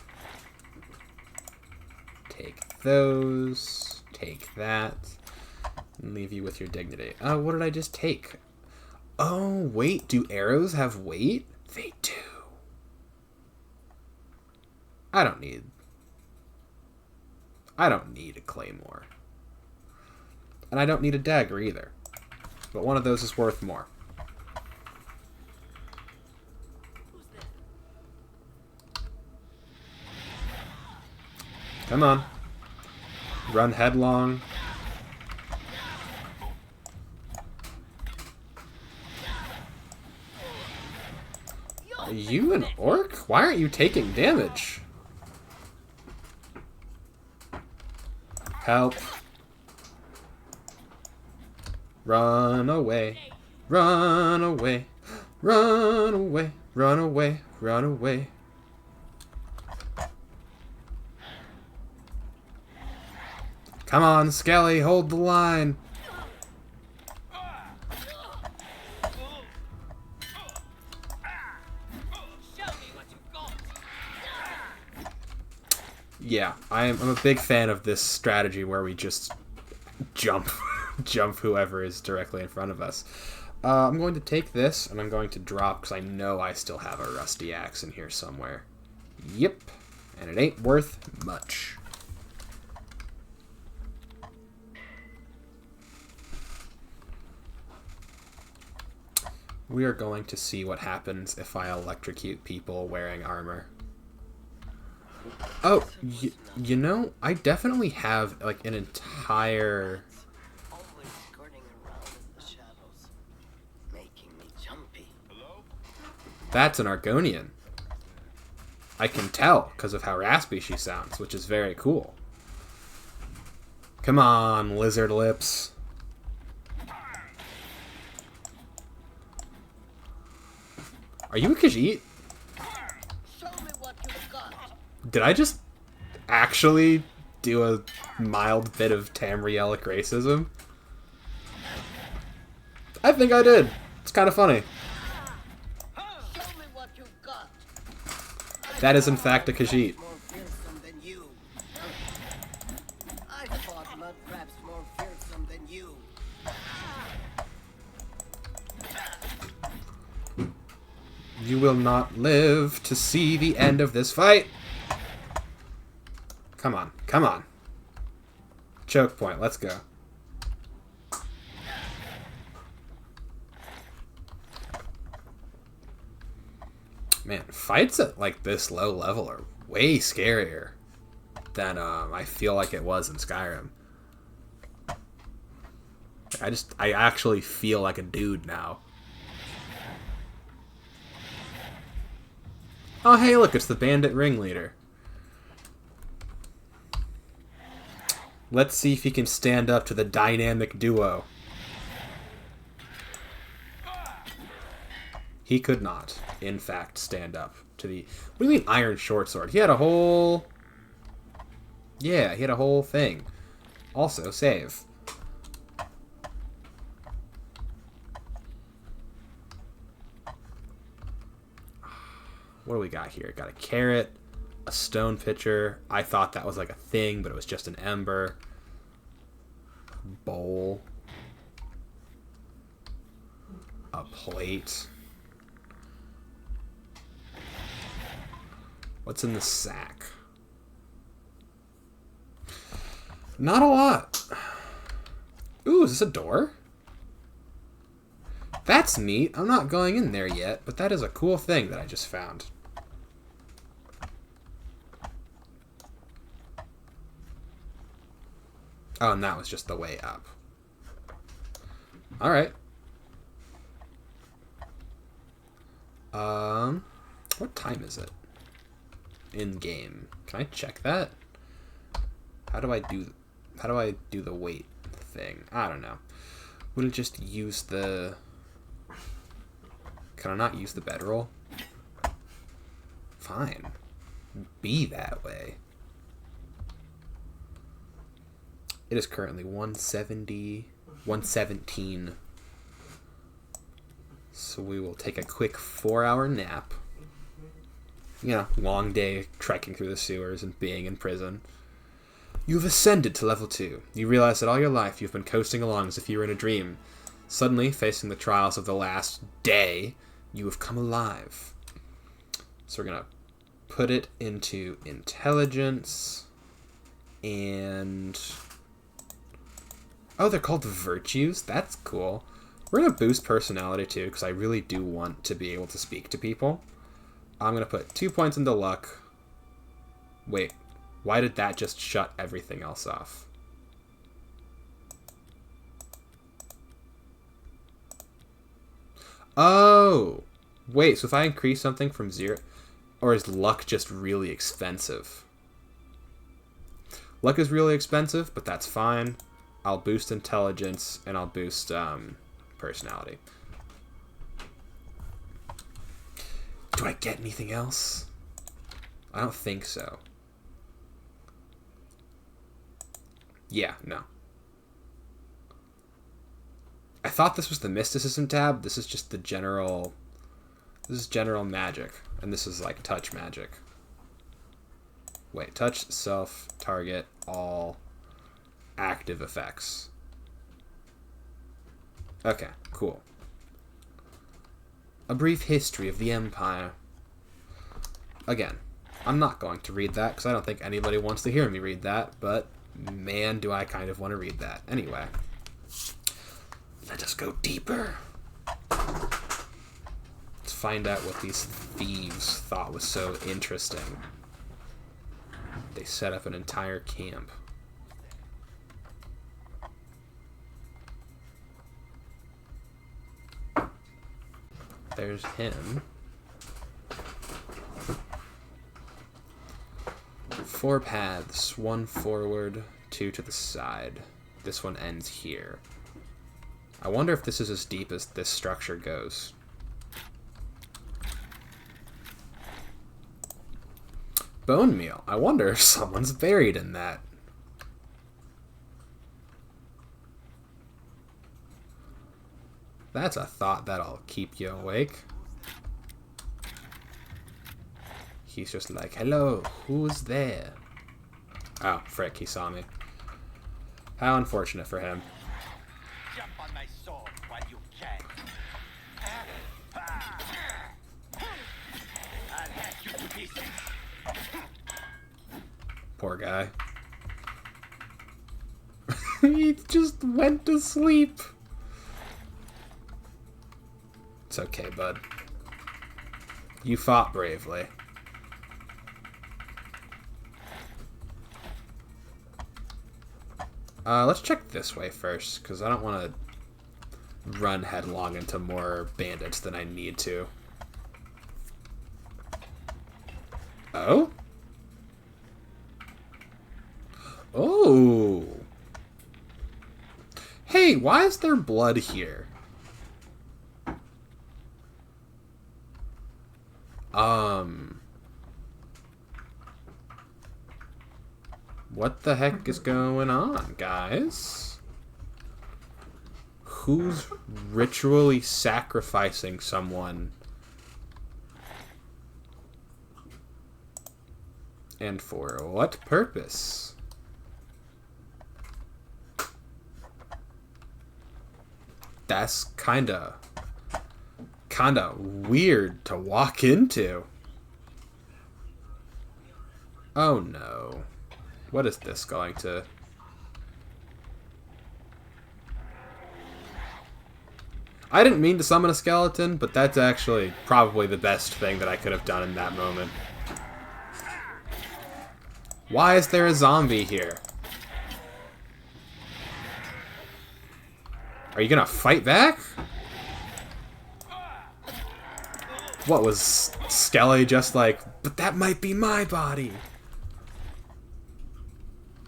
Take those. Take that. And leave you with your dignity. Oh, what did I just take? Oh, wait. Do arrows have weight? They do. I don't need a claymore. And I don't need a dagger either. But one of those is worth more. Come on. Run headlong. Are you an orc? Why aren't you taking damage? Help. Run away. Run away. Run away. Run away. Run away. Come on, Skelly, hold the line. Yeah, I'm a big fan of this strategy where we just jump whoever is directly in front of us. I'm going to take this, and I'm going to drop, because I know I still have a rusty axe in here somewhere. Yep, and it ain't worth much. We are going to see what happens if I electrocute people wearing armor. Oh, you know, I definitely have, like, an entire... Always skirting around in the shadows, making me jumpy. Hello? That's an Argonian. I can tell because of how raspy she sounds, which is very cool. Come on, lizard lips. Are you a Khajiit? Show me what you've got. Did I just actually do a mild bit of Tamrielic racism? I think I did. It's kind of funny. Show me what you've got. That is in fact a Khajiit. More fearsome than you. I fought mud crabs more fearsome than you. You will not live to see the end of this fight. Come on, come on. Choke point, let's go. Man, fights at like this low level are way scarier than I feel like it was in Skyrim. I actually feel like a dude now. Oh, hey, look, it's the bandit ringleader. Let's see if he can stand up to the dynamic duo. He could not, in fact, stand up to the... What do you mean iron short sword? He had a whole... Yeah, he had a whole thing. Also, save. What do we got here? Got a carrot, a stone pitcher. I thought that was like a thing, but it was just an ember. Bowl. A plate. What's in the sack? Not a lot. Ooh, is this a door? That's neat. I'm not going in there yet, but that is a cool thing that I just found. Oh, and that was just the way up. Alright. What time is it? In game. Can I check that? How do I do the weight thing? I don't know. We'll just use the... Can I not use the bedroll? Fine. Be that way. It is currently 117. So we will take a quick 4-hour nap. You know, long day trekking through the sewers and being in prison. You've ascended to level 2. You realize that all your life you've been coasting along as if you were in a dream. Suddenly, facing the trials of the last day, you have come alive. So we're going to put it into intelligence. And... Oh, they're called virtues? That's cool. We're going to boost personality too, because I really do want to be able to speak to people. I'm going to put 2 points into luck. Wait, why did that just shut everything else off? Oh! Wait, so if I increase something from 0... Or is luck just really expensive? Luck is really expensive, but that's fine. I'll boost intelligence, and I'll boost personality. Do I get anything else? I don't think so. Yeah, no. I thought this was the mysticism tab. This is just the general... This is general magic. And this is like touch magic. Wait, touch, self, target, all active effects. Okay, cool. A brief history of the Empire. Again, I'm not going to read that because I don't think anybody wants to hear me read that, but man, do I kind of want to read that. Anyway, let us go deeper. find out what these thieves thought was so interesting. They set up an entire camp. There's him. 4 paths, 1 forward, 2 to the side. This one ends here. I wonder if this is as deep as this structure goes. Bone meal. I wonder if someone's buried in that. That's a thought that'll keep you awake. He's just like, hello, who's there? Oh, frick, he saw me. How unfortunate for him. Jump on my sword while you can. I'll hack you to pieces. Poor guy. He just went to sleep. It's okay, bud. You fought bravely. Let's check this way first, because I don't want to run headlong into more bandits than I need to. Oh? Oh! Hey, why is there blood here? What the heck is going on, guys? Who's ritually sacrificing someone? And for what purpose? That's kinda weird to walk into. Oh no. What is this going to... I didn't mean to summon a skeleton, but that's actually probably the best thing that I could have done in that moment. Why is there a zombie here? Are you gonna fight back? What was Skelly just like, but that might be my body?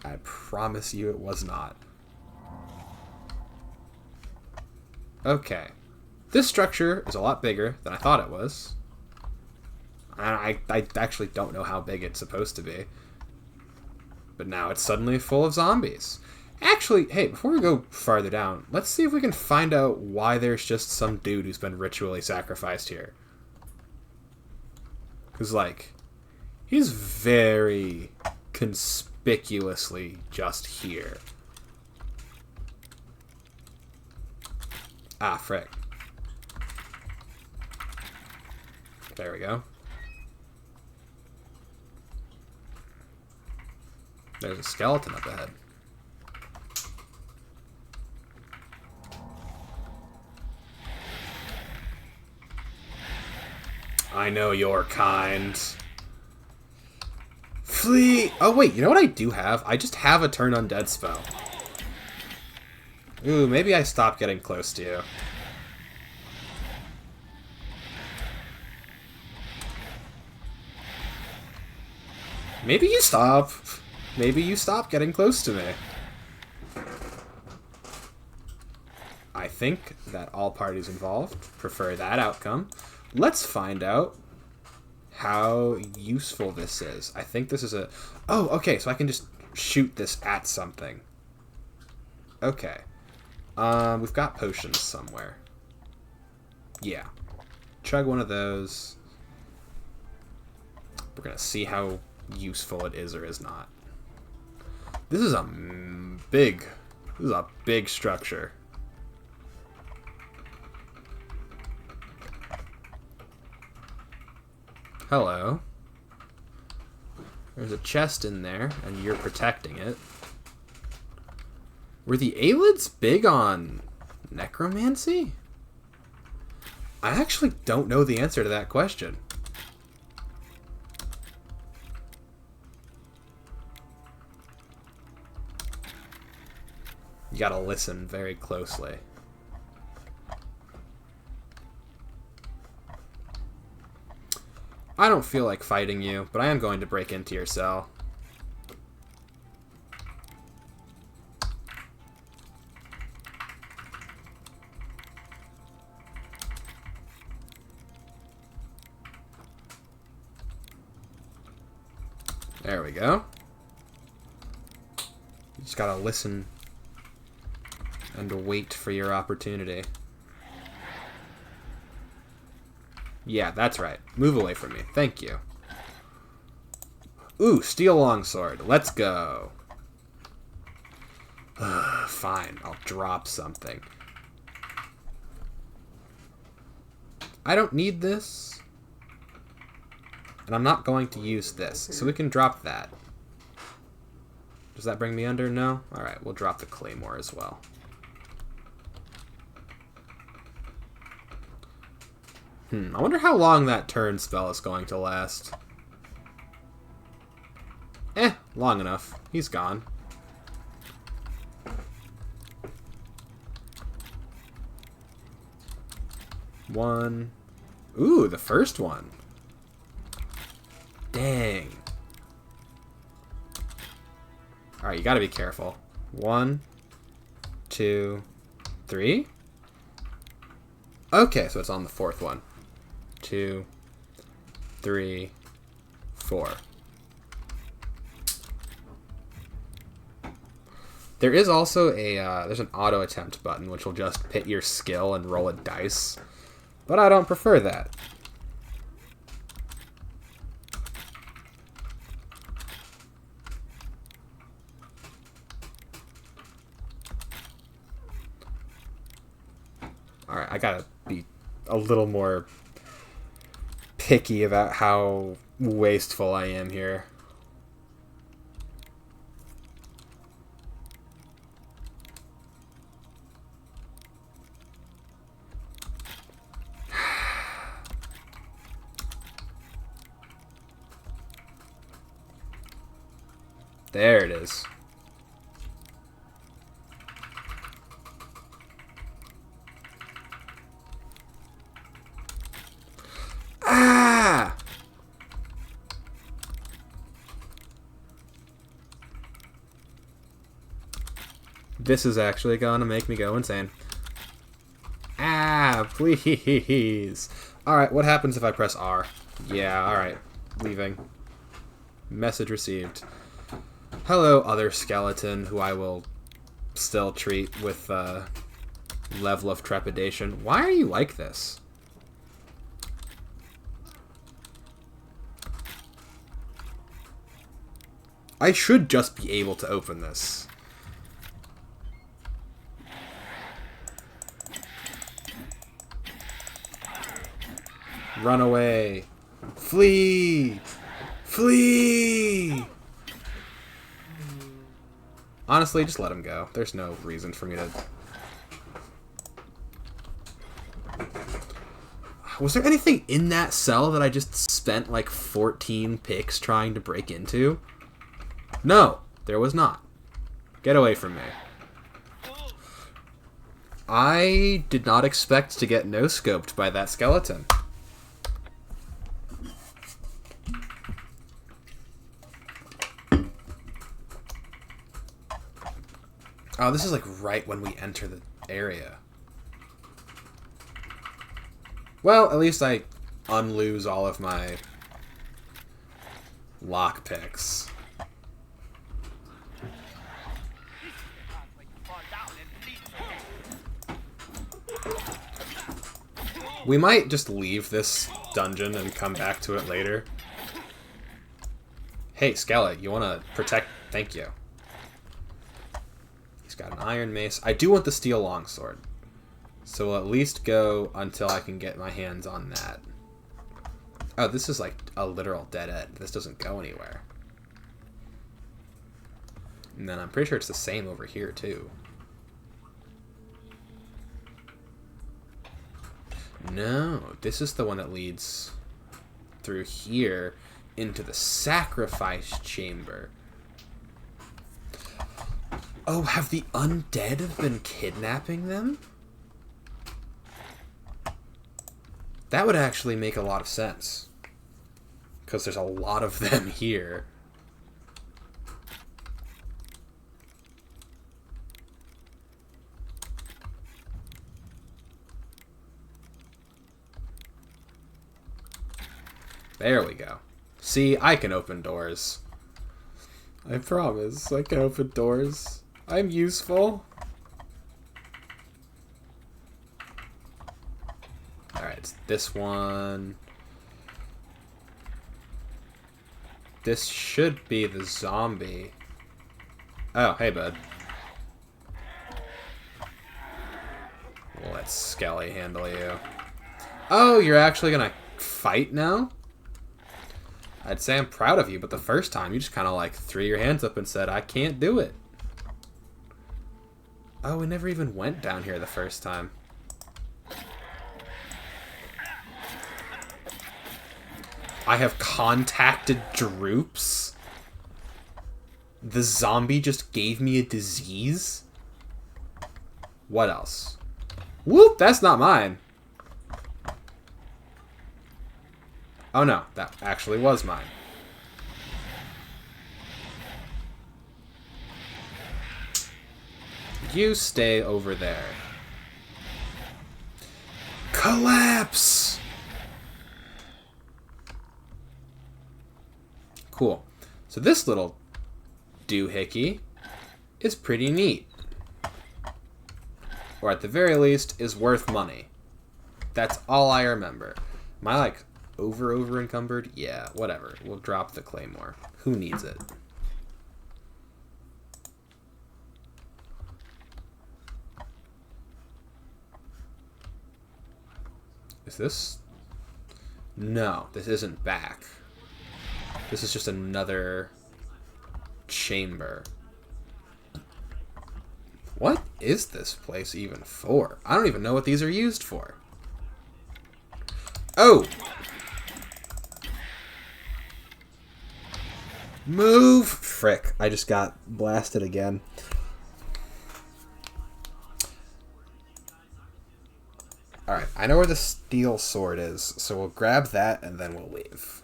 I promise you it was not. Okay. This structure is a lot bigger than I thought it was. I actually don't know how big it's supposed to be. But now it's suddenly full of zombies. Actually, hey, before we go farther down, let's see if we can find out why there's just some dude who's been ritually sacrificed here. Because, like, he's very conspicuously just here. Ah, frick. There we go. There's a skeleton up ahead. I know your kind. Flee! Oh wait, you know what I do have? I just have a turn undead spell. Ooh, maybe I stop getting close to you. Maybe you stop. Maybe you stop getting close to me. I think that all parties involved prefer that outcome. Let's find out how useful this is. I think this is a... Oh, okay, so I can just shoot this at something. Okay. We've got potions somewhere. Yeah. Chug one of those. We're gonna see how useful it is or is not. This is a big structure. Hello. There's a chest in there, and you're protecting it. Were the Aelids big on necromancy? I actually don't know the answer to that question. You gotta listen very closely. I don't feel like fighting you, but I am going to break into your cell. There we go. You just gotta listen and wait for your opportunity. Yeah, that's right. Move away from me. Thank you. Ooh, steel longsword. Let's go. Fine, I'll drop something. I don't need this. And I'm not going to use this, so we can drop that. Does that bring me under? No? Alright, we'll drop the claymore as well. I wonder how long that turn spell is going to last. Long enough. He's gone. One. Ooh, the first one. Dang. Alright, you gotta be careful. 1, 2, 3. Okay, so it's on the fourth one. 2, 3, 4. There is also a there's an auto attempt button which will just pit your skill and roll a dice, but I don't prefer that. All right, I gotta be a little more picky about how wasteful I am here. There it is. Ah! This is actually gonna make me go insane. Ah, please. Alright, what happens if I press R? Yeah, alright. Leaving. Message received. Hello, other skeleton, who I will still treat with a level of trepidation. Why are you like this? I should just be able to open this. Run away. Flee! Flee! Honestly, just let him go. There's no reason for me to... Was there anything in that cell that I just spent like 14 picks trying to break into? No, there was not. Get away from me. I did not expect to get no-scoped by that skeleton. Oh, this is like right when we enter the area. Well, at least I unloose all of my lockpicks. We might just leave this dungeon and come back to it later. Hey, Skella, you want to protect... Thank you. He's got an iron mace. I do want the steel longsword. So we'll at least go until I can get my hands on that. Oh, this is like a literal dead end. This doesn't go anywhere. And then I'm pretty sure it's the same over here, too. No, this is the one that leads through here into the sacrifice chamber. Oh, have the undead been kidnapping them? That would actually make a lot of sense. Because there's a lot of them here. There we go. See, I can open doors. I promise, I can open doors. I'm useful. Alright, it's this one. This should be the zombie. Oh, hey, bud. Let Skelly handle you. Oh, you're actually gonna fight now? I'd say I'm proud of you, but the first time you just kind of like threw your hands up and said, I can't do it. Oh, we never even went down here the first time. I have contacted Droops. The zombie just gave me a disease. What else? Whoop, that's not mine. Oh no, that actually was mine. You stay over there. Collapse! Cool. So this little doohickey is pretty neat. Or at the very least, is worth money. That's all I remember. Am I like over encumbered? Yeah, whatever. We'll drop the claymore. Who needs it? Is this? No, this isn't back. This is just another chamber. What is this place even for? I don't even know what these are used for. Oh! Move! Frick, I just got blasted again. Alright, I know where the steel sword is, so we'll grab that and then we'll leave.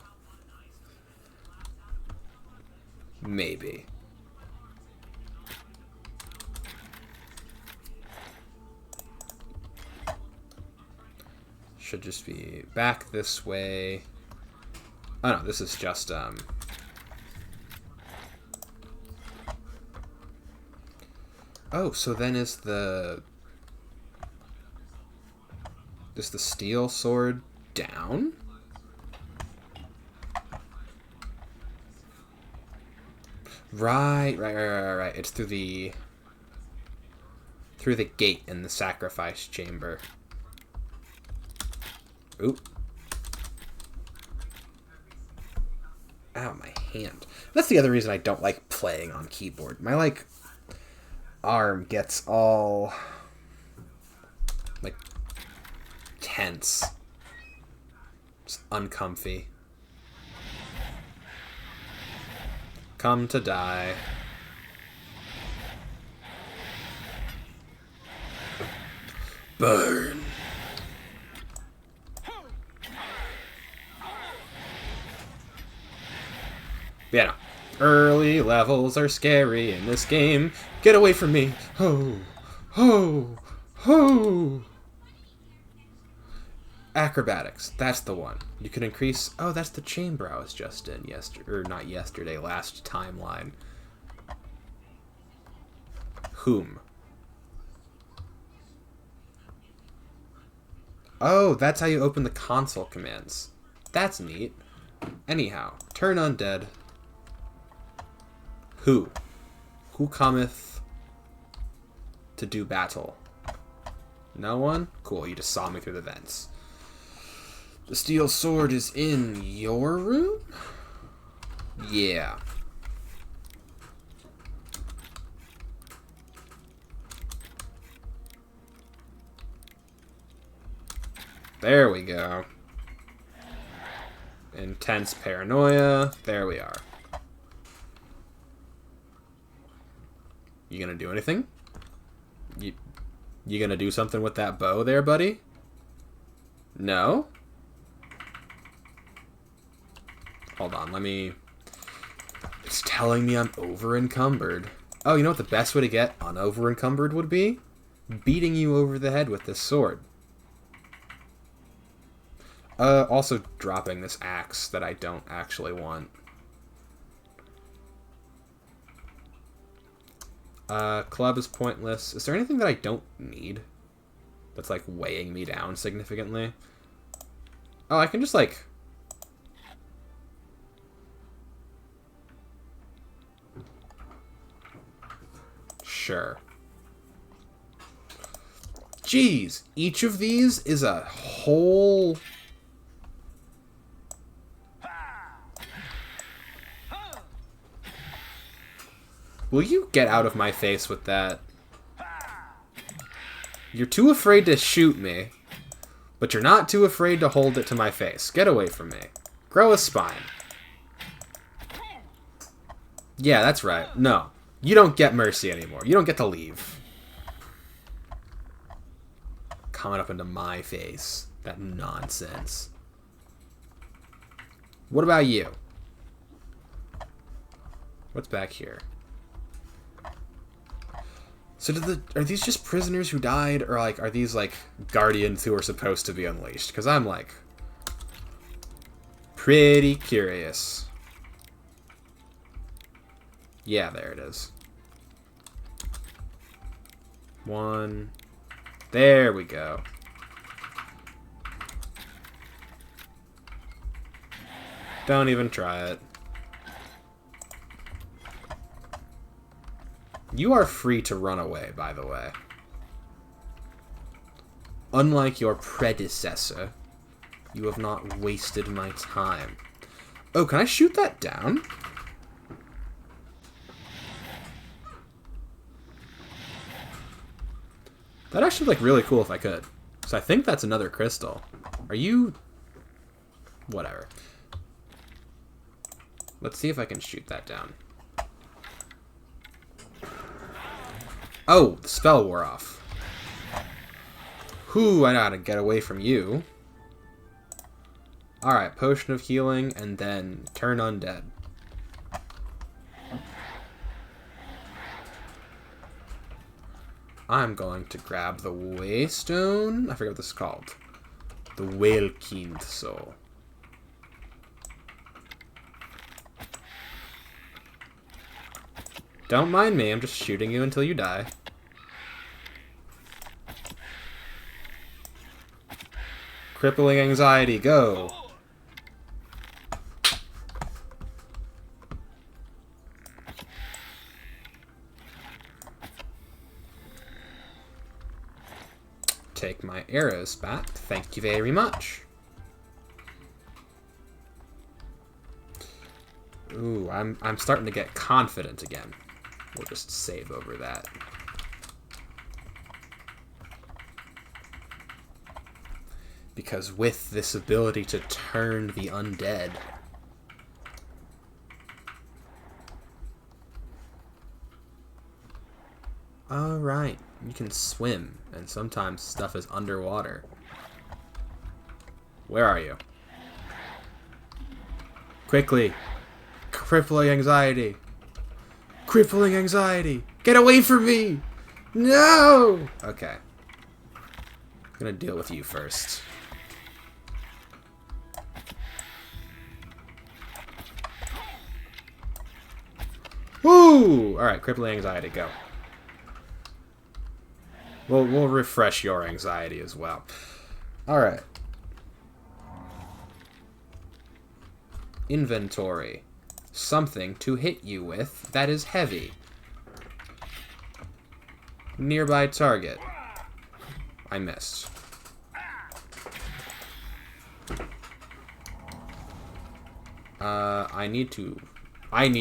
Maybe. Should just be back this way. Oh no, this is just, Oh, so then is the steel sword down? Right. It's through the gate in the sacrifice chamber. Oop. Ow, my hand. That's the other reason I don't like playing on keyboard. My, like, arm gets all, like, tense. Just uncomfy. Come to die. Burn. Yeah, no. Early levels are scary in this game. Get away from me. Ho. Ho. Ho. Acrobatics. That's the one. You can increase... Oh, that's the chamber I was just in yesterday. Or not yesterday, last timeline. Whom? Oh, that's how you open the console commands. That's neat. Anyhow, turn undead. Who? Who cometh to do battle? No one? Cool, you just saw me through the vents. The steel sword is in your room? Yeah. There we go. Intense paranoia. There we are. You gonna do anything? You gonna do something with that bow there, buddy? No? Hold on, let me... It's telling me I'm over-encumbered. Oh, you know what the best way to get un-over-encumbered would be? Beating you over the head with this sword. Also dropping this axe that I don't actually want. Club is pointless. Is there anything that I don't need that's, like, weighing me down significantly? Oh, I can just, like... Sure. Jeez, each of these is a whole... Will you get out of my face with that? You're too afraid to shoot me, but you're not too afraid to hold it to my face. Get away from me. Grow a spine. Yeah, that's right. No. You don't get mercy anymore. You don't get to leave. Coming up into my face. That nonsense. What about you? What's back here? So are these just prisoners who died, or like are these like guardians who are supposed to be unleashed? Because I'm like pretty curious. Yeah, there it is. One. There we go. Don't even try it. You are free to run away, by the way. Unlike your predecessor, you have not wasted my time. Oh, can I shoot that down? That'd actually be, like, really cool if I could. So I think that's another crystal. Are you... Whatever. Let's see if I can shoot that down. Oh, the spell wore off. Whew, I gotta get away from you. Alright, potion of healing, and then turn undead. I'm going to grab the Waystone. I forget what this is called. The Whalekind Soul. Don't mind me, I'm just shooting you until you die. Crippling anxiety, go! Take my arrows back, thank you very much. Ooh, I'm starting to get confident again. We'll just save over that. Because with this ability to turn the undead... Alright, you can swim, and sometimes stuff is underwater. Where are you? Quickly! Crippling anxiety! Crippling anxiety! Get away from me! No! Okay. I'm gonna deal with you first. Woo! Alright, crippling anxiety, go. We'll refresh your anxiety as well. Alright. Inventory. Something to hit you with that is heavy. Nearby target. I missed. I need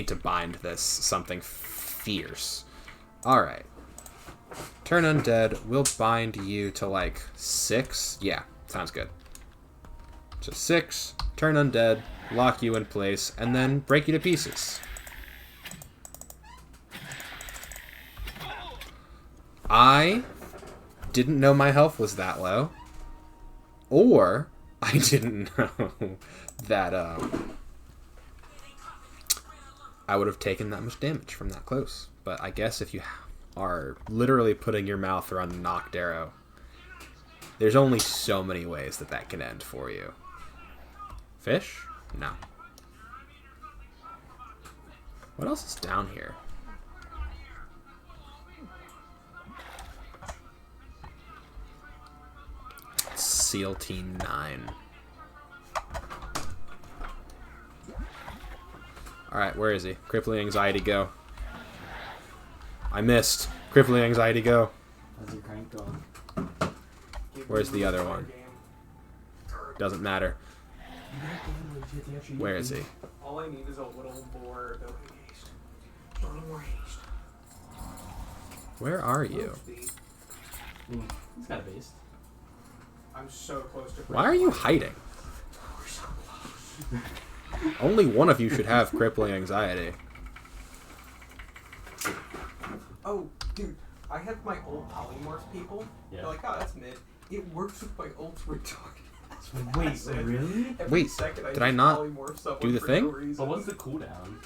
to bind this something fierce. Alright. Turn undead. We'll bind you to like 6. Yeah, sounds good. So 6, turn undead, lock you in place, and then break you to pieces. I didn't know my health was that low. Or I didn't know that I would have taken that much damage from that close. But I guess if you are literally putting your mouth around a knocked arrow, there's only so many ways that that can end for you. Fish? No. What else is down here? Seal Team 9. Alright, where is he? Crippling Anxiety, go. I missed. Crippling Anxiety, go. How's your crank going? Where's the other one? Doesn't matter. Where is he? All I need is a little more ability haste. A little more haste. Where are you? He's got a base. I'm so close to. Why are you hiding? We're so close. Only one of you should have crippling anxiety. Oh, dude, I have my old polymorph people. Yeah. They're like, oh, that's mid. It works with my ults retarded. Wait, really? Every Wait, second did I not do the thing? No reason. But what's the cooldown?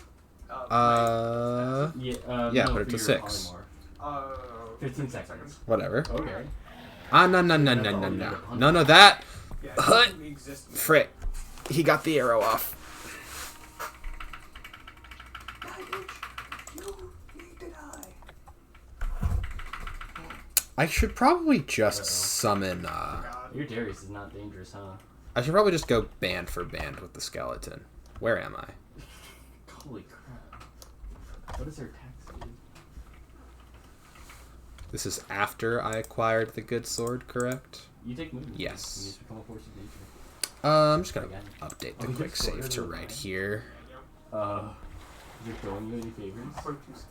Yeah, No, but it's for a your 6. polymorph. 15 seconds. Whatever. Okay. No. None of that. Yeah, it Hut. doesn't exist in Frick. He got the arrow off. You need to die. I should probably just summon, Your Darius is not dangerous, huh? I should probably just go band for band with the skeleton. Where am I? Holy crap. What is her attack speed? This is after I acquired the good sword, correct? You take movement. Yes. You just become a force of nature. I'm just gonna update the Oh, quick you save sorted to it, right right? here. Is it throwing you any favors? 42 seconds.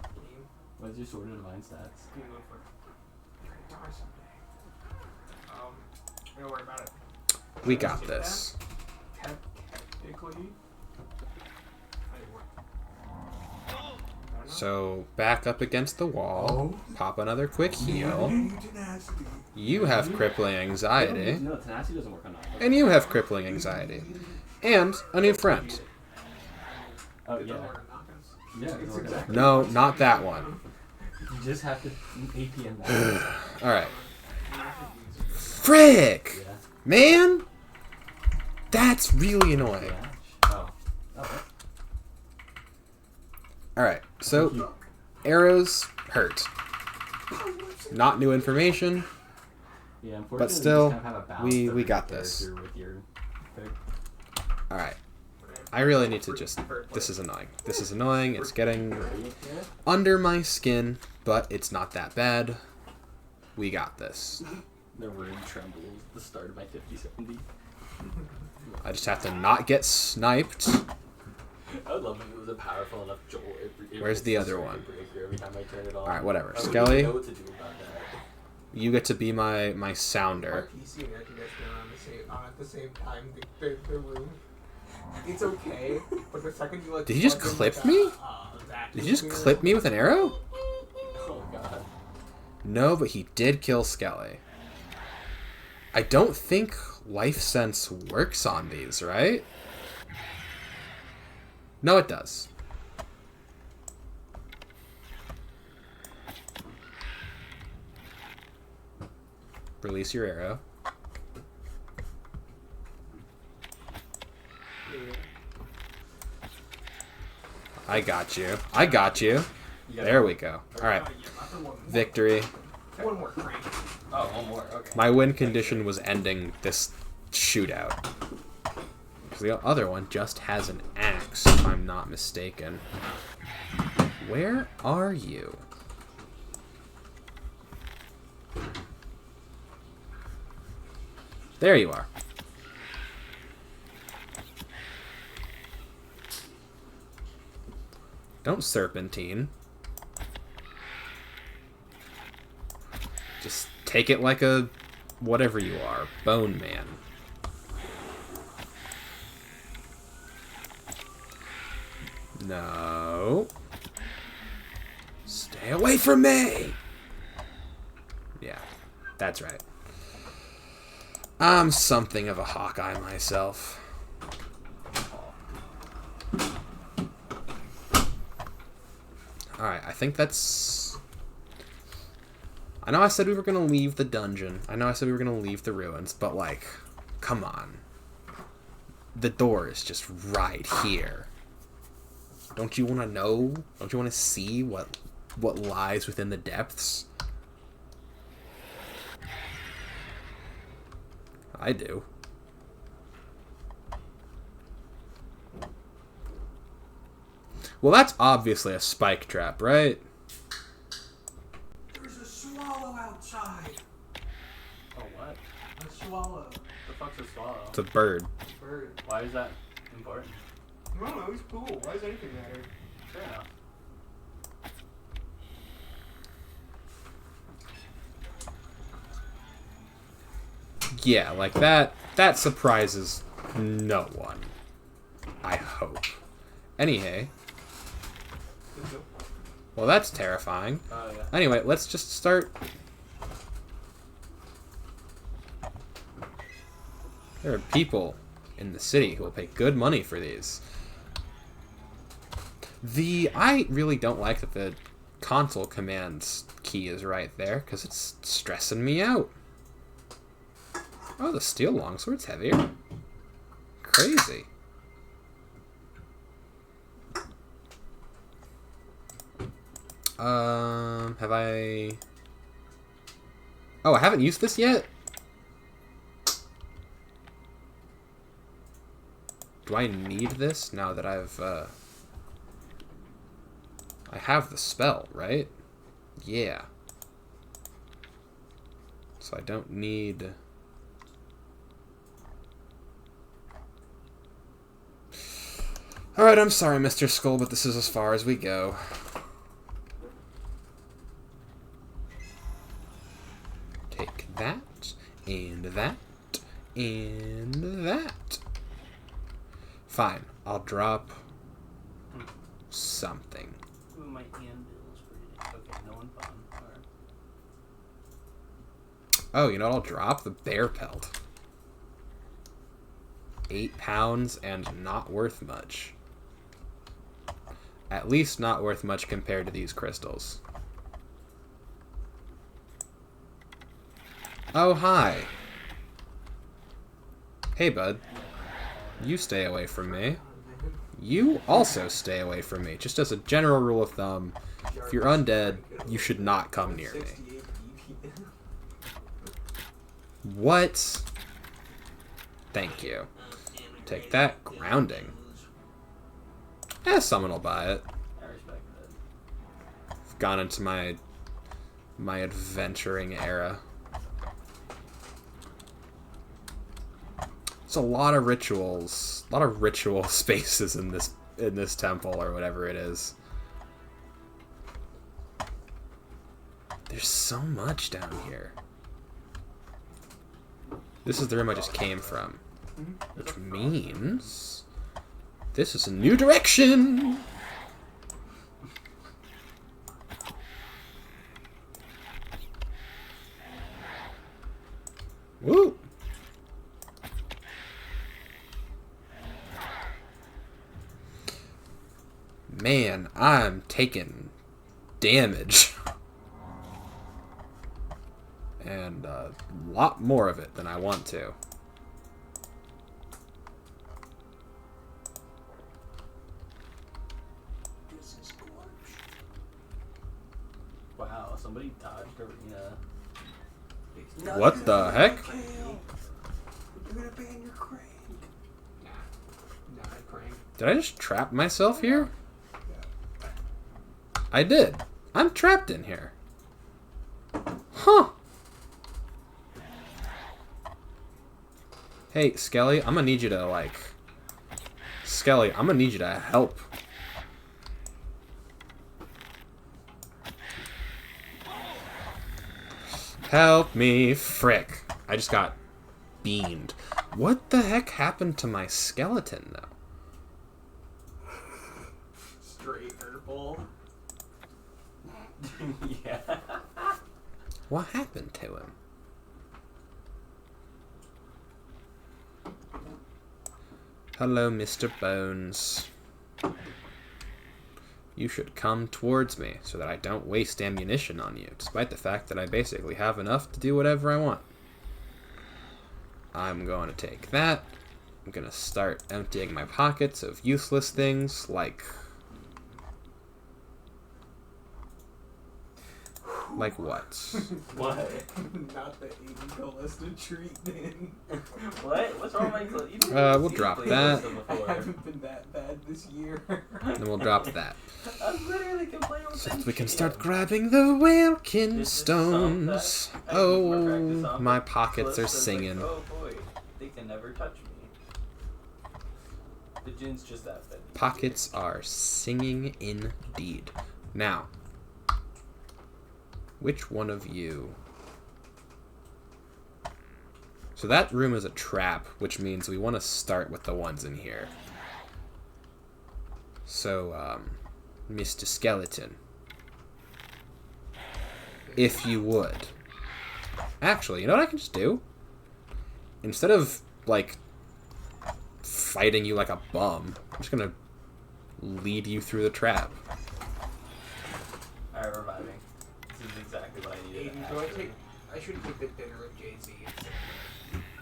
Game. What is your sword of divine stats? Game over. You're gonna die someday. Don't worry about it. We got this. Technically. So, back up against the wall. Pop another quick heal. You have crippling anxiety. No, tenacity doesn't work on that. And you have crippling anxiety. And a new friend. Oh, yeah. Yeah, it doesn't work on that. No, not that one. You just have to APM that. Alright. Frick! Yeah. Man! That's really annoying. Yeah. Oh. Okay. Alright, so arrows hurt. Not new information. Yeah, unfortunately, But still, you just kind of have a balance we of got your this. character with your pick. Alright. I really need to just... This is annoying. This is annoying. It's getting under my skin, but it's not that bad. We got this. The word trembles at the start of my 50-70. I just have to not get sniped. I would love if it was a powerful enough jolt. Where's the other one? Every time I turn it on. Alright, whatever. I wouldn't Skelly, know what to do about that. you get to be my sounder. My PC and air conditioner on at the same time. The room. It's okay, but the second you like. Did he just clip me? Did you just clip me with an arrow? Oh god. No, but he did kill Skelly. I don't think Life Sense works on these, right? No, it does. Release your arrow. I got you. I got you. There we go. Alright. Victory. One more crank. Oh, one more. Okay. My win condition was ending this shootout. 'Cause the other one just has an axe, if I'm not mistaken. Where are you? There you are. Don't serpentine. Just take it like a whatever you are. Bone man. No. Stay away from me! Yeah, that's right. I'm something of a Hawkeye myself. Alright, I think that's... I know I said we were going to leave the dungeon. I know I said we were going to leave the ruins, but, like, come on. The door is just right here. Don't you want to know? Don't you want to see what lies within the depths? I do. Well, that's obviously a spike trap, right? There's a swallow outside. Oh, what? A swallow. The fuck's a swallow? It's a bird. Bird. Why is that important? I don't know, he's cool. Why does anything matter? Fair enough. Yeah, like that surprises no one. I hope. Anyway. Well, that's terrifying. Yeah. Anyway, let's just start. There are people in the city who will pay good money for these. I really don't like that the console commands key is right there, because it's stressing me out. Oh, the steel longsword's heavier. Crazy. Have I... Oh, I haven't used this yet? Do I need this now that I have the spell, right? Yeah. So I don't need... Alright, I'm sorry, Mr. Skull, but this is as far as we go. Take that, and that, and that. Fine, I'll drop something. Ooh, my hand bills for you. Okay, no one fun. Alright. Oh, you know what I'll drop? The bear pelt. 8 pounds and not worth much. At least not worth much compared to these crystals. Oh, hi. Hey, bud. You stay away from me. You also stay away from me. Just as a general rule of thumb, if you're undead, you should not come near me. What? Thank you. Take that. Grounding. Someone will buy it. I respect that. I've gone into my adventuring era. It's a lot of rituals, a lot of ritual spaces in this temple or whatever it is. There's so much down here. This is the room I just came from, which means this is a new direction. Woo! Man, I'm taking damage. And a lot more of it than I want to. Wow, somebody dodged Arena. What the heck? You're gonna ban your crank. Nah, crank. Did I just trap myself here? I did. I'm trapped in here. Huh. Hey, Skelly, I'm gonna need you to, like... Skelly, I'm gonna need you to help. Help me, frick. I just got beamed. What the heck happened to my skeleton, though? purple. Yeah. What happened to him? Hello, Mr. Bones. You should come towards me so that I don't waste ammunition on you, despite the fact that I basically have enough to do whatever I want. I'm going to take that. I'm going to start emptying my pockets of useless things like... Like what? What? Not the 80 ballista treatment. What? What's wrong with my clothes? We'll drop that. I haven't been that bad this year. Then we'll drop that. I'm literally complaining with So that we can start grabbing the Wilkin stones. Oh, my pockets are singing. Oh boy, they can never touch me. The gin's just that thin. Pockets are singing indeed. Now, which one of you... So that room is a trap, which means we want to start with the ones in here. So, Mr. Skeleton, if you would. Actually, you know what I can just do? Instead of, like, fighting you like a bum, I'm just gonna lead you through the trap. Alright, reviving. This is exactly what I needed. I should take the dinner with Jay-Z.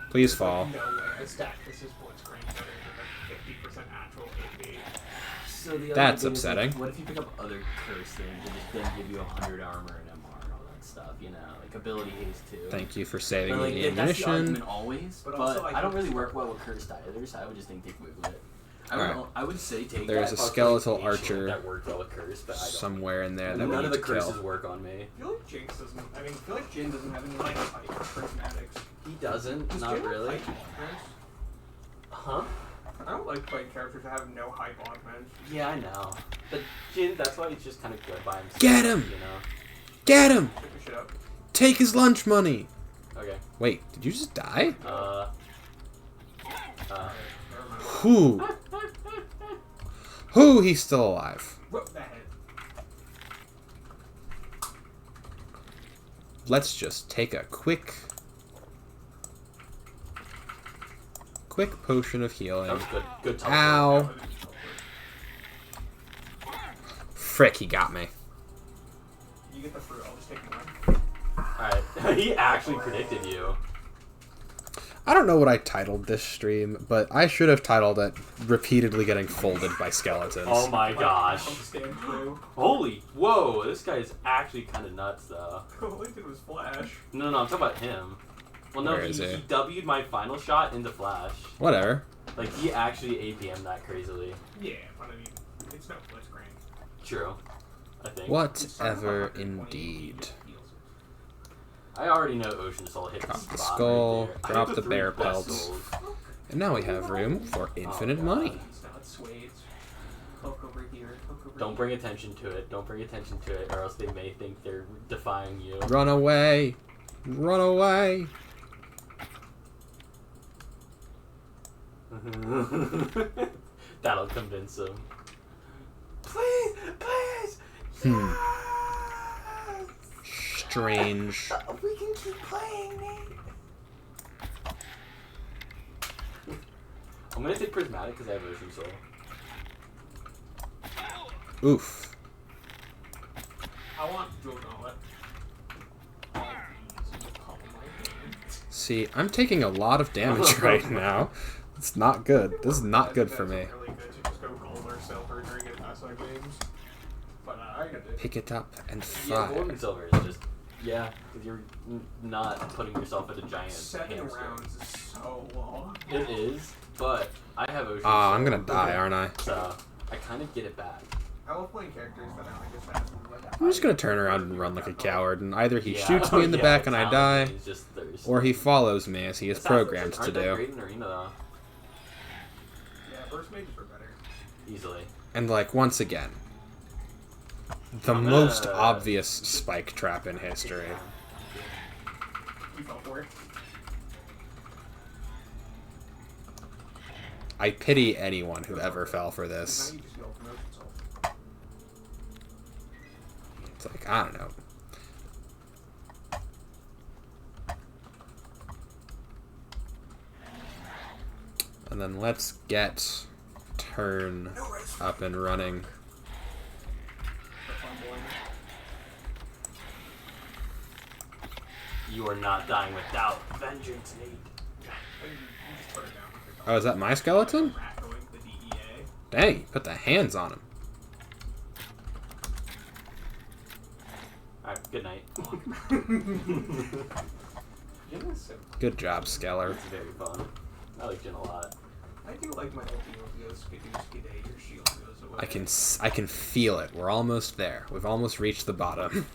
Please fall. No way. I stacked this as sports grade better than the 50% actual AP. So the other That's thing is, upsetting. like, what if you pick up other curse things and just then give you 100 armor and MR and all that stuff, you know? Like ability haste too. Thank you for saving But, like, me if that's the ammunition. argument always, But but, also, I don't really work well with cursed either, so I would just think take Wiglet. I would say take There's that. a skeletal archer that worked well with curse, but I don't. somewhere in there that we None need of the to kill. curses work on me. I feel like Jinx doesn't. I mean, I feel like Jin doesn't have any like fight charismatics. He doesn't. Does Not Jin have really. fight augments? Huh? I don't like fight characters that have no hype augments. Yeah, I know. But Jin, that's why he's just kind of good by himself. Get him! You know. Get him! Pick the shit up. Take his lunch money! Okay. Wait, did you just die? Never mind. Who? Who? He's still alive. Whoop that head. Let's just take a quick potion of That healing. was good. Good teleport. Ow. Frick, he got me. You get the fruit. I'll just take one. Alright. He actually predicted you. I don't know what I titled this stream, but I should have titled it repeatedly getting folded by skeletons. Oh my gosh. Stand true. Holy. Whoa. This guy is actually kind of nuts, though. All I did was flash. No, I'm talking about him. Well, no, Where is he he? W'd my final shot into flash. Whatever. Like, he actually APM'd that crazily. Yeah, but I mean, it's no blitzcrank. True. I think. Whatever indeed. I already know Ocean Soul hit Drop the the spot skull, right there. I drop hit the three bear best pelts. souls. And now we have room for infinite God. money. It's not Swades. Hook over here. Hook over Don't bring attention to it. Don't bring attention to it, or else they may think they're defying you. Run away! Run away! That'll convince them. Please, please. Strange. We can keep playing, Nate. I'm gonna take Prismatic because I have Ocean Soul. Oof. I want Jewel Gauntlet. See, I'm taking a lot of damage right now. It's not good. This is not good for me. It's really good to just go gold or silver during Advanced games. But I got it. Pick it up and Yeah, fire. gold and silver is just because you're not putting yourself at a giant. 7 hamster. rounds is so long. It is, but I have Ocean Soul. I'm gonna die, aren't I? So I kind of get it back. I love playing characters that are like as fast as like I'm just gonna turn around and run like a coward, and either he Yeah. shoots me in the Yeah, back and I die, Talon is just thirst. or he follows me as he is Assassins programmed to aren't that do. great in Arena though. Yeah, burst mages are better. Easily. And like, once again, the I'm gonna- most obvious spike trap in history. You fell for it. I pity anyone who ever fell for Now this. you just go for Ocean Soul. It's like, I don't know. And then let's get turn up and running. You are not dying without vengeance, Nate. Oh, is that my skeleton? Dang, you put the hands on him. Alright, good night. Good job, Skeller. It's very fun. I like Jin a lot. I do like my ultimate goes skidoo, your shield goes away. I can feel it. We're almost there. We've almost reached the bottom.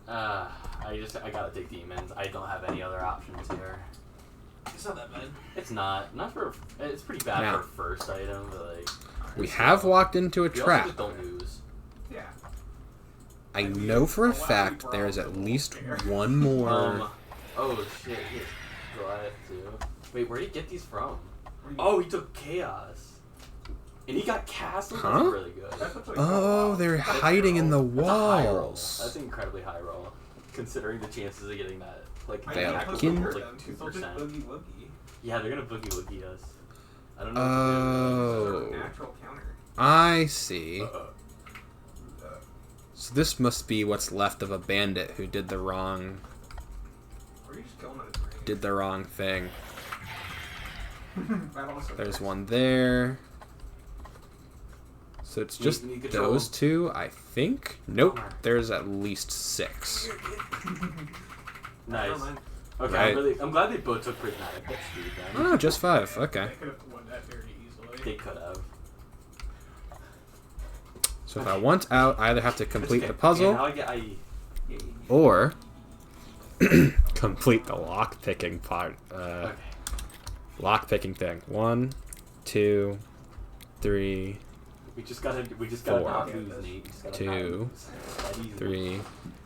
I gotta take demons. I don't have any other options here. It's not that bad. It's not. Not for. It's pretty bad Now, for a first item, but like. We have walked into a We also trap. just don't lose. Yeah. I know for a fact there's at least one more. Oh shit! He has Goliath too. Wait, where did he get these from? Oh, he took Chaos. And he got Castle. Huh? That's really good. Oh, they're hiding in the That's a high roll. walls. That's an incredibly high roll, considering the chances of getting that. Like, They the are actual kin- number is like 2%. Boogie woogie. Yeah, they're gonna boogie woogie us. I don't know Oh, Natural counter. I see. what to do. So this must be what's left of a bandit who did the wrong Or you just kill him at his range. did the wrong thing. That also There's works. one there. So it's just need control. those two, I think. Nope. There's at least 6. Nice. Never mind. Okay, Right. I'm glad they both took prismatic. That's sweet then. Oh, just 5. Okay. They could have won that very easily. They could have. So if I want out, I either have to complete the Okay, puzzle now I or complete the lock picking part. okay. Lock picking thing. 1, 2, 3, We just gotta 4, not lose, Nate. We just gotta 2, not lose. That easy. 3.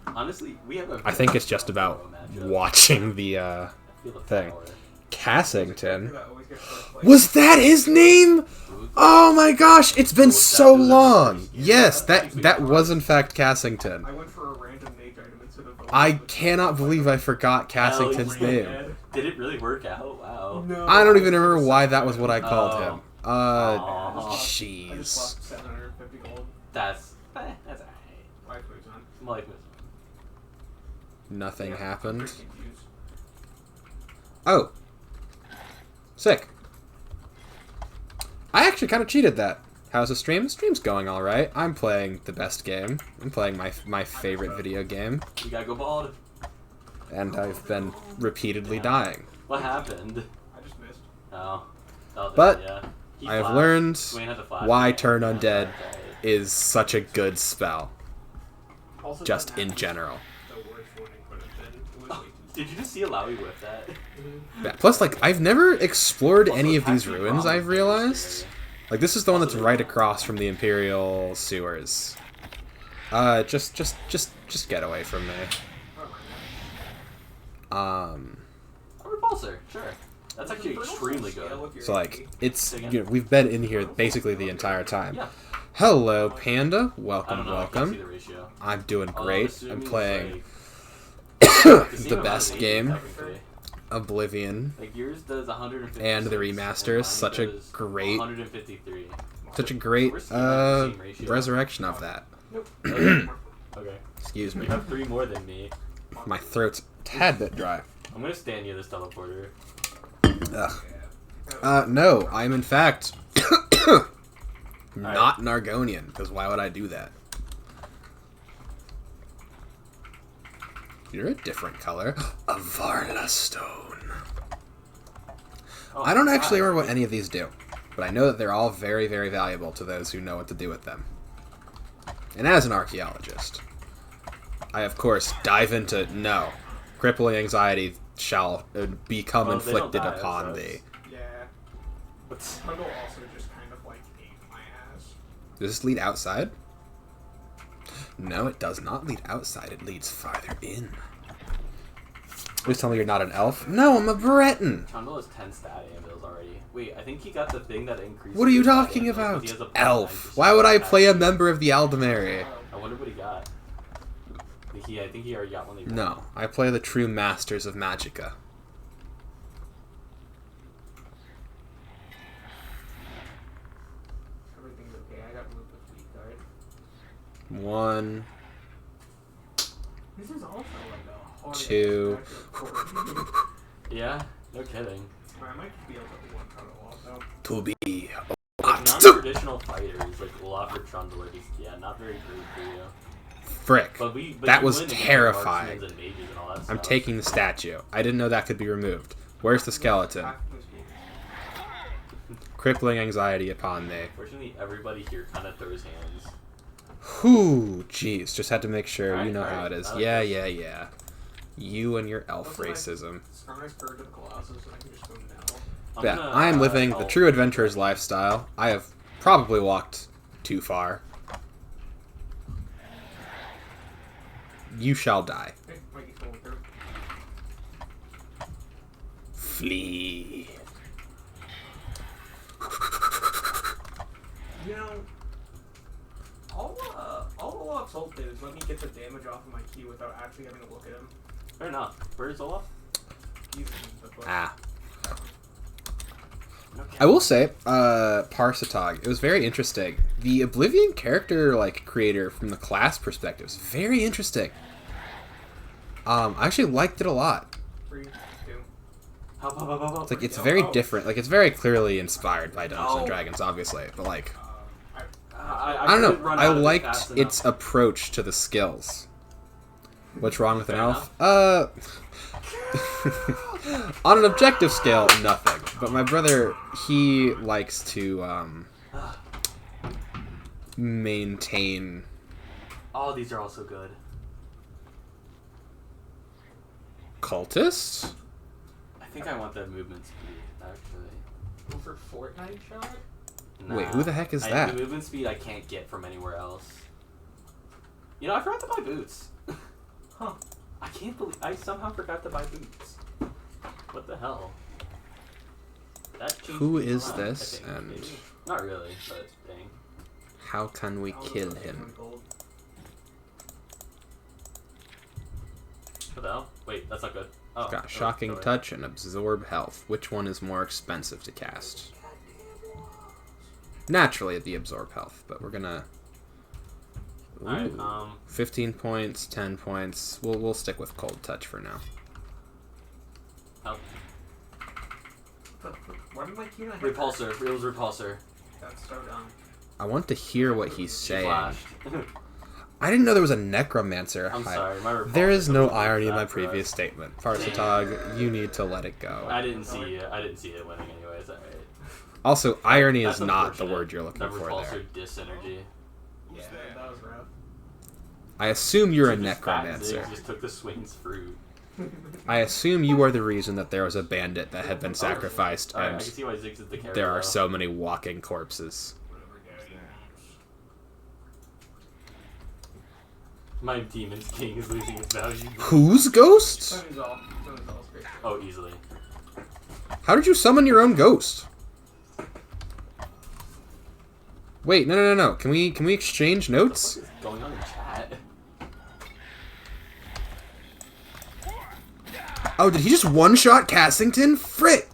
Honestly, we have a. I think it's just about matchup. watching the I feel the thing. power. Cassington. That always gets first place. Was that his name? Oh my gosh, it's been so long. Yes, that was in fact Cassington. I went for a random mage item instead of. I cannot believe I forgot Cassington's Hell yeah. name. Did it really work out? Wow. No. I don't even remember why that was what I called Oh. him. Aw. I just Jeez. lost 750 gold. That's alright. Life moves on. My life was. Nothing Yeah, happened. I'm pretty confused. Oh. Sick. I actually kind of cheated that. How's the stream? The stream's going alright. I'm playing the best game. I'm playing my favorite video game. You gotta go bald. And I've been repeatedly dying. What happened? I just missed. Oh. That was But it, yeah. He I have flashed. learned Dwayne had to flash. why Yeah, Turn yeah, Undead that's right. is such a good spell. Also, Just that in match general. was the worst one it could have been. It was way too Did you just see Alawi whip that? Yeah, plus, like, I've never explored Also, any of these Happy ruins, Ramen I've is realized. scary. Like, this is the one that's right across from the Imperial sewers. Just get away from me. Oh my A repulsor, sure. That's actually God. extremely good. Scale with your So, like, AP. it's, you know, we've been in here basically the entire time. Yeah. Hello, Panda. I Welcome, don't know. I can't see welcome. the ratio. I'm doing Although great. assuming I'm it's, playing like, the same the amount best of game, technically. Oblivion. Like yours does 150. And the remaster is such a great- 153. Such a great We're seeing the same ratio. resurrection of that. Okay. Excuse me. You have 3 more than me. My throat's a tad bit dry. I'm gonna stand near this teleporter. Ugh. No, I'm in fact not an Argonian, because why would I do that? You're a different color. A Varla stone. Oh, I don't actually God. remember what any of these do, but I know that they're all very, very valuable to those who know what to do with them. And as an archaeologist, I of course dive into no. Crippling anxiety shall become Well, they don't inflicted die, upon so thee. Yeah. What's Bundle also just kind of like ate my ass. Does this lead outside? No, it does not lead outside. It leads farther in. Please tell me you're not an elf. No, I'm a Breton. Trundle has 10 stat anvils already. Wait, I think he got the thing that increases. What are you his stat talking anvils, 'cause about? he has a +9% Elf. Why would I attack. play a member of the Aldemary? I wonder what he got. I think he already got one. No, I play the true masters of Magicka. Everything's okay. I got moved with weak card. 1, This is also like a hard 2. Yeah, no kidding. I might be able to one card off though. To be. Like, non-traditional fighters, like Olaf or Trundle, are just, not very great for you. Frick. But that you was win against terrifying. marksmen and mages and all that I'm stuff. taking the statue. I didn't know that could be removed. Where's the skeleton? Crippling anxiety upon me. Fortunately, everybody here kind of throws hands. Whew, jeez. Just had to make sure. Alright, You know alright. how it is. I like Yeah, this. yeah, yeah. You and your elf Also, like, racism. Scry's bird to the Colossus, and I can just go now. Yeah, gonna, I am living the help. true adventurer's lifestyle. I have probably walked too far. You shall die. Hey, Mikey's going through. Flee. You know, all Olaf's ult did is let me get the damage off of my key without actually having to look at him. Fair enough. Where's Olaf? He's in the book. Ah. Okay. I will say, Parsatog, it was very interesting. The Oblivion character, creator from the class perspective is very interesting. I actually liked it a lot. 3, 2. Help. It's it's very different. It's very clearly inspired by Dungeons and Dragons, obviously. But I don't couldn't know. run I out of it liked fast its enough. approach to the skills. What's wrong with an Fair elf? On an objective scale, nothing. But my brother, he likes to maintain. Oh, these are also good. Cultist? I think I want that movement speed, actually. Go for Fortnite shot? Wait, who the heck is that? The movement speed I can't get from anywhere else. You know, I forgot to buy boots. Huh. I can't believe I somehow forgot to buy boots. What the hell? That changed Who me is around, this, I think, and- maybe. Not really, but dang. How can we kill him? What the hell? Wait, that's not good. Oh, Got oh, Shocking sorry. Touch and Absorb Health. Which one is more expensive to cast? Naturally, the Absorb Health, but we're gonna. Alright, Ooh. 15 points, 10 points. We'll stick with Cold Touch for now. Oh, Why did my key not hit Repulsor. It was Repulsor. That's so dumb. I want to hear what he's She saying. flashed. I didn't know there was a Necromancer. I'm Hi. sorry, my Repulsor There is no doesn't do irony in that my for us. previous statement. Parsatog, you need to let it go. I didn't see it winning anyways. Alright. Also, irony That's is not the unfortunate. word you're looking That for Repulsor there. dis-energy. Yeah, that was rough. I assume you're a Just fat Necromancer. Ziggs just took the swing's fruit. I assume you are the reason that there was a bandit that had been sacrificed, Alright, I and can see why Ziggs is the character. there are though. so many walking corpses. My Demon's King is losing its value. Whose ghost? Sunny's all. Sunny's all straight. Oh, easily. How did you summon your own ghost? Wait, no. Can we exchange notes? What is going on in chat? Oh, did he just one-shot Cassington? Frick!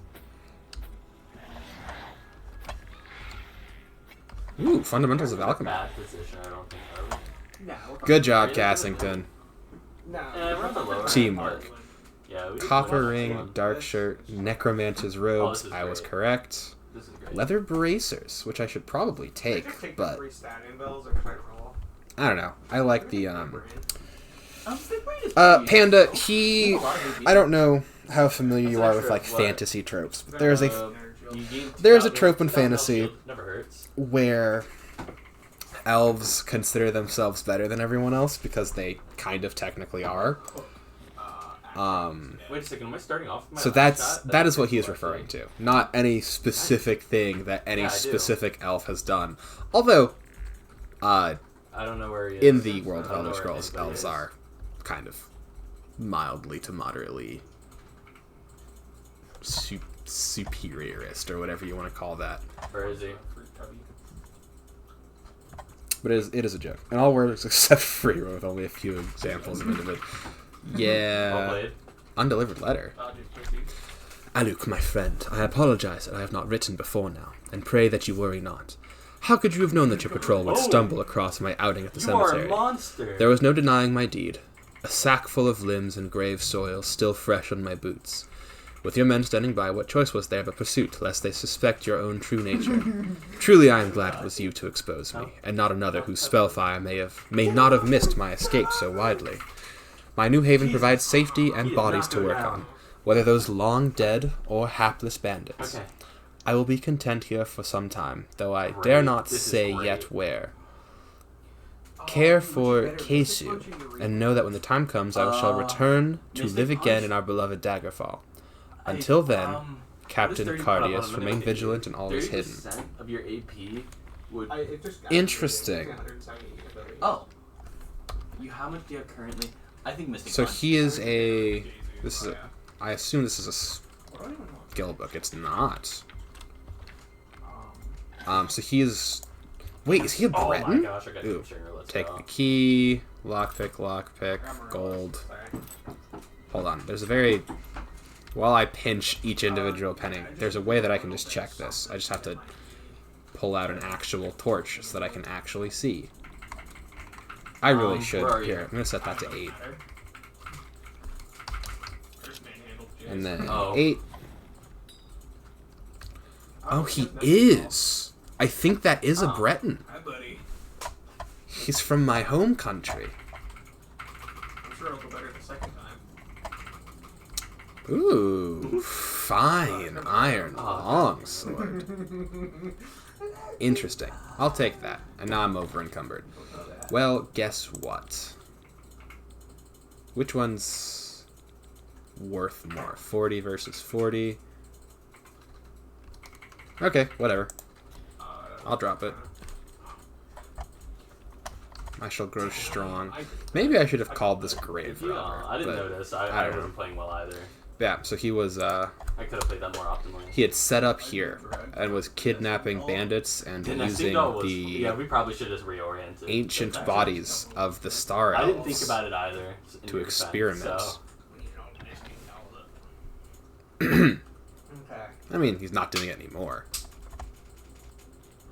Ooh, Fundamentals of Alchemy. Bad position, I don't think. Are we? Nah, we're Good job, Cassington. Nah. We're on the lower end, Teamwork. but- Yeah, we Copper we ring, won. dark shirt, necromancer's robes. this is I was great. correct. This is great. Leather bracers, which I should probably Should I take, just take the but 3 stat bells or try to roll? I don't know. I like the Wait, Panda. I don't know how familiar you are with fantasy tropes, but there's a trope in fantasy Never hurts. where elves consider themselves better than everyone else because they kind of technically are. Wait a second, am I starting off with my So last shot? that is what he is referring to, not any specific thing that any Yeah, I do. specific elf has done. Although, I don't know where he is. in the world of I don't Elder know where Scrolls, anybody elves is. are kind of mildly to moderately superiorist, or whatever you want to call that. Where is he? But it is a joke. And all words except free with only a few examples of it. Yeah. Well played. Undelivered letter. Aluk, my friend, I apologize that I have not written before now, and pray that you worry not. How could you have known that your patrol would stumble across my outing at the cemetery? You are a monster. There was no denying my deed. A sack full of limbs and grave soil still fresh on my boots. With your men standing by, what choice was there but pursuit, lest they suspect your own true nature? Truly I am glad it was you to expose me, and not another whose spellfire may not have missed my escape so widely. My new haven provides safety and bodies to work on, whether those long dead or hapless bandits. Okay. I will be content here for some time, though I dare not say yet where. Care for Kesu, and know that when the time comes I shall return to live again in our beloved Daggerfall. Until then, Captain Cardius, remain vigilant and always hidden. 30% of your AP would... Interesting. Oh. How much do you have currently? I think Mystic So Punch. he is a... This is a... I assume this is a skill book. It's not. So he is... Wait, is he a Breton? Oh my gosh, I got Ooh. Let's Take go. the key. Lockpick, gold. Hold on. There's a very... While I pinch each individual penny, there's a way that I can just check this. I just have to pull out an actual torch so that I can actually see. I really should. Here, I'm going to set that to 8. And then 8. Oh, he is. I think that is a Breton. Hi, buddy. He's from my home country. I'm sure it'll go better the second time. Ooh, fine iron longsword. Interesting. I'll take that. And now I'm over encumbered. Well, guess what? Which one's worth more? 40 versus 40. Okay, whatever. I'll drop it. I shall grow strong. Maybe I should have called this grave robber. I didn't notice. I wasn't playing well either. Yeah, so he was, I could have played that more optimally. he had set up here and was kidnapping bandits and using the yeah, we probably should just reorient it. ancient bodies of the Star Elves I didn't think about it either. to experiment. Okay. I mean, he's not doing it anymore.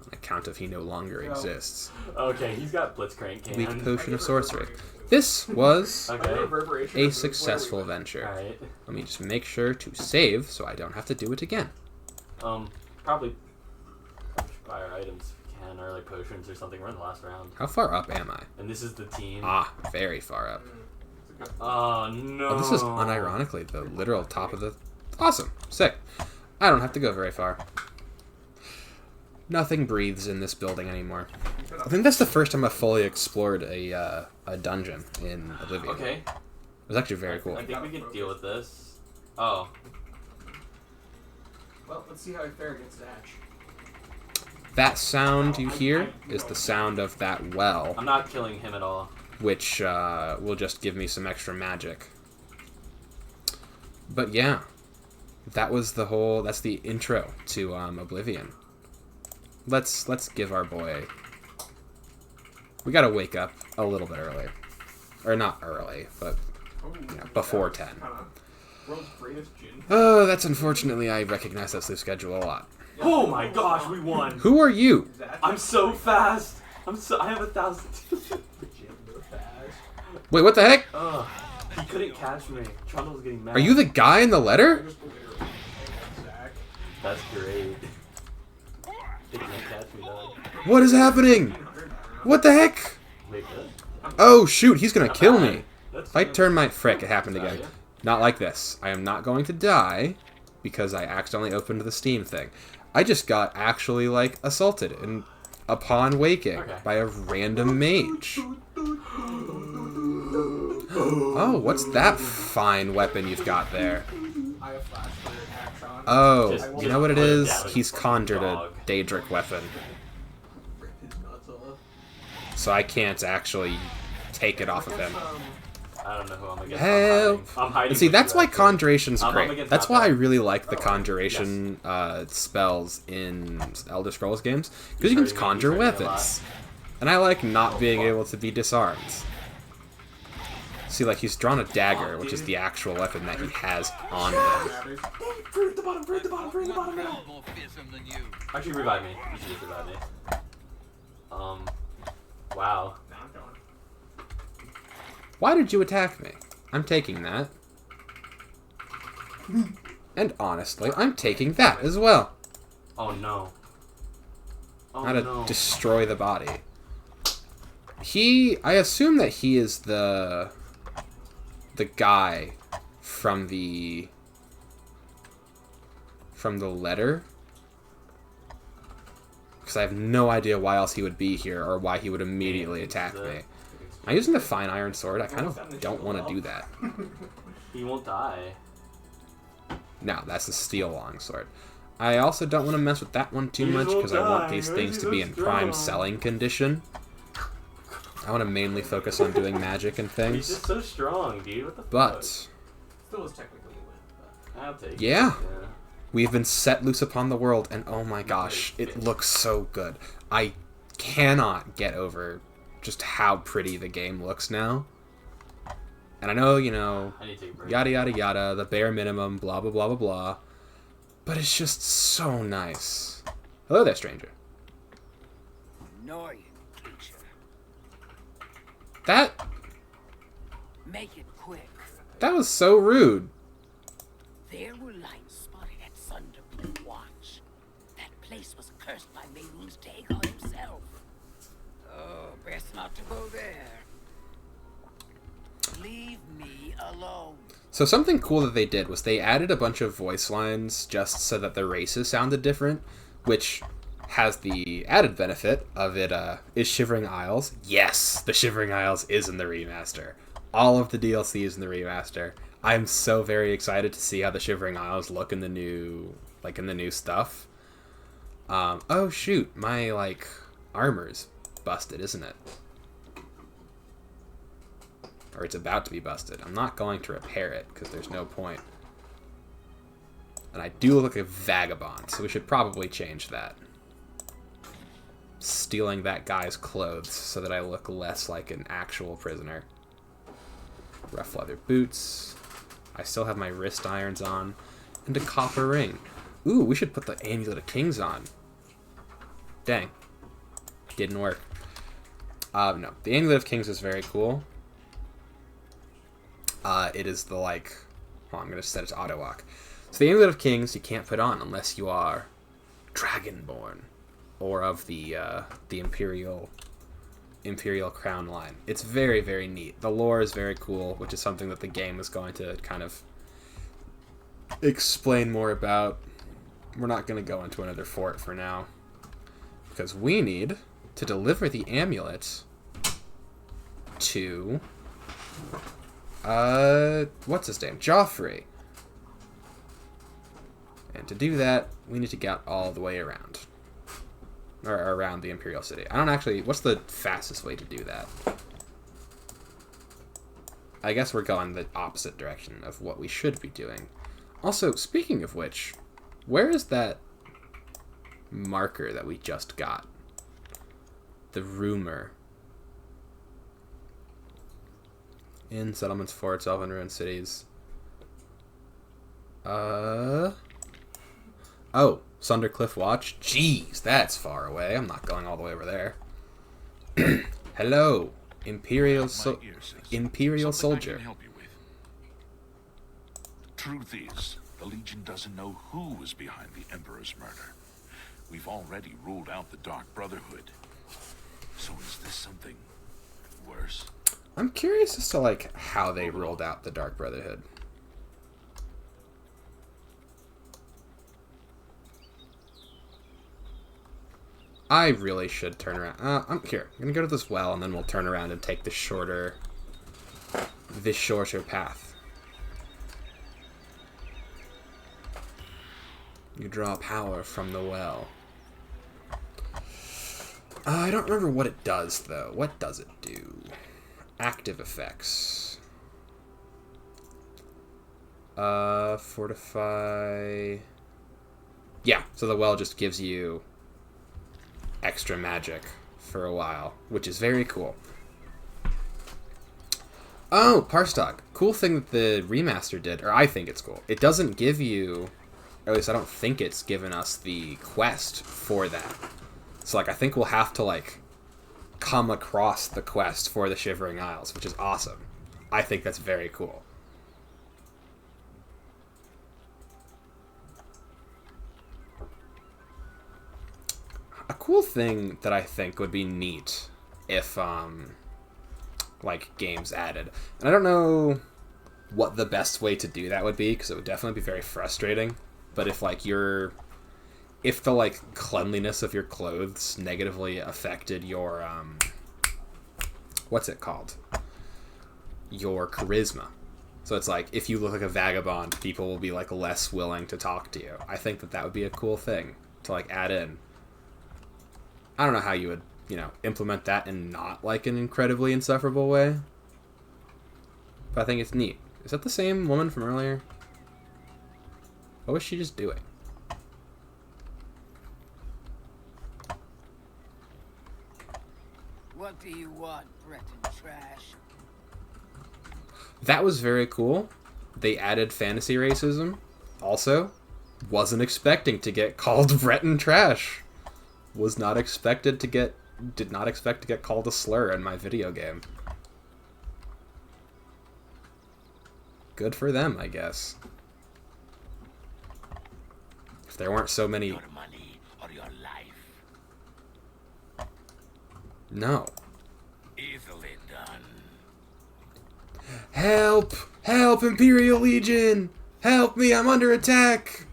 On account of he no longer exists. Okay, he's got Blitzcrank cannon. Weak potion of sorcery. This was Okay. a successful venture. Alright. Let me just make sure to save so I don't have to do it again. Probably buy our items if we can, or like potions or something. We're in the last round. How far up am I? And this is the team. Ah, very far up. Oh no. Oh, this is unironically the literal top of the... Awesome. Sick. I don't have to go very far. Nothing breathes in this building anymore. I think that's the first time I've fully explored a dungeon in Oblivion. Okay. It was actually very cool. I think we can deal with this. Oh. Well, let's see how I fare against Ash. That sound you hear is the sound of that well, I'm not killing him at all. which will just give me some extra magic. But yeah, that's the intro to Oblivion. Let's give our boy... We gotta wake up a little bit earlier. Or not early, but before 10. World's greatest gin. Oh, that's unfortunately, I recognize that sleep schedule a lot. Oh my gosh, we won. Who are you? I'm so fast. I have 1,000. Wait, what the heck? He couldn't catch me. Trundle's getting mad. Are you the guy in the letter? That's great. They can't catch me though. What is happening? What the heck? Wait, good. Oh shoot, he's gonna kill me. That's If I turn my... Frick, it happened again. Not like this. I am not going to die because I accidentally opened the Steam thing. I just got actually, like, assaulted upon waking by a random mage. Oh, what's that fine weapon you've got there? I have flash for your axe on. Oh, you know what it is? He's conjured a Daedric weapon. Rip his nuts off. So I can't actually take it off of him. I don't know who I'm against. Help! I'm hiding. And see, with that's you, why actually. Conjuration's I'm great. against That's why I Malphite. really like the Conjuration spells in Elder Scrolls games. Because you can just conjure weapons. And I like not being able to be disarmed. See, like, he's drawn a dagger, which is the actual weapon that he has on him. Fruit at the bottom, fruit at the bottom, fruit at the bottom now. Actually, revive me. You should just revive me. Wow. Why did you attack me? I'm taking that. And honestly, I'm taking that as well. Oh no. Oh How to no. destroy the body. I assume that he is the guy from the letter. Because I have no idea why else he would be here or why he would immediately attack me. Am I using the fine iron sword? I kind of don't want to do that. He won't die. No, that's the steel longsword. I also don't want to mess with that one too much because I want these things to be in prime selling condition. I want to mainly focus on doing magic and He's things. just so strong, dude. What the But fuck? Still was technically a win, but... I'll take it. yeah. We've been set loose upon the world, and oh my gosh, it looks so good. I cannot get over just how pretty the game looks now. And I know, you know, I need to take a break. yada yada yada, the bare minimum, blah blah blah blah blah. But it's just so nice. Hello there, stranger. Annoying creature. That Make it quick. was so rude. There were lights spotted at Sunderblue Watch. That place was cursed by Mayrune's Dagon himself. Oh, best not to go there. Leave me alone. So something cool that they did was they added a bunch of voice lines just so that the races sounded different, which has the added benefit of it is Shivering Isles. Yes, the Shivering Isles is in the remaster. All of the DLC is in the remaster. I'm so very excited to see how the Shivering Isles look in the new, in the new stuff. Oh shoot, my armor's busted, isn't it? Or it's about to be busted. I'm not going to repair it because there's no point. And I do look like a vagabond, so we should probably change that. Stealing that guy's clothes so that I look less like an actual prisoner. Rough leather boots. I still have my wrist irons on. And a copper ring. Ooh, we should put the Amulet of Kings on. Dang. Didn't work. No. The Amulet of Kings is very cool. It is the, oh, I'm going to set it to auto walk. So the Amulet of Kings you can't put on unless you are Dragonborn. Or of the Imperial Crown line. It's very, very neat. The lore is very cool, which is something that the game is going to kind of explain more about. We're not going to go into another fort for now. Because we need to deliver the amulet to... what's his name? Joffrey. And to do that, we need to get all the way around. Or around the Imperial City. I don't actually... What's the fastest way to do that? I guess we're going the opposite direction of what we should be doing. Also, speaking of which, where is that marker that we just got? The rumor. In settlements, forts, elven ruined cities. Oh, Sundercliff Watch? Jeez, that's far away. I'm not going all the way over there. Hello, Imperial Soldier. I can help you with. Truth is, the Legion doesn't know who was behind the Emperor's murder. We've already ruled out the Dark Brotherhood. So is this something worse? I'm curious as to, how they ruled out the Dark Brotherhood. I really should turn around. I'm here. I'm gonna go to this well, and then we'll turn around and take the shorter path. You draw power from the well. I don't remember what it does, though. What does it do? Active effects. Fortify... Yeah, so the well just gives you extra magic for a while, which is very cool. Oh, Parstock. Cool thing that the remaster did, or I think it's cool. It doesn't give you, or at least I don't think it's given us the quest for that. So, like, I think we'll have to, like, come across the quest for the Shivering Isles, which is awesome. I think that's very cool. A cool thing that I think would be neat if, like, games added. And I don't know what the best way to do that would be, because it would definitely be very frustrating. But if, like, if the, like, cleanliness of your clothes negatively affected your, what's it called? Your charisma. So it's like, if you look like a vagabond, people will be, like, less willing to talk to you. I think that that would be a cool thing to, like, add in. I don't know how you would, you know, implement that in not, like, an incredibly insufferable way. But I think it's neat. Is that the same woman from earlier? What was she just doing? What do you want, Breton trash? That was very cool. They added fantasy racism. Also, wasn't expecting to get called Breton trash. Did not expect to get called a slur in my video game. Good for them, I guess. If there weren't so many... Your money or your life? No. Easily done. Help! Help, Imperial Legion! Help me, I'm under attack!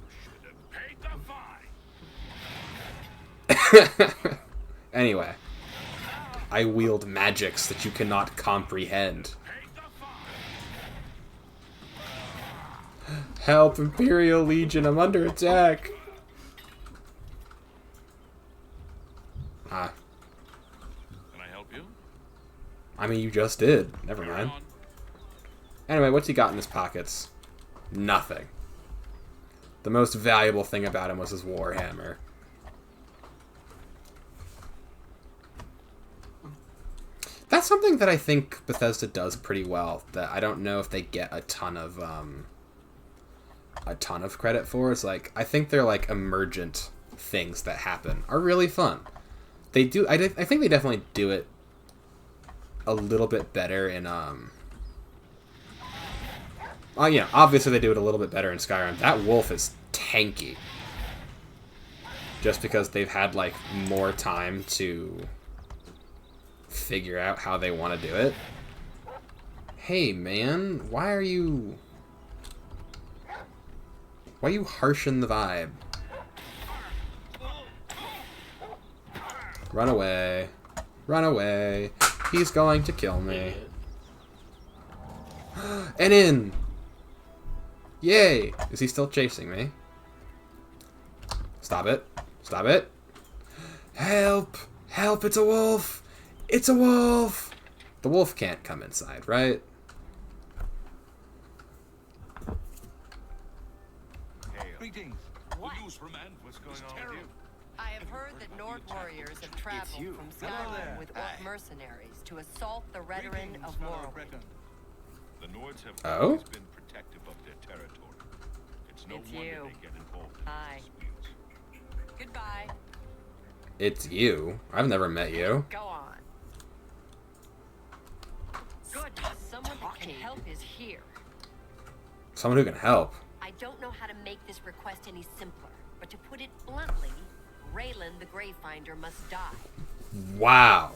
Anyway, I wield magics that you cannot comprehend. Help, Imperial Legion, I'm under attack! Ah. Can I help you? I mean, you just did. Never mind. Anyway, what's he got in his pockets? Nothing. The most valuable thing about him was his warhammer. That's something that I think Bethesda does pretty well, that I don't know if they get a ton of credit for. It's like, I think they're like emergent things that happen are really fun. They do, I think they definitely do it a little bit better in, well, yeah, obviously they do it a little bit better in Skyrim. That wolf is tanky. Just because they've had, like, more time to figure out how they want to do it. Hey, man, why are you harshing the vibe? Run away. Run away. He's going to kill me. And in! Yay! Is he still chasing me? Stop it. Stop it. Help! Help, it's a wolf! It's a wolf! The wolf can't come inside, right? Greetings. What? The news from Ant was going on with you. I have heard that Nord warriors have traveled from Skyrim with orc mercenaries to assault the Redoran of Morrowind. The Nords have Oh? always been protective of their territory. It's no It's wonder you. they get involved in Hi. disputes. Goodbye. It's you. I've never met you. Go on. Good. Someone that can help is here. Someone who can help. I don't know how to make this request any simpler, but to put it bluntly, Raylan the Gravefinder must die. Wow.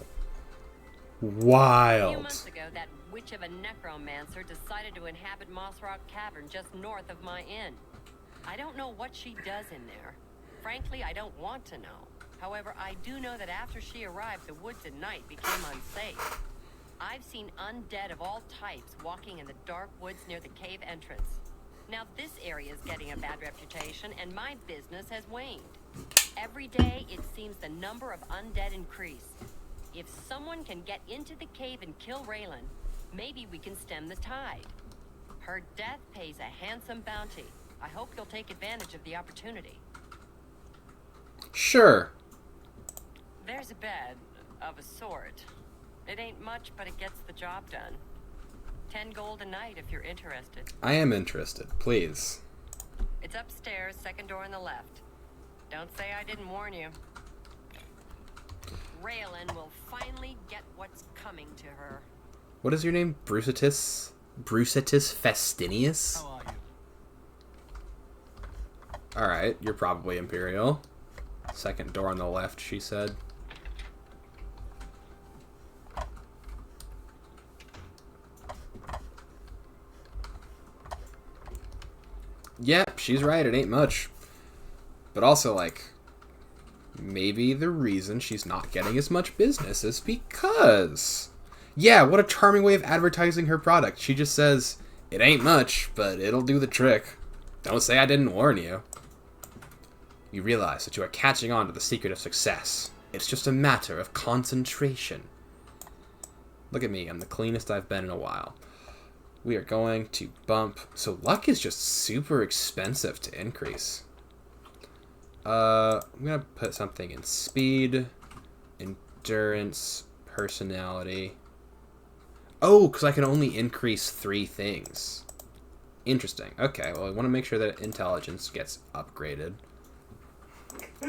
A few Wild. months ago, that witch of a necromancer decided to inhabit Moss Rock Cavern just north of my inn. I don't know what she does in there. Frankly, I don't want to know. However, I do know that after she arrived, the woods at night became unsafe. I've seen undead of all types walking in the dark woods near the cave entrance. Now this area is getting a bad reputation, and my business has waned. Every day, it seems the number of undead increase. If someone can get into the cave and kill Raylan, maybe we can stem the tide. Her death pays a handsome bounty. I hope you'll take advantage of the opportunity. Sure. There's a bed. Of a sort. It ain't much, but it gets the job done. 10 gold a night if you're interested. I am interested, please. It's upstairs, second door on the left. Don't say I didn't warn you. Raylan will finally get what's coming to her. What is your name? Brucetus? Brucetus Festinius? How are you? Alright, you're probably Imperial. Second door on the left, she said. Yep, she's right, it ain't much. But also, like, maybe the reason she's not getting as much business is because... Yeah, what a charming way of advertising her product. She just says, it ain't much, but it'll do the trick. Don't say I didn't warn you. You realize that you are catching on to the secret of success. It's just a matter of concentration. Look at me, I'm the cleanest I've been in a while. We are going to bump... So luck is just super expensive to increase. I'm going to put something in speed, endurance, personality. Oh, because I can only increase 3 things. Interesting. Okay, well, I want to make sure that intelligence gets upgraded.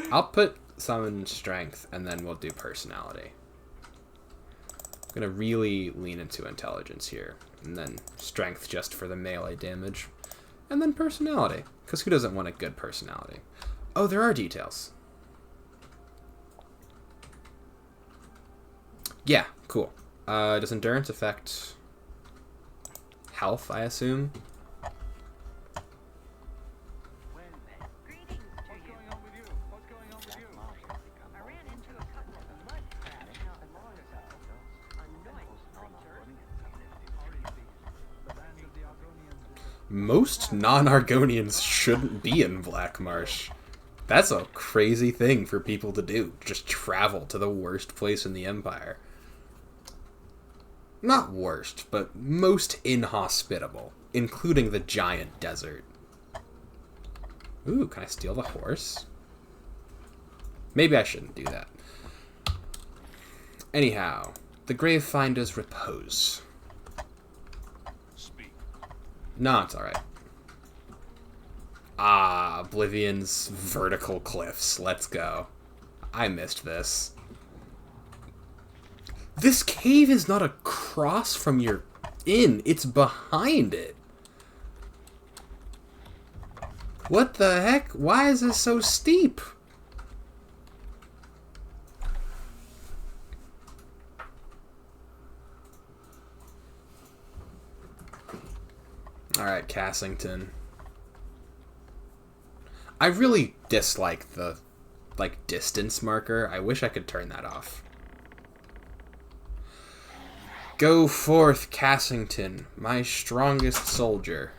I'll put some in strength, and then we'll do personality. I'm going to really lean into intelligence here. And then strength just for the melee damage. And then personality. Because who doesn't want a good personality? Oh, there are details. Yeah, cool. Does endurance affect health, I assume? Most non-Argonians shouldn't be in Black Marsh. That's a crazy thing for people to do. Just travel to the worst place in the Empire. Not worst, but most inhospitable, including the giant desert. Ooh, can I steal the horse? Maybe I shouldn't do that. Anyhow, the Gravefinder's repose. No, it's alright. Ah, Oblivion's vertical cliffs. Let's go. I missed this. This cave is not across from your inn. It's behind it. What the heck? Why is this so steep? Alright, Cassington. I really dislike the, like, distance marker. I wish I could turn that off. Go forth, Cassington, my strongest soldier.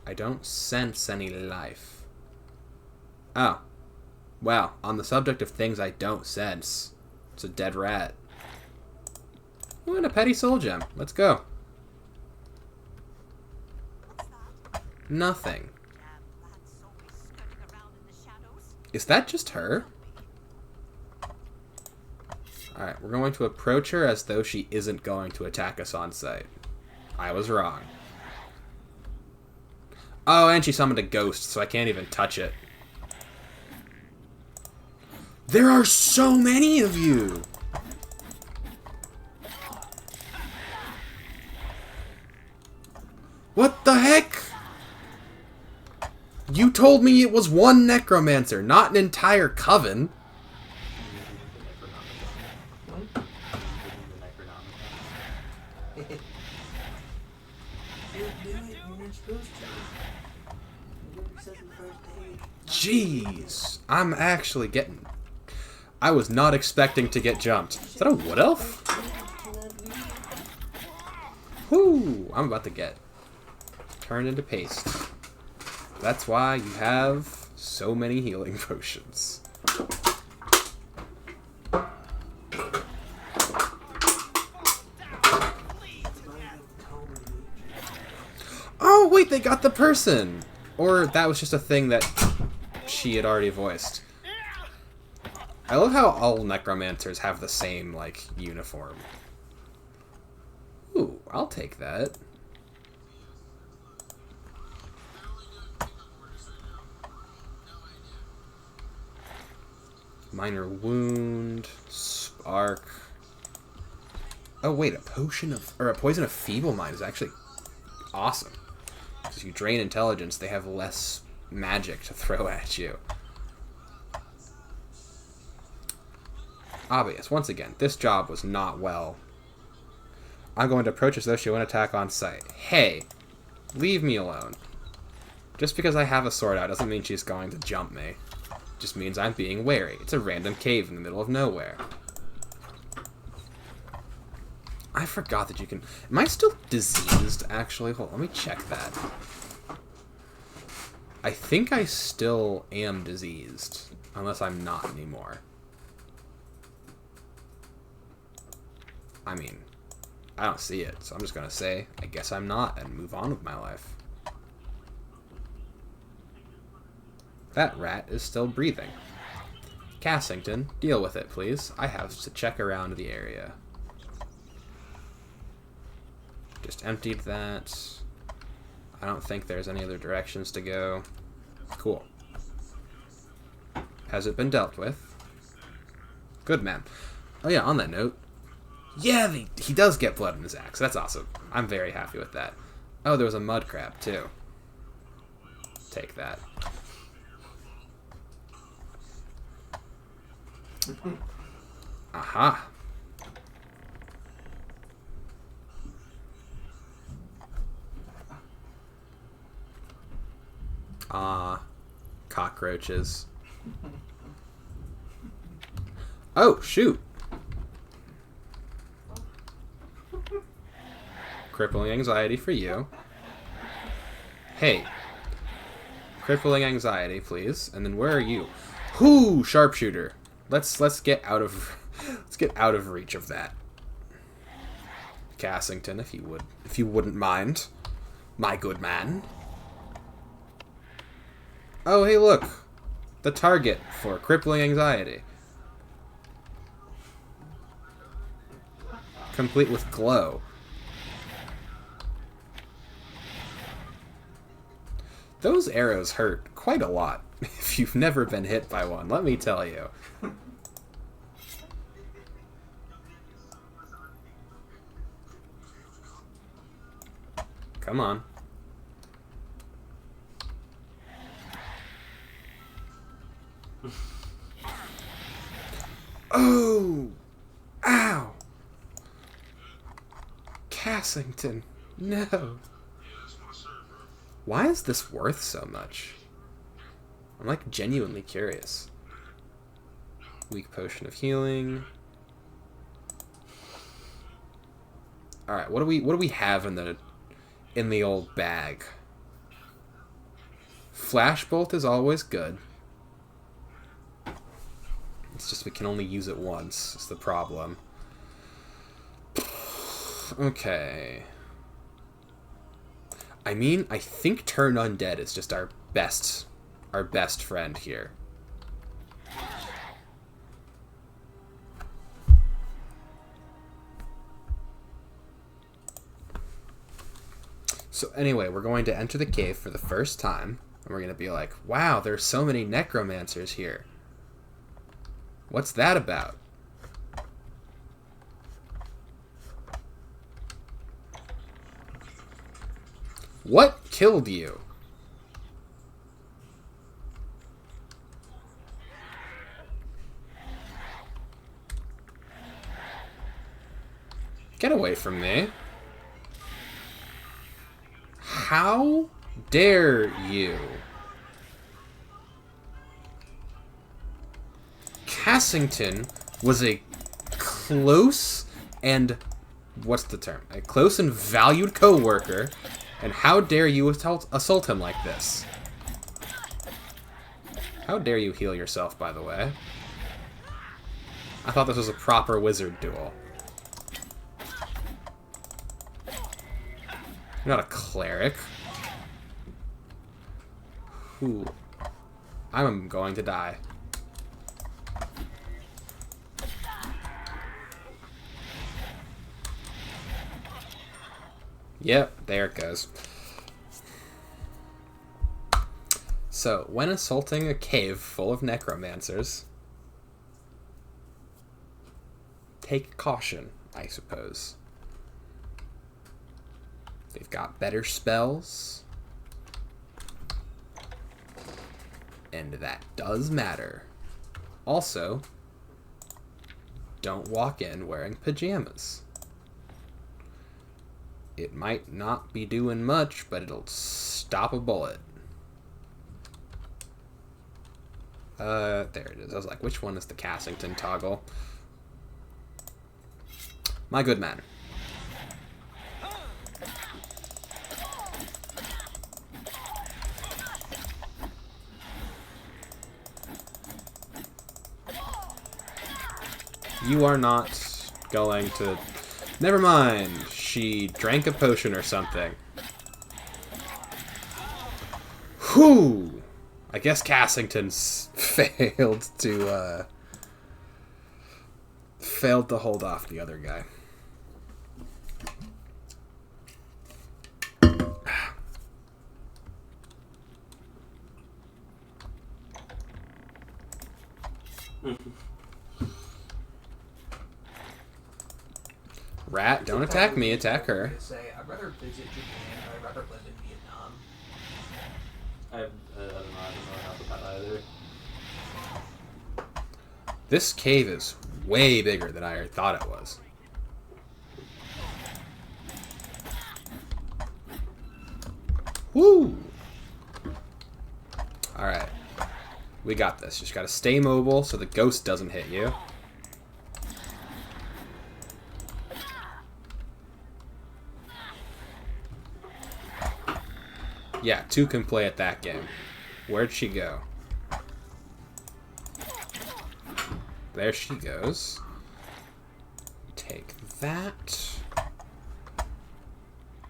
I don't sense any life. Oh. Well, on the subject of things I don't sense, it's a dead rat. Oh, and a petty soul gem. Let's go. Nothing. Is that just her? Alright, we're going to approach her as though she isn't going to attack us on sight. I was wrong. Oh, and she summoned a ghost, so I can't even touch it. There are so many of you! What the heck? You told me it was one necromancer, not an entire coven. Jeez, I'm actually getting... I was not expecting to get jumped. Is that a wood elf? Whoo, I'm about to get turned into paste. That's why you have so many healing potions. Oh, wait, they got the person! Or that was just a thing that she had already voiced. I love how all necromancers have the same, like, uniform. Ooh, I'll take that. Minor wound, spark. Oh wait, a potion of, or a poison of feeble mind is actually awesome. Because you drain intelligence, they have less magic to throw at you. Obvious. Once again, this job was not well. I'm going to approach as though she won't attack on sight. Hey, leave me alone. Just because I have a sword out doesn't mean she's going to jump me. Just means I'm being wary. It's a random cave in the middle of nowhere. I forgot that you can... Am I still diseased, actually? Hold on, let me check that. I think I still am diseased. Unless I'm not anymore. I mean, I don't see it, so I'm just gonna say, I guess I'm not, and move on with my life. That rat is still breathing. Cassington, deal with it, please. I have to check around the area. Just emptied that. I don't think there's any other directions to go. Cool. Has it been dealt with? Good, man. Oh yeah, on that note. Yeah, he does get blood in his axe. That's awesome. I'm very happy with that. Oh, there was a mud crab, too. Take that. Aha. Cockroaches. Oh, shoot. Crippling anxiety for you. Hey. Crippling anxiety, please. And then where are you? Whoo, sharpshooter. Let's get out of reach of that. Cassington, if you wouldn't mind, my good man. Oh, hey, look, the target for crippling anxiety, complete with glow. Those arrows hurt quite a lot if you've never been hit by one, let me tell you. Come on. Oh! Ow! Cassington, no. Why is this worth so much? I'm like genuinely curious. Weak potion of healing. All right, what do we have in the old bag? Flashbolt is always good. It's just we can only use it once. It's the problem. Okay. I mean, I think Turn Undead is just our best friend here. So anyway, we're going to enter the cave for the first time, and we're going to be like, wow, there's so many necromancers here. What's that about? What killed you? Get away from me. How dare you? Cassington was a close and... what's the term? A close and valued co-worker, and how dare you assault him like this? How dare you heal yourself, by the way? I thought this was a proper wizard duel. You're not a cleric. Ooh. I'm going to die. Yep, there it goes. So, when assaulting a cave full of necromancers, take caution, I suppose. They've got better spells, and that does matter. Also, don't walk in wearing pajamas. It might not be doing much, but it'll stop a bullet. There it is. I was like, which one is the Cassington toggle? My good man. You are not going to... Never mind. She drank a potion or something. Whew! I guess Cassington's failed to hold off the other guy. Rat, don't attack me, attack her. I'd rather visit Japan, or I'd rather live in Vietnam. I don't know enough about either. This cave is way bigger than I thought it was. Woo! Alright. We got this. Just gotta stay mobile so the ghost doesn't hit you. Yeah, 2 can play at that game. Where'd she go? There she goes. Take that.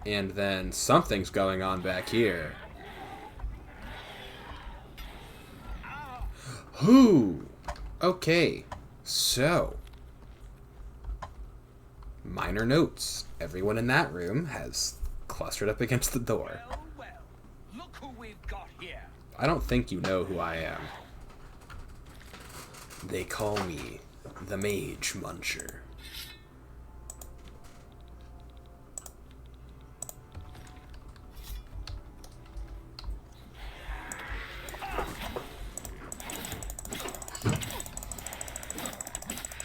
And then something's going on back here. Who? Okay. So. Minor notes. Everyone in that room has clustered up against the door. Look who we've got here. I don't think you know who I am. They call me the Mage Muncher.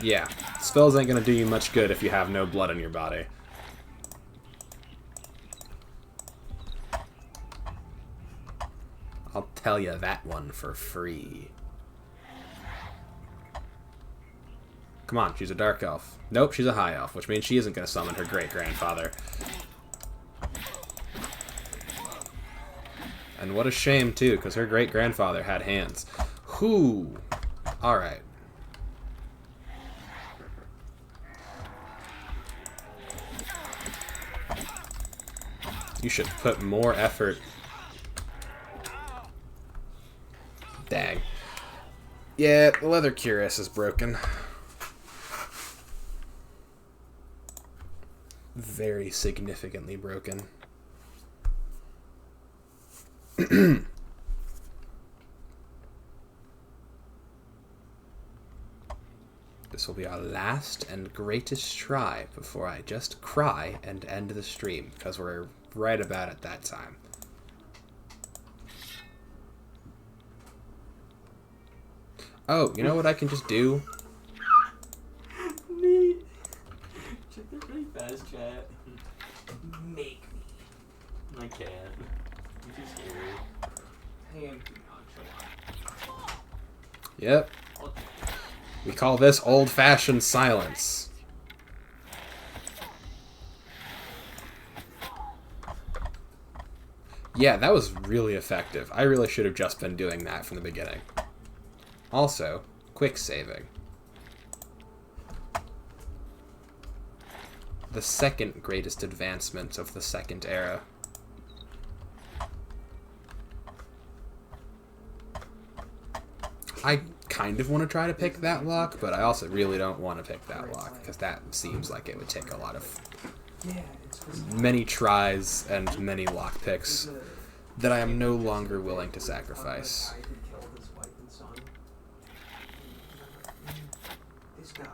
Yeah, spells ain't gonna do you much good if you have no blood in your body. I'll tell you that one for free. Come on, she's a dark elf. Nope, she's a high elf, which means she isn't going to summon her great-grandfather. And what a shame, too, because her great-grandfather had hands. Whew. Alright. You should put more effort. Dang. Yeah, the leather cuirass is broken. Very significantly broken. This will be our last and greatest try before I just cry and end the stream, because we're right about at that time. Oh, you know what I can just do? Neat. Check that really fast, chat. Make me. I can't. I'm too scary. I am too nonchalant. Yep. We call this old-fashioned silence. Yeah, that was really effective. I really should have just been doing that from the beginning. Also, quick saving. The second greatest advancement of the Second Era. I kind of want to try to pick that lock, but I also really don't want to pick that lock, because that seems like it would take a lot of many tries and many lockpicks that I am no longer willing to sacrifice. This guy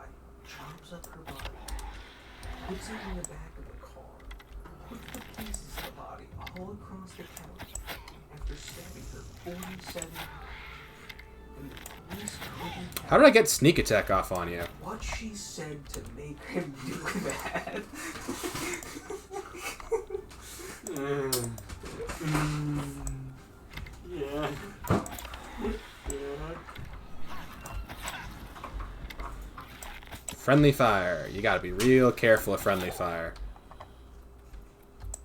chops up her body, puts it in the back of the car, puts the pieces of the body all across the couch after stabbing her 47 times. And the police couldn't catch How did I get sneak attack off on you? what she said to make him do that. Yeah. Friendly fire. You gotta be real careful of friendly fire.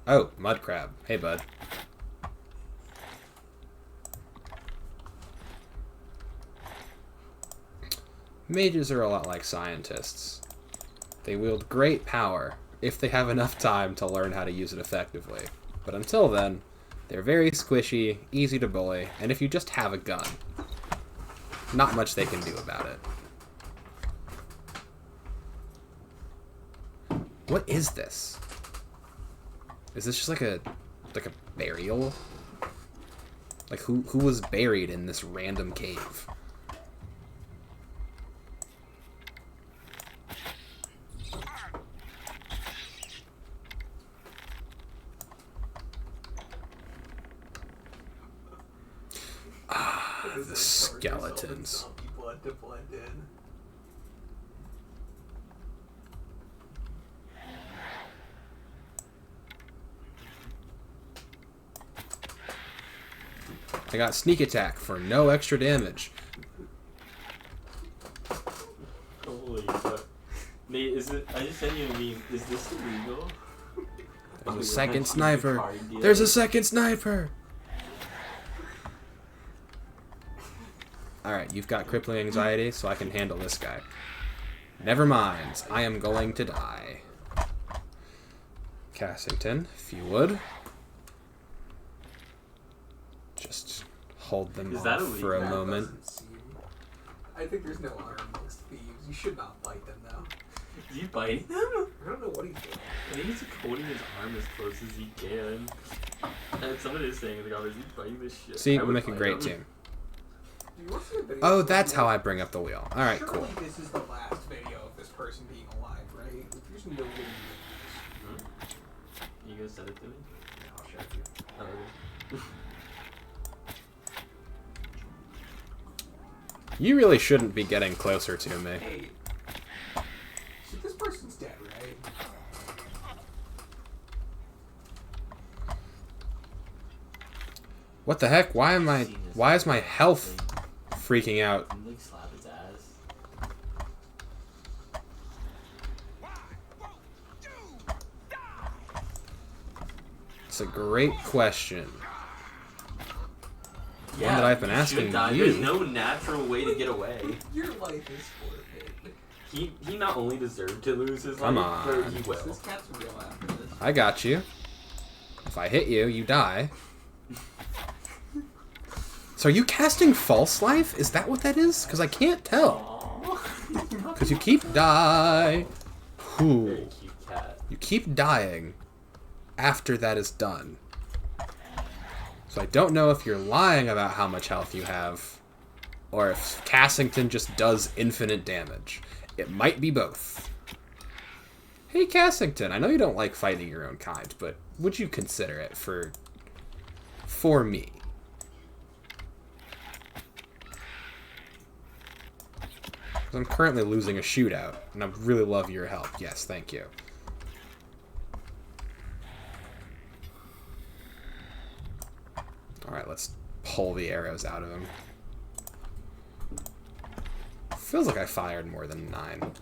Oh, mud crab. Hey, bud. Mages are a lot like scientists. They wield great power if they have enough time to learn how to use it effectively. But until then, they're very squishy, easy to bully, and if you just have a gun, not much they can do about it. What is this? Is this just like a burial? Like who was buried in this random cave? Ah, the skeletons. Blood to blend in. I got sneak attack for no extra damage. Holy fuck. Nate, is it? I just sent you a meme. Is this illegal? There's a second sniper. There's a second sniper. Alright, you've got crippling anxiety, so I can handle this guy. Never mind. I am going to die. Cassington, if you would. Just hold them Is that off for a illegal? moment. I think there's no honor amongst thieves. You should not fight them though. Is he biting him? I don't know what he's doing. I think he's holding his arm as close as he can. And someone is saying in the comments, he's biting this shit. See, I we would make a fight great him. team. Do you want to see a video Oh, of that's this? how I bring up the wheel. Alright, Surely cool. this is the last video of this person being alive, right? There's no way you do You gonna send it to me? this. I'll show you. Oh, okay. You really shouldn't be getting closer to me. Hey. So this person's dead, right? What the heck? Why is my health freaking out? Can you, like, slap his ass? It's a great question. Yeah, One that I've been you asking should die. you. There's no natural way to get away. Your life is forfeit. He not only deserved to lose his Come life, but on. he will. This cat's real after this. I got you. If I hit you, you die. So are you casting false life? Is that what that is? Because I can't tell. Because you keep die. Very Ooh. cute cat. You keep dying after that is done. So I don't know if you're lying about how much health you have, or if Cassington just does infinite damage. It might be both. Hey Cassington, I know you don't like fighting your own kind, but would you consider it for me? I'm currently losing a shootout, and I really love your help. Yes, thank you. Alright, let's pull the arrows out of him. Feels like I fired more than 9.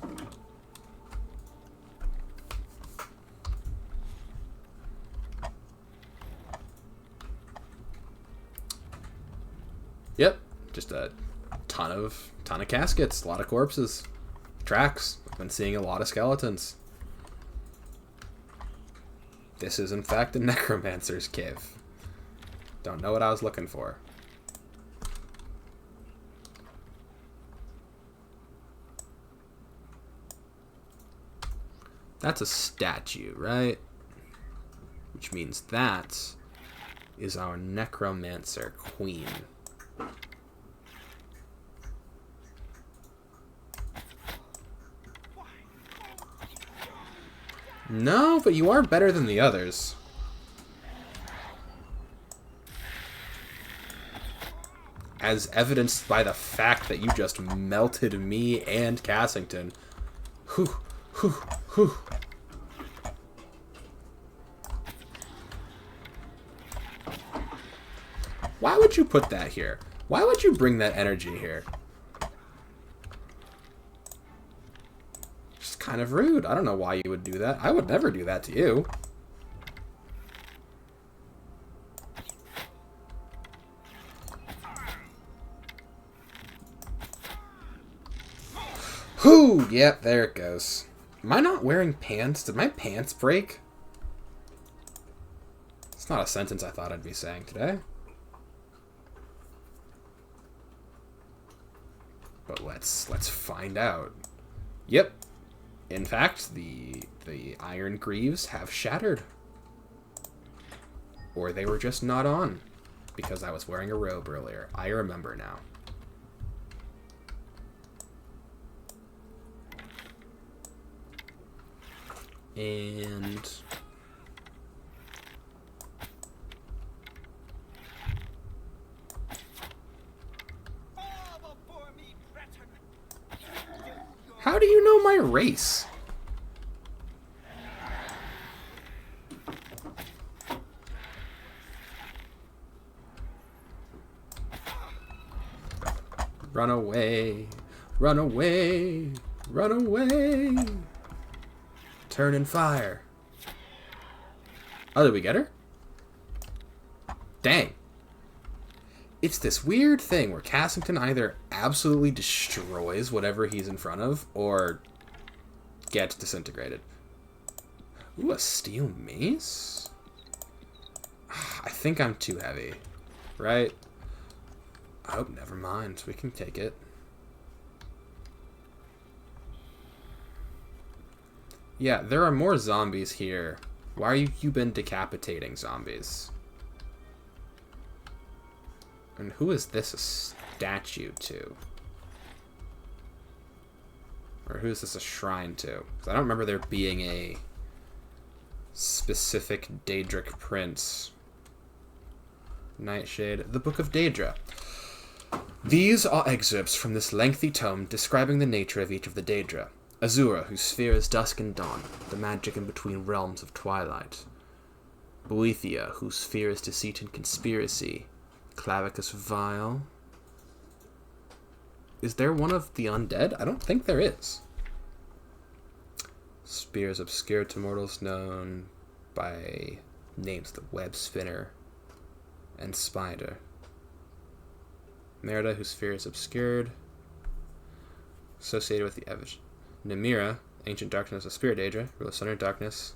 Yep, just a ton of caskets, a lot of corpses, tracks. I've been seeing a lot of skeletons. This is in fact a necromancer's cave. Don't know what I was looking for. That's a statue, right? Which means that is our necromancer queen. No, but you are better than the others. As evidenced by the fact that you just melted me and Cassington. Whew, whew, whew. Why would you put that here? Why would you bring that energy here? Just kind of rude. I don't know why you would do that. I would never do that to you. Whoo! Yep, there it goes. Am I not wearing pants? Did my pants break? It's not a sentence I thought I'd be saying today. But let's find out. Yep. In fact, the iron greaves have shattered. Or they were just not on. Because I was wearing a robe earlier. I remember now. And... how do you know my race? Run away, run away, run away. Turn and fire. Oh, did we get her? Dang. It's this weird thing where Cassington either absolutely destroys whatever he's in front of, or gets disintegrated. Ooh, a steel mace? I think I'm too heavy, right? Oh, never mind. We can take it. Yeah, there are more zombies here. Why are you been decapitating zombies? And who is this a statue to? Or who is this a shrine to? Because I don't remember there being a specific Daedric prince. Nightshade. The Book of Daedra. These are excerpts from this lengthy tome describing the nature of each of the Daedra. Azura, whose sphere is dusk and dawn, the magic in between realms of twilight. Boethia, whose sphere is deceit and conspiracy. Clavicus Vile. Is there one of the undead? I don't think there is. Spears obscure to mortals known by names the Web Spinner and Spider. Merida, whose sphere is obscured. Associated with the Evish. Namira, Ancient Darkness, a Spirit Daedra, ruler of Thunder and Darkness.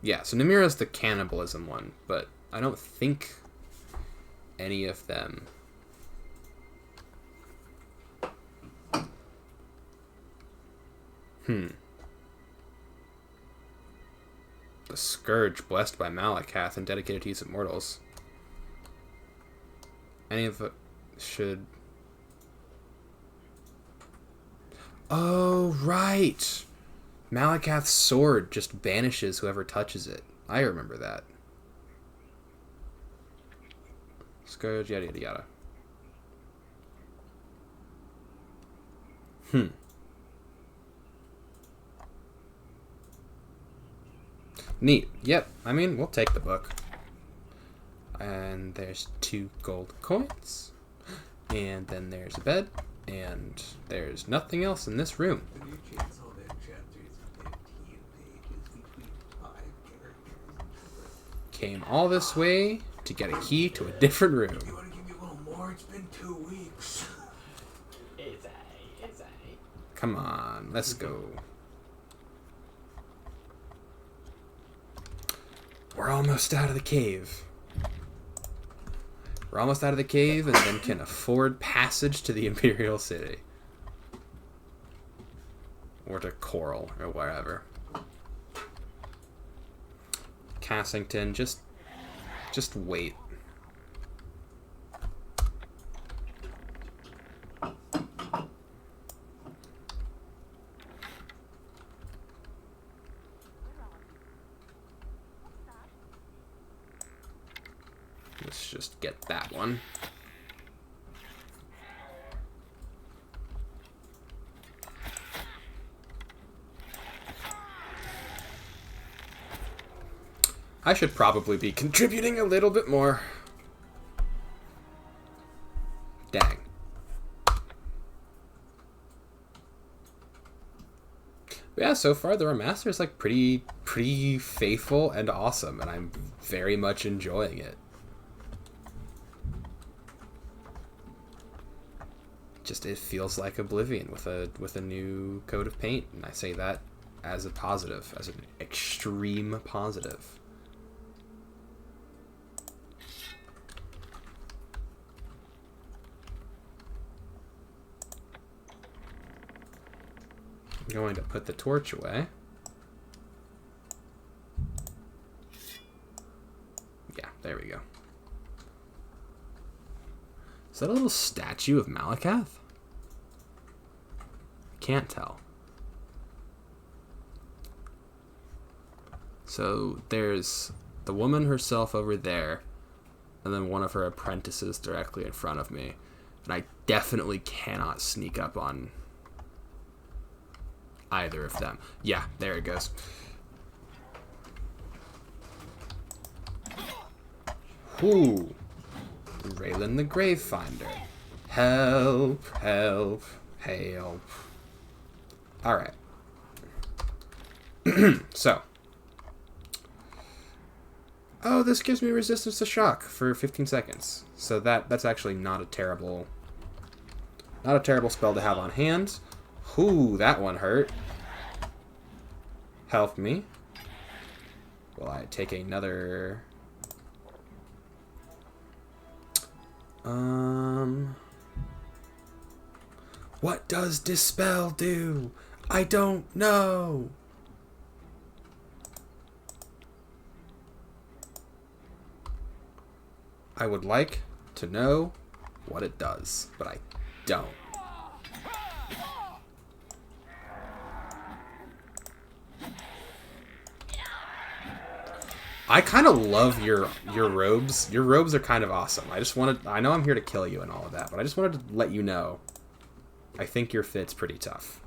Yeah, so Namira's the cannibalism one, but I don't think any of them. The Scourge, blessed by Malakath and dedicated to use of mortals. Any of it should... Oh, right! Malakath's sword just banishes whoever touches it. I remember that. Scourge, yada yada yada. Neat. Yep. I mean, we'll take the book. And there's 2 gold coins. And then there's a bed. And there's nothing else in this room. Came all this way to get a key to a different room. You want to give me a little more? It's been 2 weeks. It's aight. Come on, let's go. We're almost out of the cave. We're almost out of the cave and then can afford passage to the Imperial City. or to Coral or wherever. Cassington, just wait. Let's just get that one. I should probably be contributing a little bit more. Dang. But yeah, so far the remaster is like pretty faithful and awesome, and I'm very much enjoying it. Just it feels like Oblivion with a new coat of paint, and I say that as a positive, as an extreme positive. I'm going to put the torch away. Yeah, there we go. Is that a little statue of Malakath? I can't tell. So there's the woman herself over there, and then one of her apprentices directly in front of me. And I definitely cannot sneak up on either of them. Yeah, there it goes. Whoo! Raylan the Gravefinder. Help, help, help. Alright. So. Oh, this gives me resistance to shock for 15 seconds. So that's actually not a terrible spell to have on hand. Whoo, that one hurt. Help me. Will I take another... What does Dispel do? I don't know. I would like to know what it does, but I don't. I kind of love your robes. Your robes are kind of awesome. I know I'm here to kill you and all of that, but I just wanted to let you know I think your fit's pretty tough.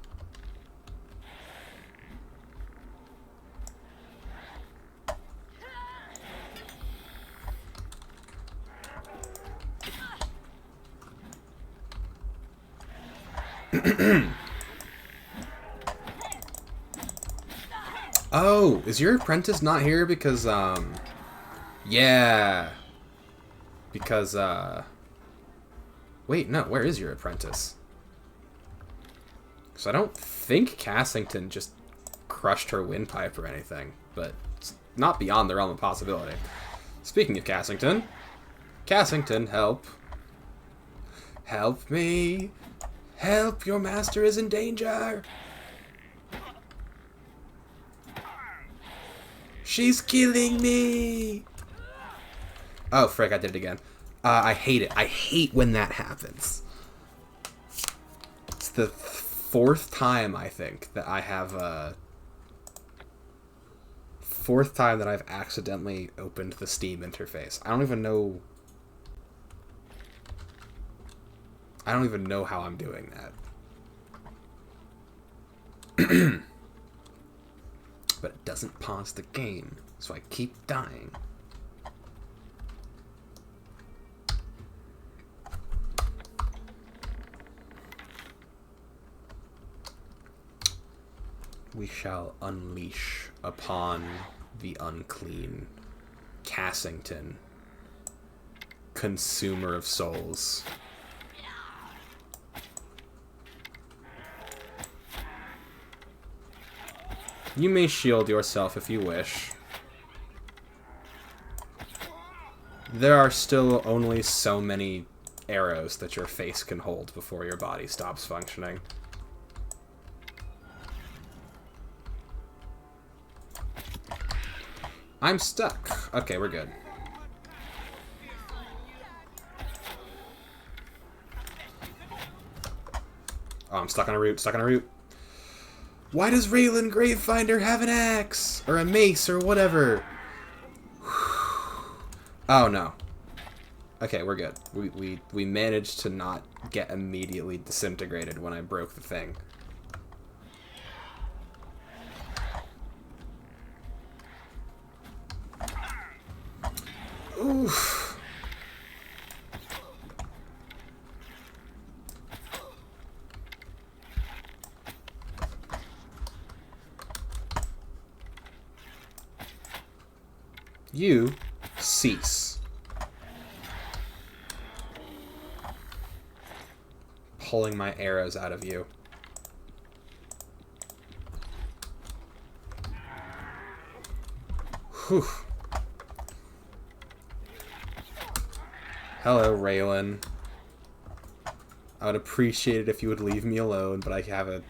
Oh, is your apprentice not here because, yeah. Because, wait, no, where is your apprentice? Because I don't think Cassington just crushed her windpipe or anything, but it's not beyond the realm of possibility. Speaking of Cassington, help. Help me. Help, your master is in danger. She's killing me! Oh, frick, I did it again. I hate it. I hate when that happens. It's the fourth time, I think, that I have, fourth time that I've accidentally opened the Steam interface. I don't even know how I'm doing that. But it doesn't pause the game, so I keep dying. We shall unleash upon the unclean Cassington, consumer of souls. You may shield yourself if you wish. There are still only so many arrows that your face can hold before your body stops functioning. I'm stuck. Okay, we're good. Oh, I'm stuck on a root, stuck on a root. Why does Raylan Gravefinder have an axe? Or a mace, or whatever? Oh, no. Okay, we're good. We managed to not get immediately disintegrated when I broke the thing. Oof. You cease. Pulling my arrows out of you. Whew. Hello, Raylan. I would appreciate it if you would leave me alone, but I have a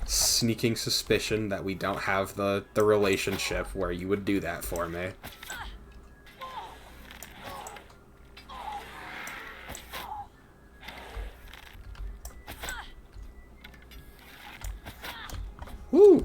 sneaking suspicion that we don't have the relationship where you would do that for me. Woo!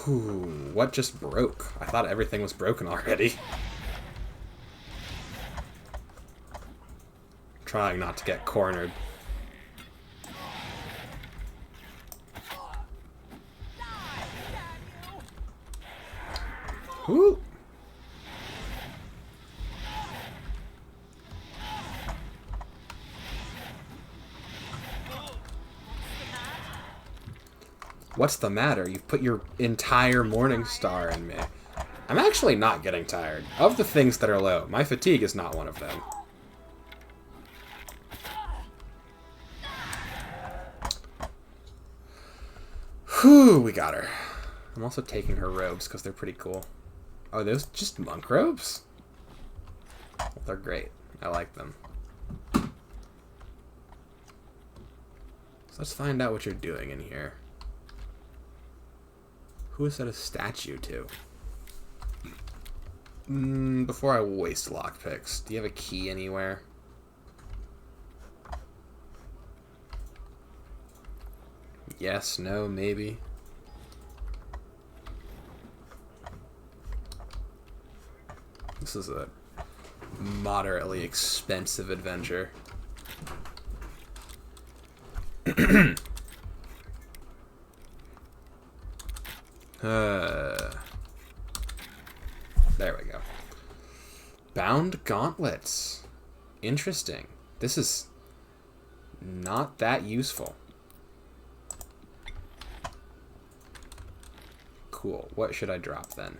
Whew, what just broke? I thought everything was broken already. Trying not to get cornered. Whoo! What's the matter? You've put your entire Morning Star in me. I'm actually not getting tired. Of the things that are low, my fatigue is not one of them. Whew, we got her. I'm also taking her robes because they're pretty cool. Are those just monk robes? Well, they're great. I like them. So let's find out what you're doing in here. Who is that a statue to? Before I waste lockpicks, do you have a key anywhere? Yes, no, maybe. This is a moderately expensive adventure. There we go. Bound gauntlets. Interesting. This is not that useful. Cool. What should I drop then?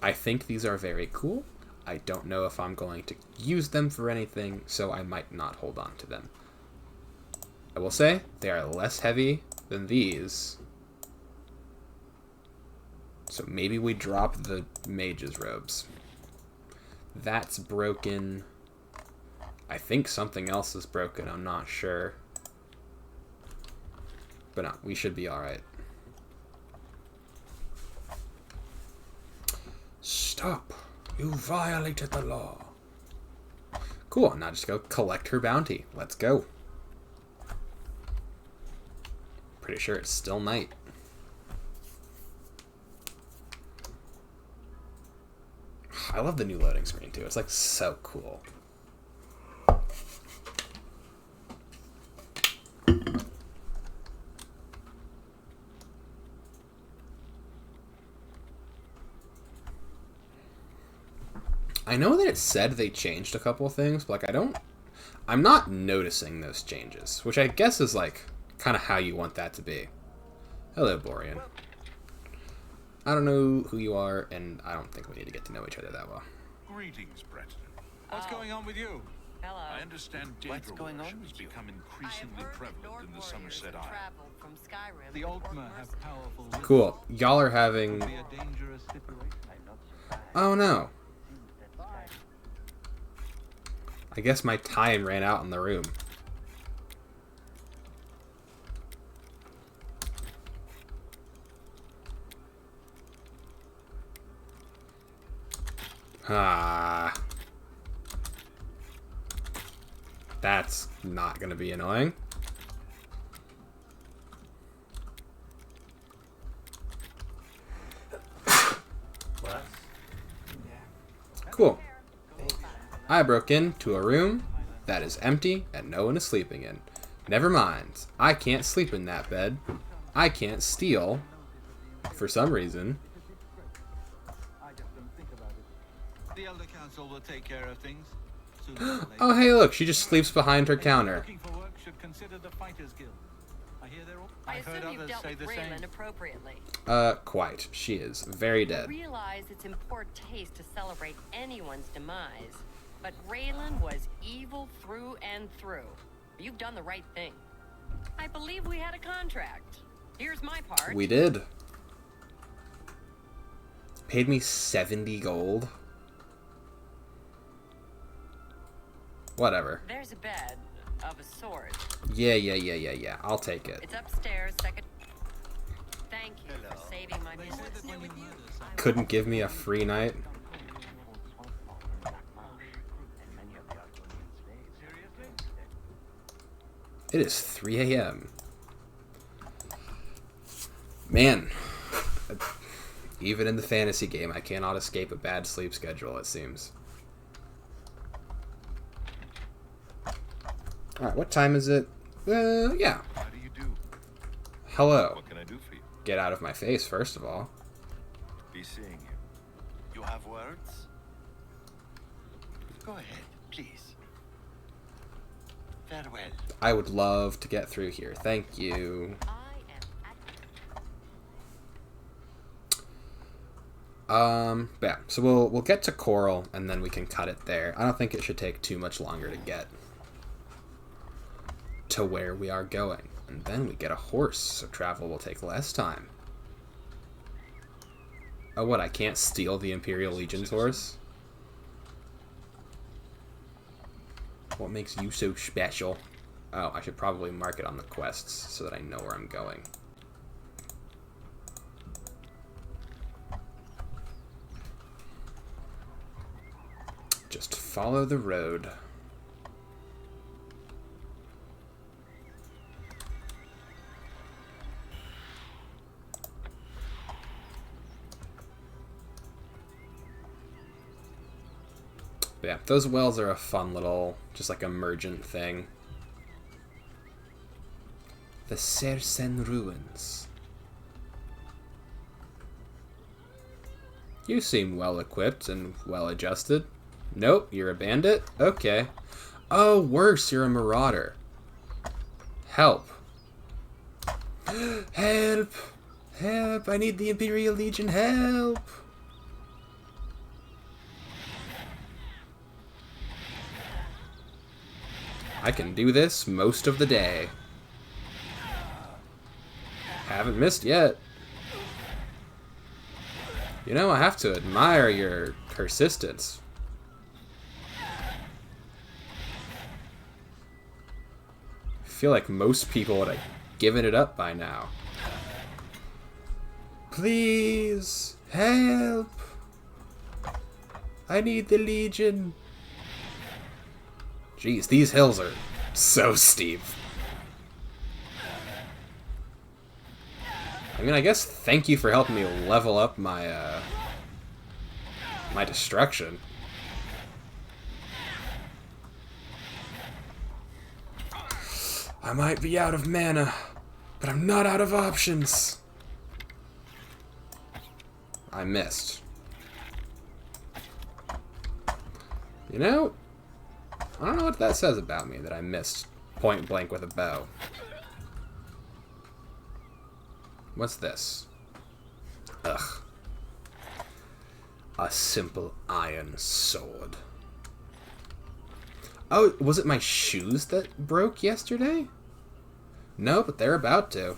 I think these are very cool. I don't know if I'm going to use them for anything, so I might not hold on to them. I will say, they are less heavy than these. So maybe we drop the mage's robes. That's broken. I think something else is broken, I'm not sure. But no, we should be alright. Stop! You violated the law. Cool, now just go collect her bounty. Let's go. Pretty sure it's still night. I love the new loading screen too. It's like so cool. I know that it said they changed a couple of things, but like I'm not noticing those changes, which I guess is like kind of how you want that to be. Hello, Borean. I don't know who you are, and I don't think we need to get to know each other that well. Greetings, President. What's going on with you? Hello. I understand What's Daedra going on worship has with you? become I have increasingly heard that prevalent Nord in the warriors Somerset have Isle. traveled from Skyrim The to work Altmer have mercenaries. powerful wisdom. Cool. Y'all are having... It would be a dangerous situation. Oh no. I guess my time ran out in the room. Ah. That's not gonna be annoying. What? Cool. I broke into a room that is empty and no one is sleeping in. Never mind. I can't sleep in that bed. I can't steal. For some reason. The Elder Council will take care of things. Oh, hey, look. She just sleeps behind her counter. Looking for work should consider the Fighters Guild. I hear they're all. I I've heard assume you've others dealt say with the Raylan same. appropriately. Quite. She is very I dead. realize it's in poor taste to celebrate anyone's demise, but Raylan was evil through and through. You've done the right thing. I believe we had a contract. Here's my part. We did. Paid me 70 gold. Whatever. There's a bed of a sort. Yeah. I'll take it. It's upstairs, second. Thank you for saving my business. Couldn't give me a free night. It is 3 a.m. Man. Even in the fantasy game, I cannot escape a bad sleep schedule, it seems. Alright, what time is it? Yeah. How do you do? Hello. What can I do for you? Get out of my face, first of all. Be seeing you. You have words? Go ahead, please. Farewell. I would love to get through here. Thank you. Yeah, so we'll get to Coral, and then we can cut it there. I don't think it should take too much longer to get to where we are going. And then we get a horse, so travel will take less time. Oh, what, I can't steal the Imperial Legion's horse? What makes you so special? Oh, I should probably mark it on the quests so that I know where I'm going. Just follow the road. But yeah, those wells are a fun little, just like emergent thing. The Sersen Ruins. You seem well equipped and well adjusted. Nope, you're a bandit? Okay. Oh, worse, you're a marauder. Help. Help! Help! I need the Imperial Legion, help! I can do this most of the day. Haven't missed yet. You know, I have to admire your persistence. I feel like most people would have given it up by now. Please, help! I need the Legion. Jeez, these hills are so steep. I mean, I guess thank you for helping me level up my, my destruction. I might be out of mana, but I'm not out of options. I missed. You know, I don't know what that says about me, that I missed point blank with a bow. What's this? Ugh. A simple iron sword. Oh, was it my shoes that broke yesterday? No, but they're about to.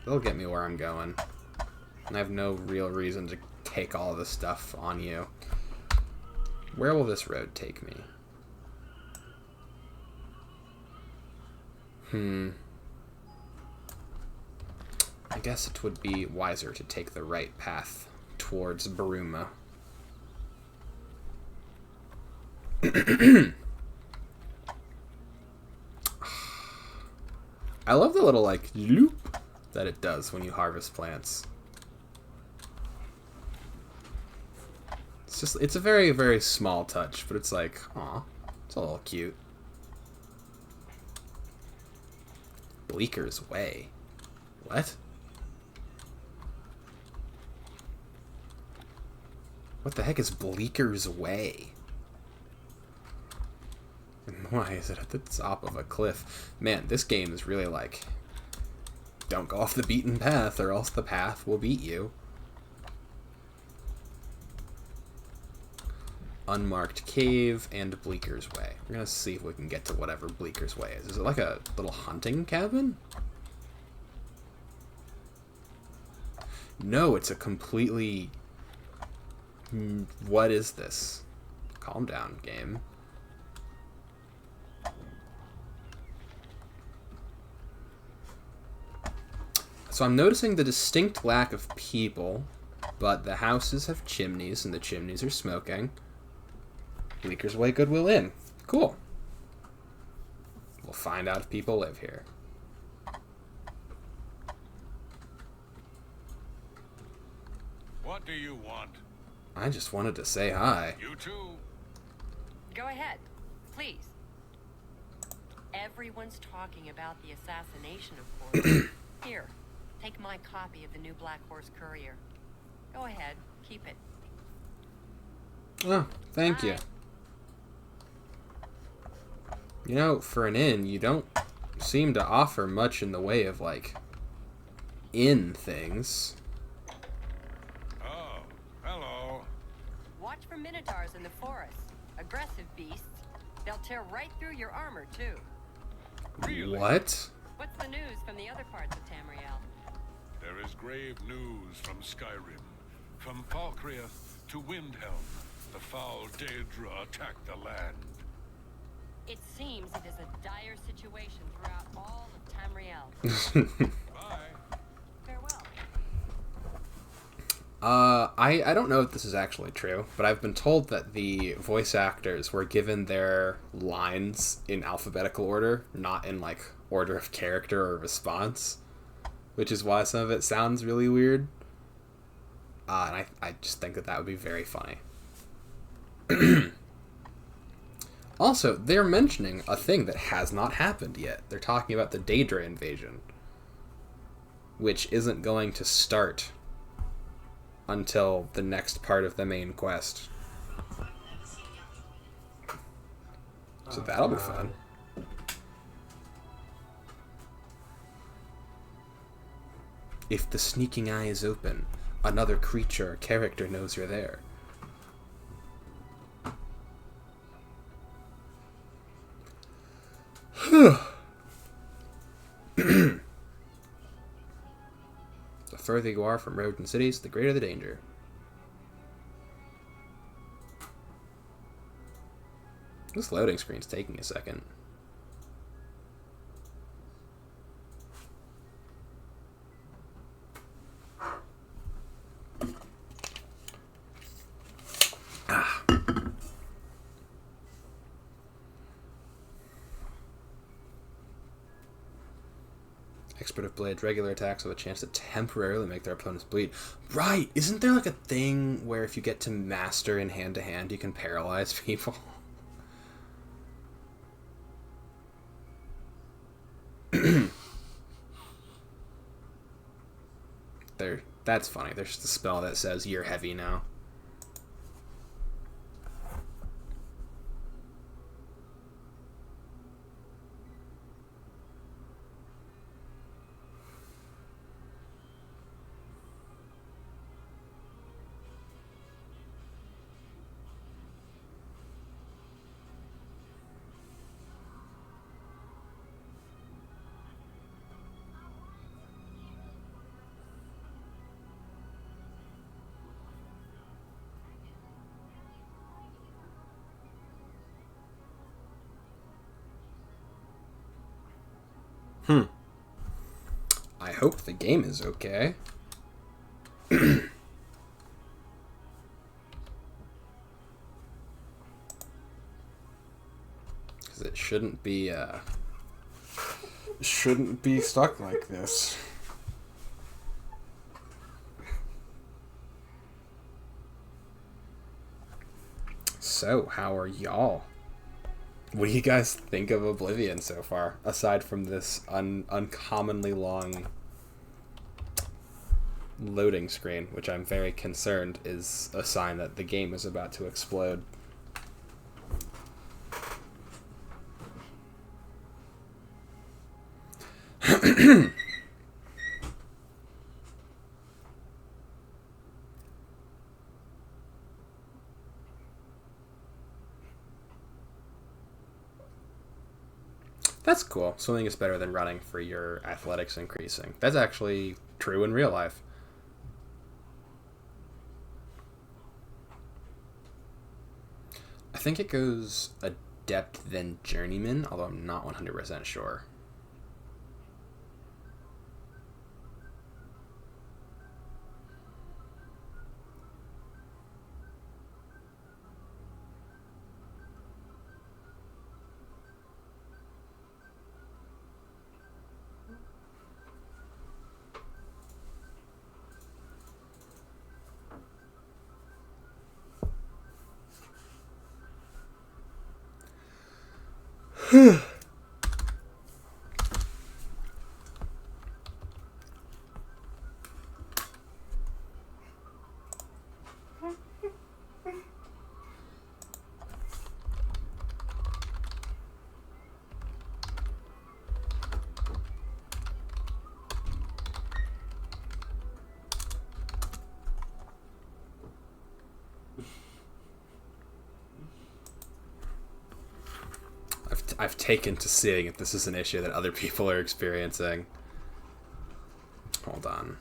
They'll get me where I'm going. And I have no real reason to take all this stuff on you. Where will this road take me? I guess it would be wiser to take the right path towards Bruma. I love the little, like, loop that it does when you harvest plants. It's a very, very small touch, but it's like, aw, it's a little cute. Bleeker's Way. What? What the heck is Bleeker's Way? And why is it at the top of a cliff? Man, this game is really like, don't go off the beaten path or else the path will beat you. Unmarked Cave and Bleeker's Way. We're gonna see if we can get to whatever Bleeker's Way is. Is it like a little hunting cabin? No, it's a completely... What is this? Calm down, game. So I'm noticing the distinct lack of people, but the houses have chimneys, and the chimneys are smoking. Bleeker's Way, Goodwill Inn. Cool. We'll find out if people live here. What do you want? I just wanted to say hi. You too. Go ahead, please. Everyone's talking about the assassination, of course. Here, take my copy of the new Black Horse Courier. Go ahead, keep it. Oh, thank you. You know, for an inn, you don't seem to offer much in the way of, like, inn things. Oh, hello. Watch for minotaurs in the forest. Aggressive beasts. They'll tear right through your armor, too. Really? What? What's the news from the other parts of Tamriel? There is grave news from Skyrim. From Falkreath to Windhelm, the foul Daedra attack the land. It seems it is a dire situation throughout all of Tamriel. Bye. Farewell. I don't know if this is actually true, but I've been told that the voice actors were given their lines in alphabetical order, not in, like, order of character or response, which is why some of it sounds really weird. And I just think that would be very funny. Also, they're mentioning a thing that has not happened yet. They're talking about the Daedra invasion, which isn't going to start until the next part of the main quest. So that'll be fun. If the sneaking eye is open, another creature or character knows you're there. The further you are from roads and cities, the greater the danger. This loading screen's taking a second. Expert of Blades, regular attacks have a chance to temporarily make their opponents bleed. Right! Isn't there like a thing where if you get to master in hand-to-hand, you can paralyze people? That's funny. There's just a spell that says you're heavy now. I hope the game is okay. Because it shouldn't be stuck like this. So, how are y'all? What do you guys think of Oblivion so far, aside from this uncommonly long loading screen, which I'm very concerned is a sign that the game is about to explode? That's cool. Swimming is better than running for your athletics increasing. That's actually true in real life. I think it goes adept then journeyman, although I'm not 100% sure. I've taken to seeing if this is an issue that other people are experiencing. Hold on.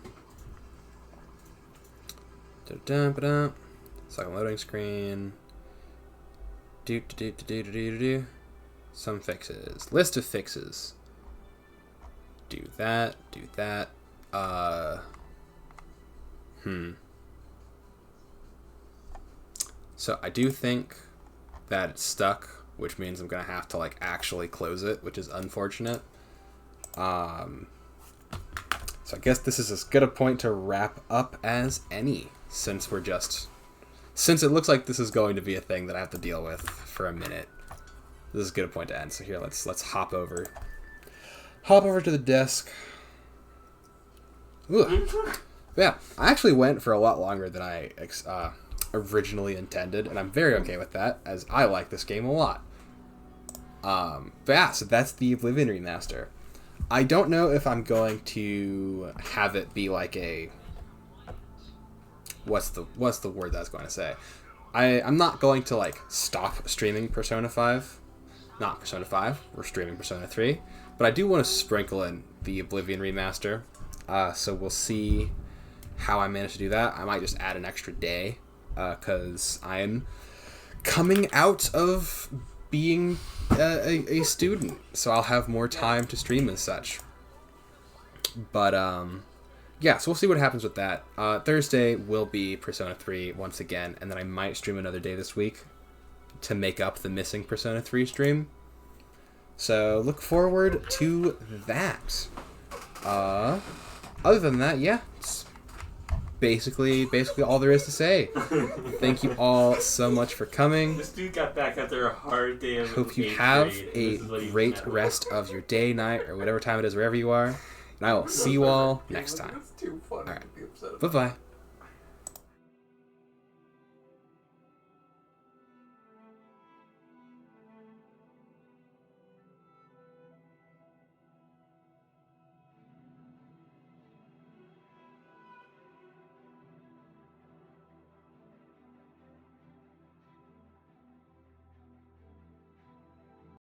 Second loading screen. Some fixes. List of fixes. Do that. Do that. So I do think that it's stuck, which means I'm gonna have to like actually close it, which is unfortunate. So I guess this is as good a point to wrap up as any, since it looks like this is going to be a thing that I have to deal with for a minute. This is as good a point to end. So here, let's hop over to the desk. Ooh. Yeah, I actually went for a lot longer than I originally intended, and I'm very okay with that, as I like this game a lot. But yeah, so that's the Oblivion remaster. I don't know if I'm going to have it be like a... What's the word that I was going to say? I'm not going to like stop streaming Persona 5. Not Persona 5, we're streaming Persona 3. But I do want to sprinkle in the Oblivion remaster. So we'll see how I manage to do that. I might just add an extra day, because I'm coming out of being a student, so I'll have more time to stream and such. But yeah, so we'll see what happens with that. Thursday will be Persona 3 once again, and then I might stream another day this week to make up the missing Persona 3 stream. So look forward to that. Other than that, yeah, it's basically all there is to say. Thank you all so much for coming. This dude got back after a hard day of Hope you have a great rest of your day, night, or whatever time it is wherever you are. And I will see you all next time. Alright, bye-bye.